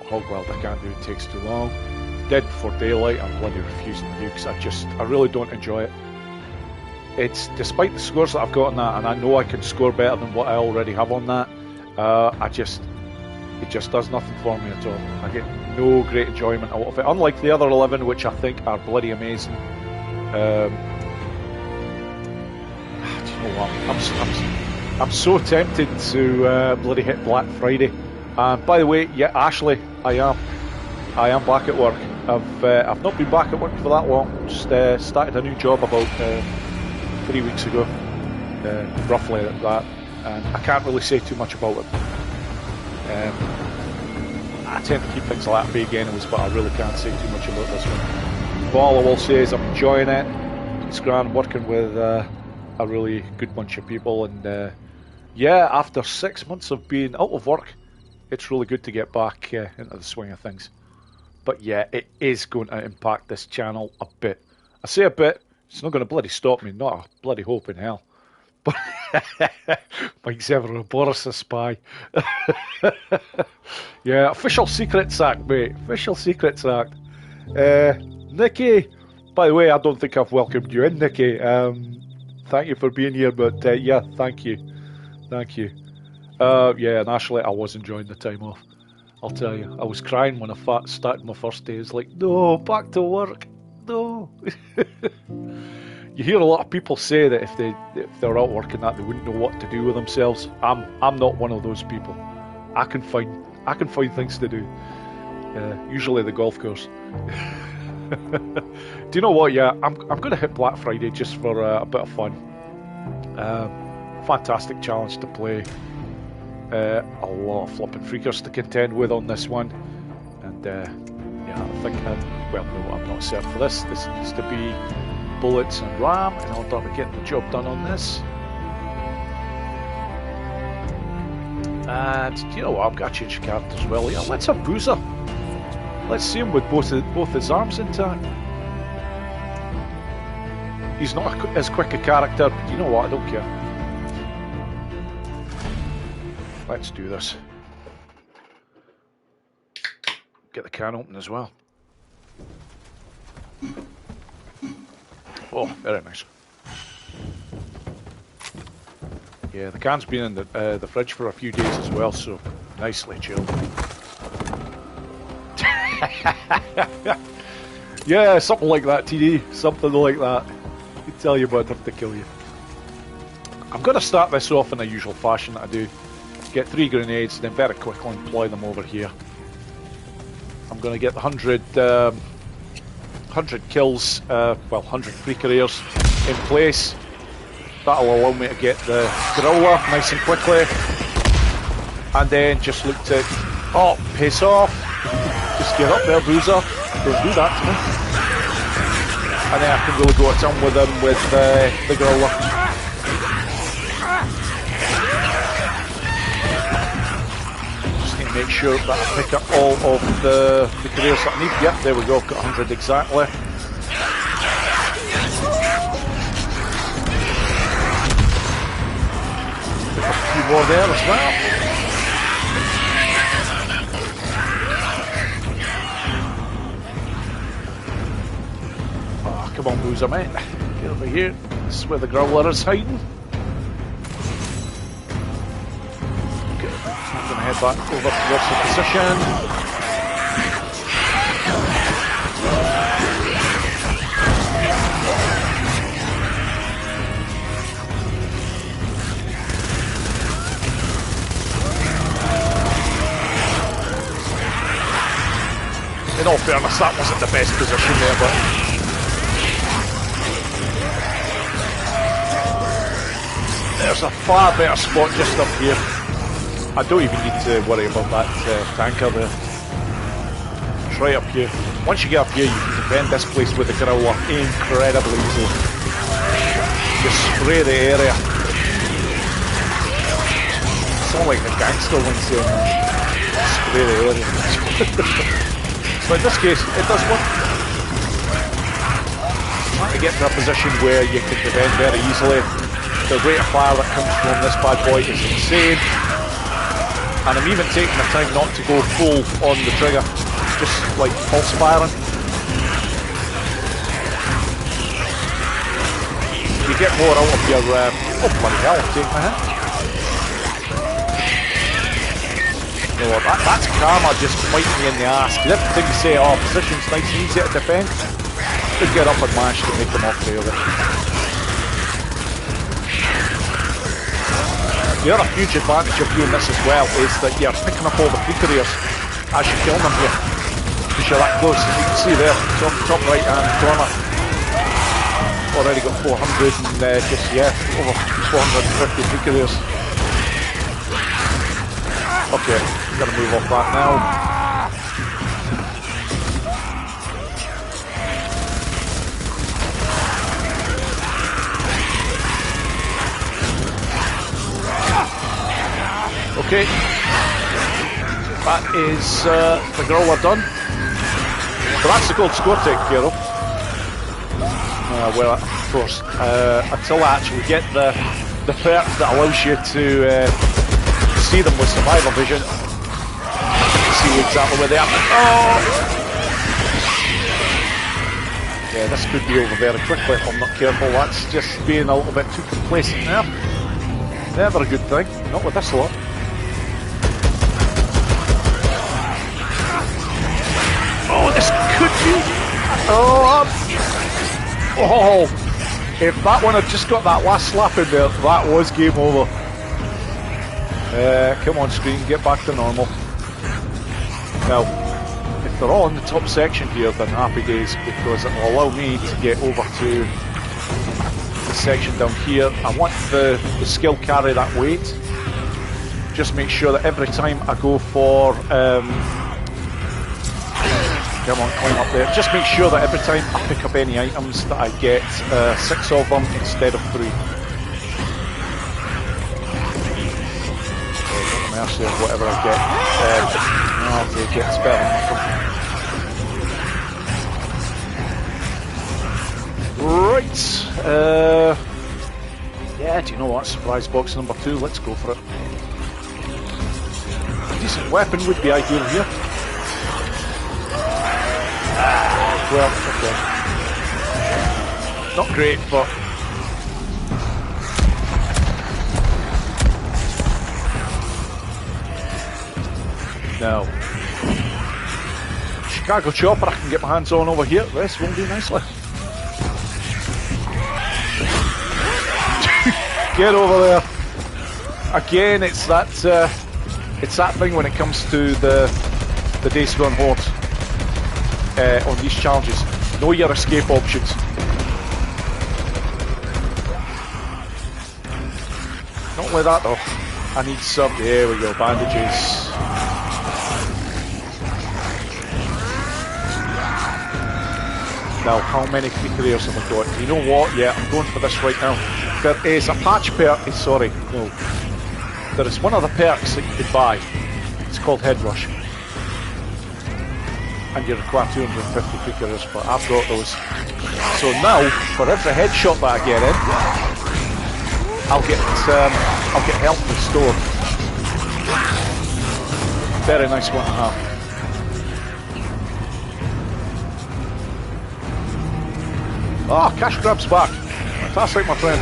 Hogwild I can't do. It takes too long. Dead Before Daylight I'm bloody refusing to do because I really don't enjoy it. It's despite the scores that I've got on that, and I know I can score better than what I already have on that. It just does nothing for me at all. I get no great enjoyment out of it. Unlike the other 11, which I think are bloody amazing. Do you know what? I'm so tempted to bloody hit Black Friday. And by the way, yeah, Ashley, I am back at work. I've not been back at work for that long. Just started a new job about 3 weeks ago, roughly at that, and I can't really say too much about it. I tend to keep things like that vague anyways, but I really can't say too much about this one. But all I will say is I'm enjoying it. It's grand working with a really good bunch of people, and yeah, after 6 months of being out of work, it's really good to get back into the swing of things. But yeah, it is going to impact this channel a bit. I say a bit, it's not going to bloody stop me, not a bloody hope in hell. But Mike's ever a Boris a spy. Yeah, official Secrets Act, mate. Official Secrets Act. Nikki, by the way, I don't think I've welcomed you in, Nikki. Thank you for being here, but yeah, thank you. Thank you. Yeah, and actually, I was enjoying the time off. I'll tell you, I was crying when I started my first day. It's like, no, back to work, no. You hear a lot of people say that if they're out working that they wouldn't know what to do with themselves. I'm not one of those people. I can find things to do. Usually the golf course. Do you know what? Yeah, I'm going to hit Black Friday just for a bit of fun. Fantastic challenge to play. A lot of flipping freakers to contend with on this one, and yeah, I think well, no, I'm not certain for this. This needs to be bullets and RAM in order to get the job done on this. And you know what? I've got to change the character as well. Yeah, let's have Boozer. Let's see him with both his arms intact. He's not as quick a character, but you know what? I don't care. Let's do this. Get the can open as well. Oh, very nice. Yeah, the can's been in the fridge for a few days as well, so nicely chilled. Yeah, something like that, TD. Something like that. I can tell you about enough to kill you. I'm going to start this off in the usual fashion that I do. Get 3 grenades, then very quickly employ them over here. I'm going to get the 100 kills, well, 100 free careers in place. That'll allow me to get the growler nice and quickly. And then just look to... Oh, piss off. Just get up there, Boozer. Don't do that to me. And then I can really go at town with them with the growler. Make sure that I pick up all of the careers that I need. Yep, there we go, I've got 100 exactly. Pick up a few more there as well. Oh, come on, Boozer, mate. Get over here. This is where the growler is hiding. I'm going to head back over towards the position. In all fairness, that wasn't the best position there, but... There's a far better spot just up here. I don't even need to worry about that tanker there. It's right up here. Once you get up here, you can defend this place with the growler incredibly easily. Just spray the area. It's not like the gangster one saying that. Spray the area. So in this case, it does work. Trying to get to a position where you can defend very easily. The rate of fire that comes from this bad boy is insane. And I'm even taking the time not to go full on the trigger, just like pulse firing. You get more out of your, oh bloody hell, I'm taking a hit. You know what, that's karma just biting me in the ass, because everything you say, oh, position's nice and easy to defend, you get up and manage to make them off there. The other huge advantage of doing this as well is that you're picking up all the free careers as you kill them here. because you're that close. As you can see there, top right hand corner. Already got 400 and just, yeah, over 450 Picareers. Okay, gotta move off that now. Okay, that is the girl we're done. So that's the gold score take care of. Well, of course, until I actually get the perk that allows you to see them with survivor vision, see exactly where they are. Oh! Yeah, this could be over very quickly if I'm not careful. That's just being a little bit too complacent there. Never a good thing, not with this lot. Oh, this could be... Oh, if that one had just got that last slap in there, that was game over. Come on, screen, get back to normal. Now, if they're all in the top section here, then happy days, because it will allow me to get over to the section down here. I want the skill carry that weight. Just make sure that every time I go for... come on, climb up there. Just make sure that every time I pick up any items that I get 6 of them instead of 3. Mercy of whatever I get. I'll take it, it's better than nothing. Right. Yeah, do you know what? Surprise box number 2, let's go for it. A decent weapon would be ideal here. Well, okay. Not great, but... No. Chicago Chopper I can get my hands on over here. This will do nicely. Get over there. Again, it's that thing when it comes to the Days Gone Horde. On these challenges, know your escape options. Not only that though, I need some, there we go, bandages. Now, how many Picareers have I got? You know what? Yeah, I'm going for this right now. There is a patch perk, sorry, no. There is one of the perks that you could buy. It's called Head Rush. And you require 250 Picareers, but I've got those. So now, for every headshot that I get in, I'll get health restored. Very nice one to have. Oh, cash grab's back. Fantastic, my friend.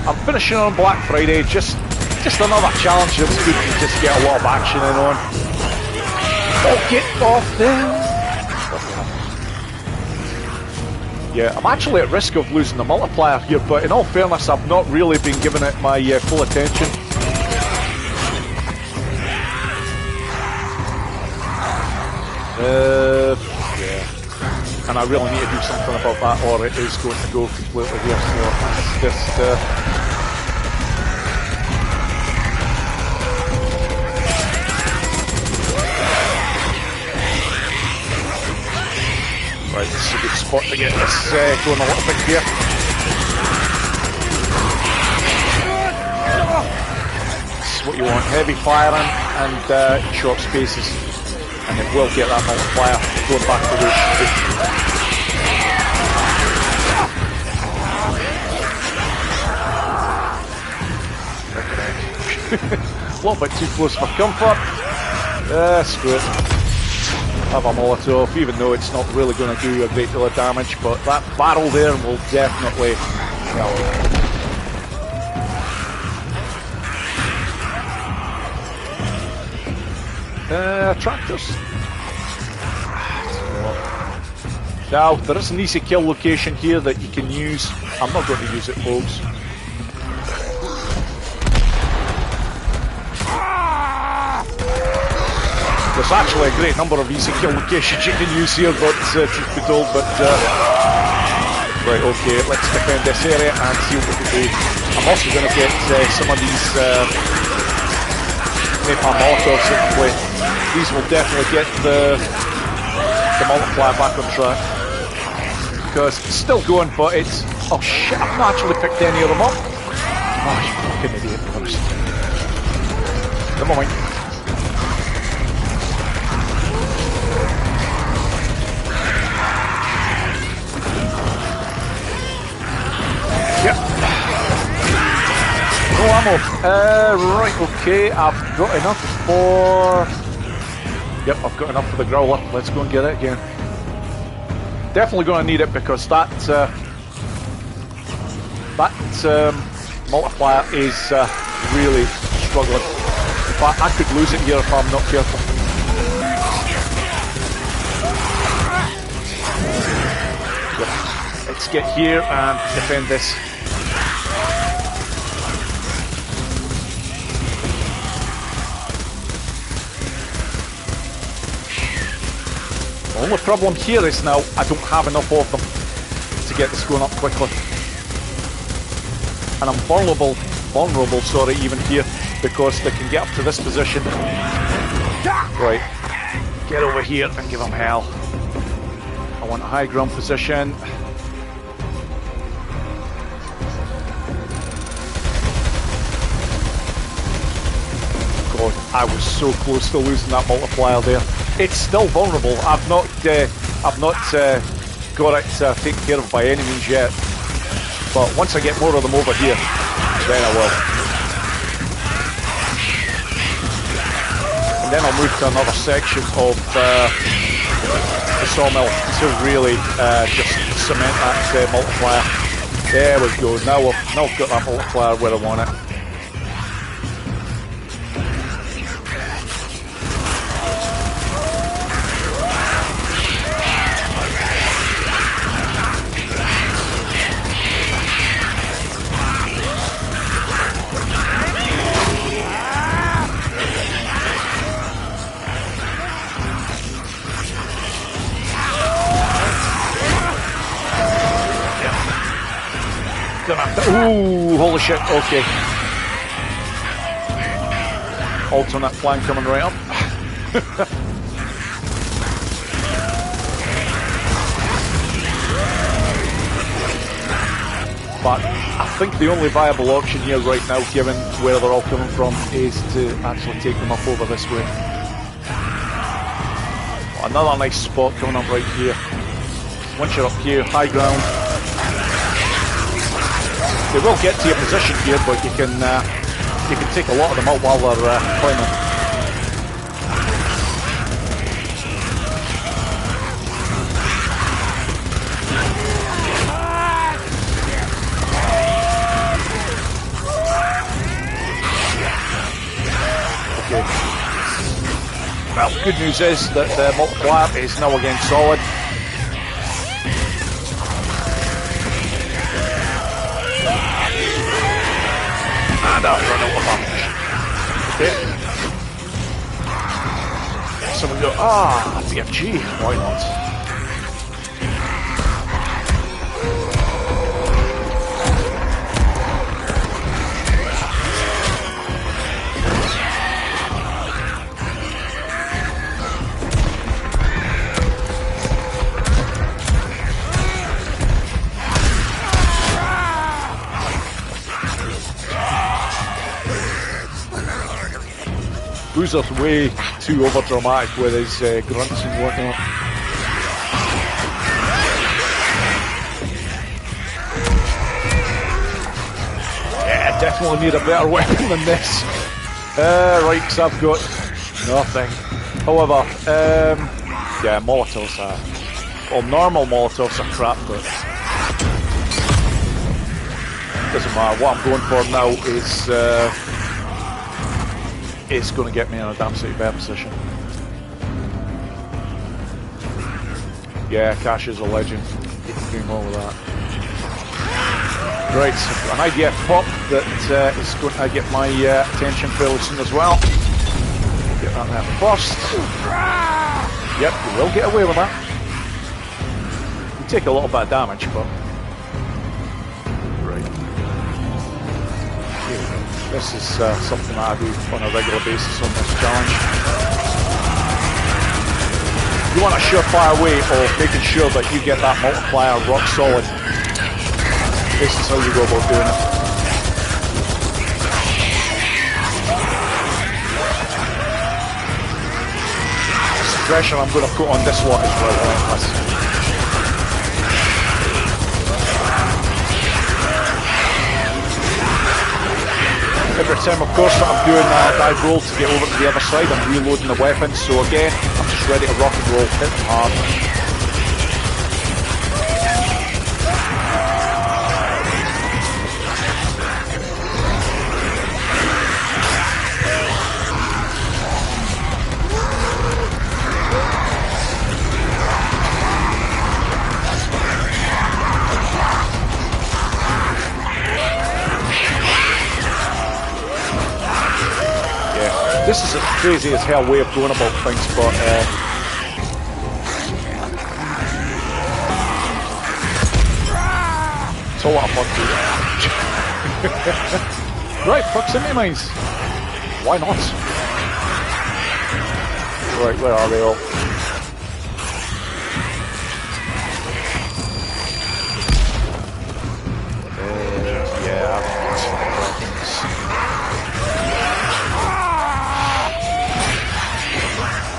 I'm finishing on Black Friday. Just another challenge that's good to just get a lot of action in on. Oh, get off there! Yeah, I'm actually at risk of losing the multiplier here, but in all fairness, I've not really been giving it my full attention. Yeah. And I really need to do something about that, or it is going to go completely here. So it's just... Right, this is a good spot to get this going a little bit here. This is what you want, heavy firing and short spaces. And it will get that multiplier going back to where it should be. A little bit too close for comfort. Screw it. Have a Molotov, even though it's not really going to do a great deal of damage, but that barrel there will definitely help. Tractors. Now, there is an easy kill location here that you can use. I'm not going to use it, folks. There's actually a great number of easy kill locations you can use here, but truth be told, but right, okay, let's defend this area and see what we can do. I'm also going to get some of these napalm molotovs into play. These will definitely get the multiplier back on track. Because it's still going, but it's... Oh shit, I've not actually picked any of them up. Oh, you fucking idiot, Bruce. Never mind. Yep. No ammo. Right, okay, I've got enough for... Yep, I've got enough for the growler. Let's go and get it again. Definitely going to need it because that multiplier is really struggling. In fact, I could lose it here if I'm not careful. Yep. Let's get here and defend this. The only problem here is now I don't have enough of them to get this going up quickly. And I'm vulnerable, even here, because they can get up to this position. Right, get over here and give them hell. I want a high ground position. God, I was so close to losing that multiplier there. It's still vulnerable. I've not got it taken care of by any means yet. But once I get more of them over here, then I will. And then I'll move to another section of the sawmill to really just cement that multiplier. There we go. Now I've got that multiplier where I want it. Ooh, holy shit, okay. Alternate flank coming right up. But I think the only viable option here right now, given where they're all coming from, is to actually take them up over this way. Another nice spot coming up right here. Once you're up here, high ground. They will get to your position here, but you can take a lot of them out while they're climbing. Okay. Well, good news is that the multiplier is now again solid. And I've run out of ammunition. Okay. So we go, BFG, why not? Boozer's way too overdramatic with his grunts and whatnot. Yeah, definitely need a better weapon than this. Right, because I've got nothing. However, yeah, Molotovs are... Well, normal Molotovs are crap, but... doesn't matter. What I'm going for now is... it's going to get me in a damn city bad position. Yeah, Cash is a legend. You can do more with that. Right, so I've got an idea pop that is going to get my attention fairly soon as well. Get that there first. Yep, you will get away with that. You take a little bit of damage, but... Right. Here we go. This is something that I do on a regular basis on this challenge. You want a surefire way of making sure that you get that multiplier rock solid. This is how you go about doing it. Pressure I'm going to put on this lot is relentless. Every time, of course, that I'm doing that dive roll to get over to the other side, I'm reloading the weapons, so again, I'm just ready to rock and roll, hit them hard. This is a crazy as hell way of going about things, but it's a lot of fun to do. Right, proximity mines. Why not? Right, where are they all?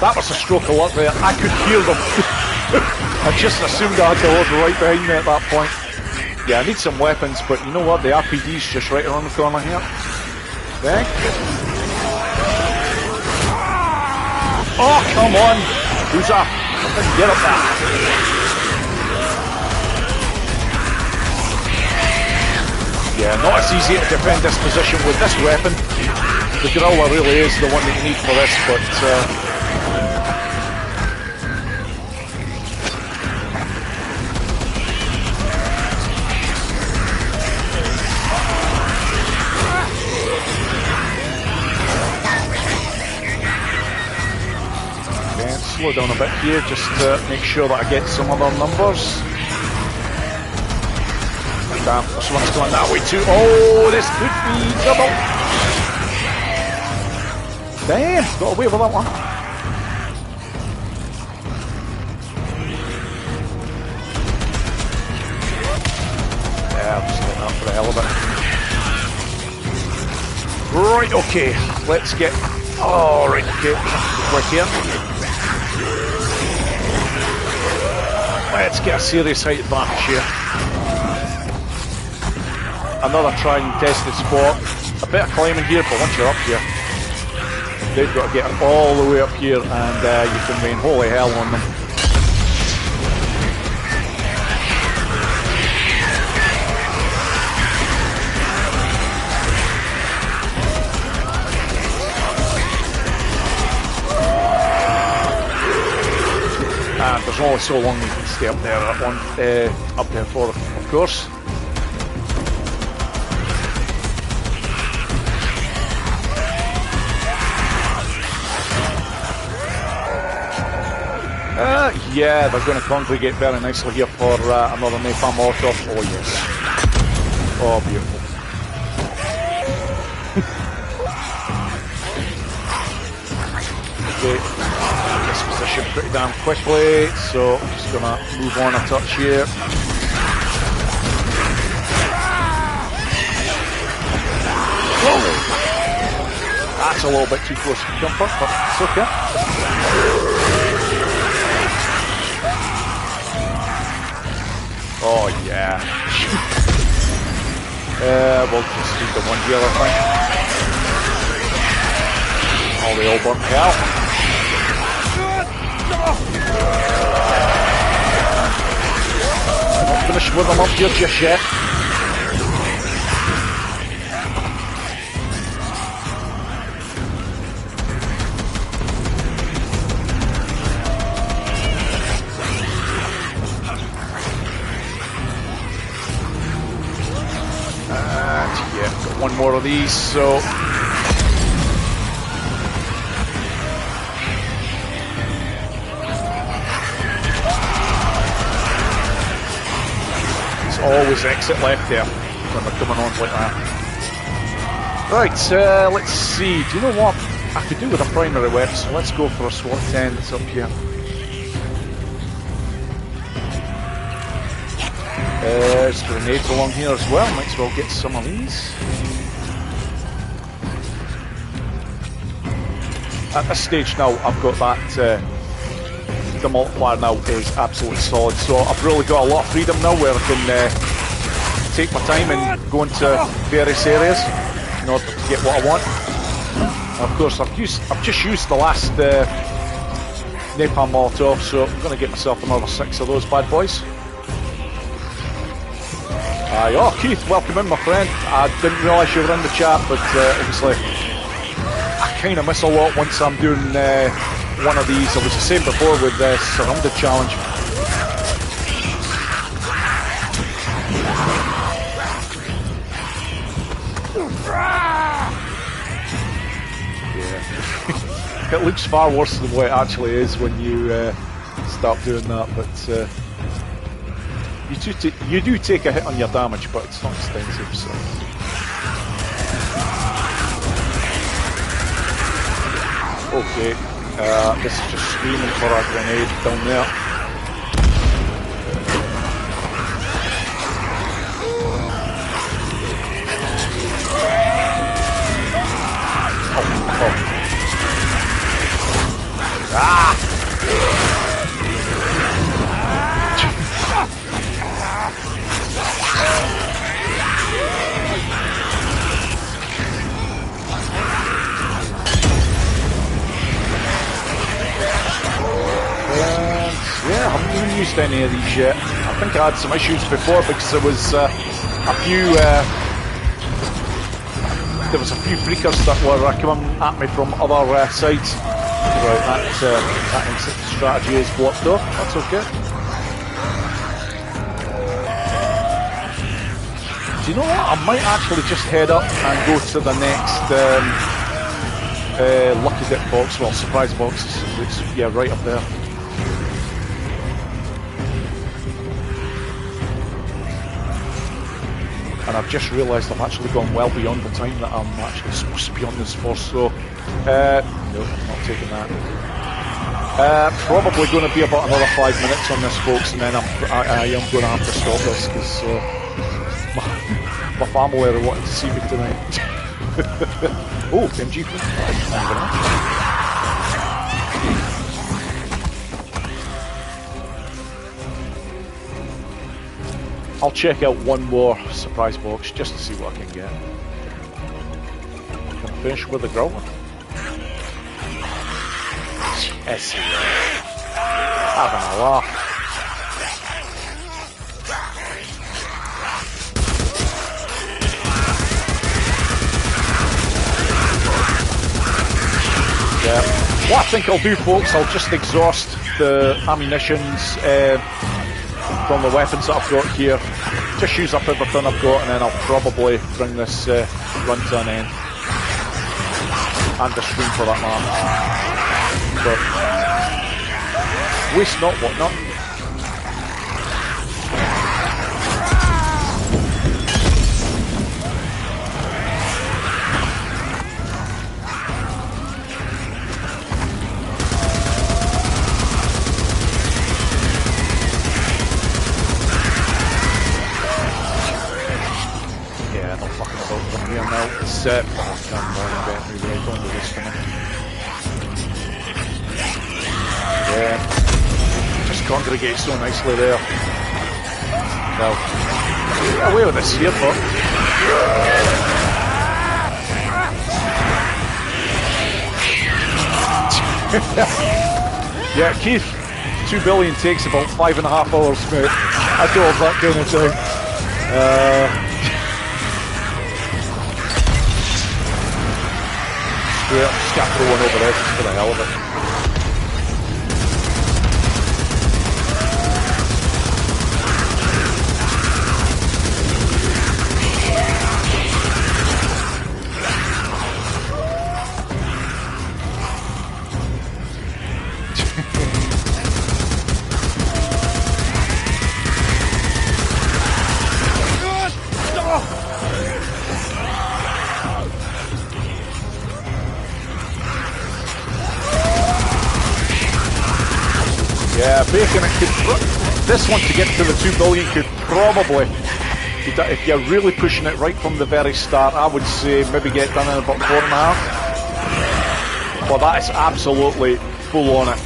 That was a stroke of luck there. I could hear them. I just assumed I had the horde right behind me at that point. Yeah, I need some weapons, but you know what? The RPD's just right around the corner here. Thank you. Oh, come on! Who's up? Get up there. Yeah, not as easy to defend this position with this weapon. The gorilla really is the one that you need for this, but... slow down a bit here just to make sure that I get some other numbers. Damn, this one's going that way too. Oh, this could be trouble. Damn, got away with that one. Yeah, I'm just getting up for the hell of it. Right, okay, let's get... Oh, right, okay, quick here. Let's get a serious height advantage here. Another try and tested spot. A bit of climbing here, but once you're up here, they've got to get all the way up here and you can rain holy hell on them. And there's only so long you can stay up there at one, up there for, of course. Yeah, they're going to congregate very nicely here for another napalm Molotov. Oh yes. Oh, beautiful. Okay. This position pretty damn quickly, so I'm just going to move on a touch here. Whoa. That's a little bit too close for comfort, but it's okay. Oh yeah. We'll just need the one here, I think. Oh, they all burnt hell. I'm not finished with them up here just yet. And yeah, got one more of these, so always exit left there when they're coming on like that. Right, let's see. Do you know what? I could do with a primary weapon, so let's go for a SWAT 10 that's up here. There's grenades along here as well. Might as well get some of these. At this stage now, I've got that. The multiplier now is absolutely solid, so I've really got a lot of freedom now where I can take my time and go into various areas in order to get what I want. And of course, I've just used the last napalm Molotov, so I'm going to get myself another 6 of those bad boys. Oh, Keith, welcome in, my friend. I didn't realise you were in the chat, but obviously I kind of miss a lot once I'm doing one of these. I was the same before with the Surrounded Challenge. Yeah. It looks far worse than what it actually is when you start doing that, but you do take a hit on your damage, but it's not extensive, so. Okay, this is just screaming for a grenade down there. Oh. Ah! Yeah, I haven't even used any of these yet. I think I had some issues before because there was a few freakers that were coming at me from other sides. Right, that instant strategy is blocked off. That's okay. Do you know what? I might actually just head up and go to the next lucky dip box. Well, surprise box. It's right up there. And I've just realised I've actually gone well beyond the time that I'm actually supposed to be on this for, so no, I'm not taking that. Probably going to be about another 5 minutes on this, folks, and then I am going to have to stop this because my family are wanting to see me tonight. Oh, MG. I'll check out one more surprise box just to see what I can get. Can I finish with the growler? Yes, having a laugh. Yeah. What I think I'll do, folks, I'll just exhaust the ammunitions from the weapons that I've got here, just use up everything I've got, and then I'll probably bring this run to an end, and the stream for that matter. But waste not, what not. Set. Right onto this for me. Yeah. Just congregate so nicely there. Well, get away with this here, but yeah, Keith, 2 billion takes about 5.5 hours, mate. I do all that kind of thing. Yeah, just got to throw one over there just for the hell of it. reckon it could... This one, to get to the 2 billion, could probably... If you're really pushing it right from the very start, I would say maybe get done in about 4.5. But that is absolutely full on it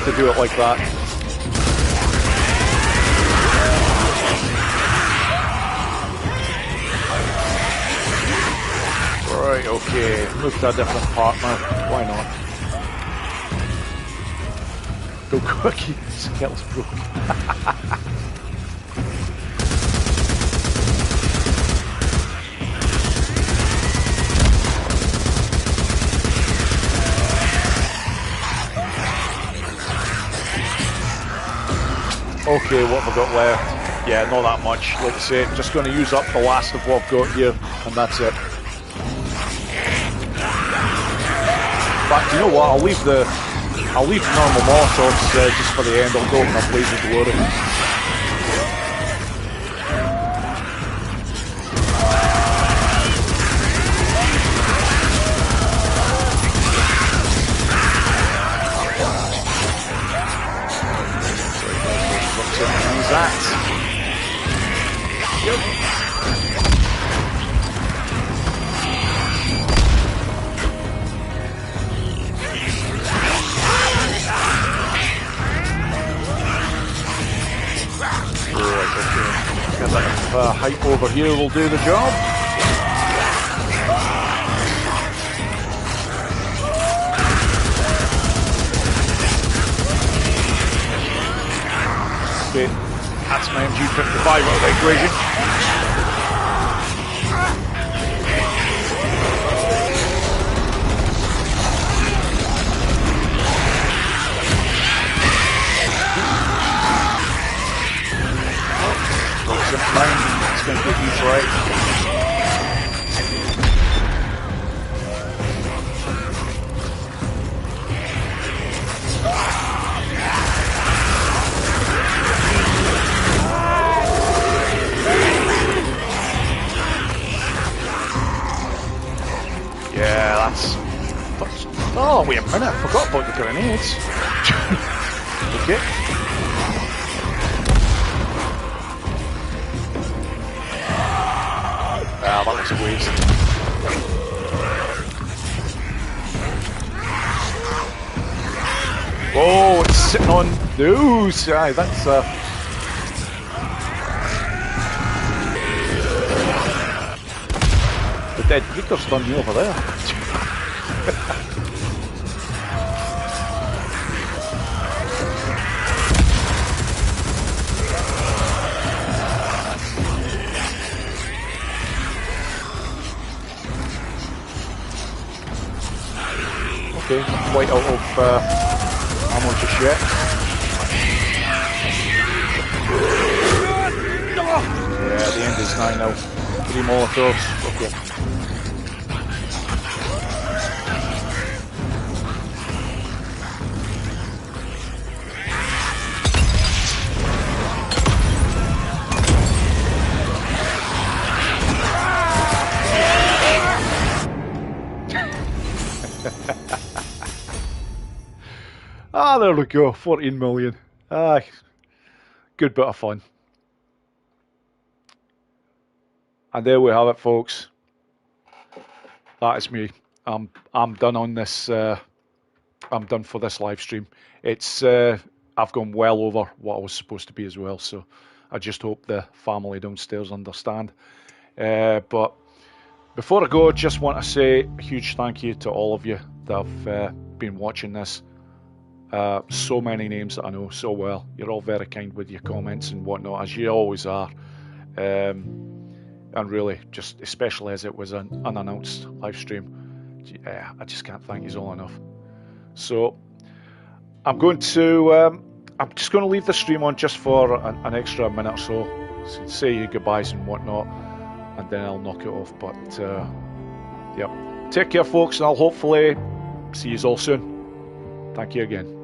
to do it like that. Right, okay, move to a different partner. Why not? Go quick, skills broke. Okay, what have I got left? Yeah, not that much. Like I say, just going to use up the last of what I've got here, and that's it. In fact, you know what? I'll leave normal Molotovs just for the end. I'll go in a blaze of glory. Height over here will do the job. Okay, that's my MG55 out of the equation. It's going to get these right. Yeah, that's... Oh, wait a minute, I forgot about the grenades. Okay. Ah, that looks a waste. Oh, it's sitting on those. Aye, that's the dead Reaper's done me over there. Okay, quite out of ammo just yet. Yeah, the end is 9 now. 3 Molotovs. Okay. Ah, there we go, 14 million. Ah, good bit of fun. And there we have it, folks. That is me. I'm done on this. I'm done for this live stream. It's I've gone well over what I was supposed to be as well. So I just hope the family downstairs understand. But before I go, I just want to say a huge thank you to all of you that have been watching this. So many names that I know so well. You're all very kind with your comments and whatnot, as you always are. And really, just especially as it was an unannounced live stream, I just can't thank you all enough. So I'm just going to leave the stream on just for an extra minute or so, say your goodbyes and whatnot, and then I'll knock it off. But yeah, take care, folks, and I'll hopefully see you all soon. Thank you again.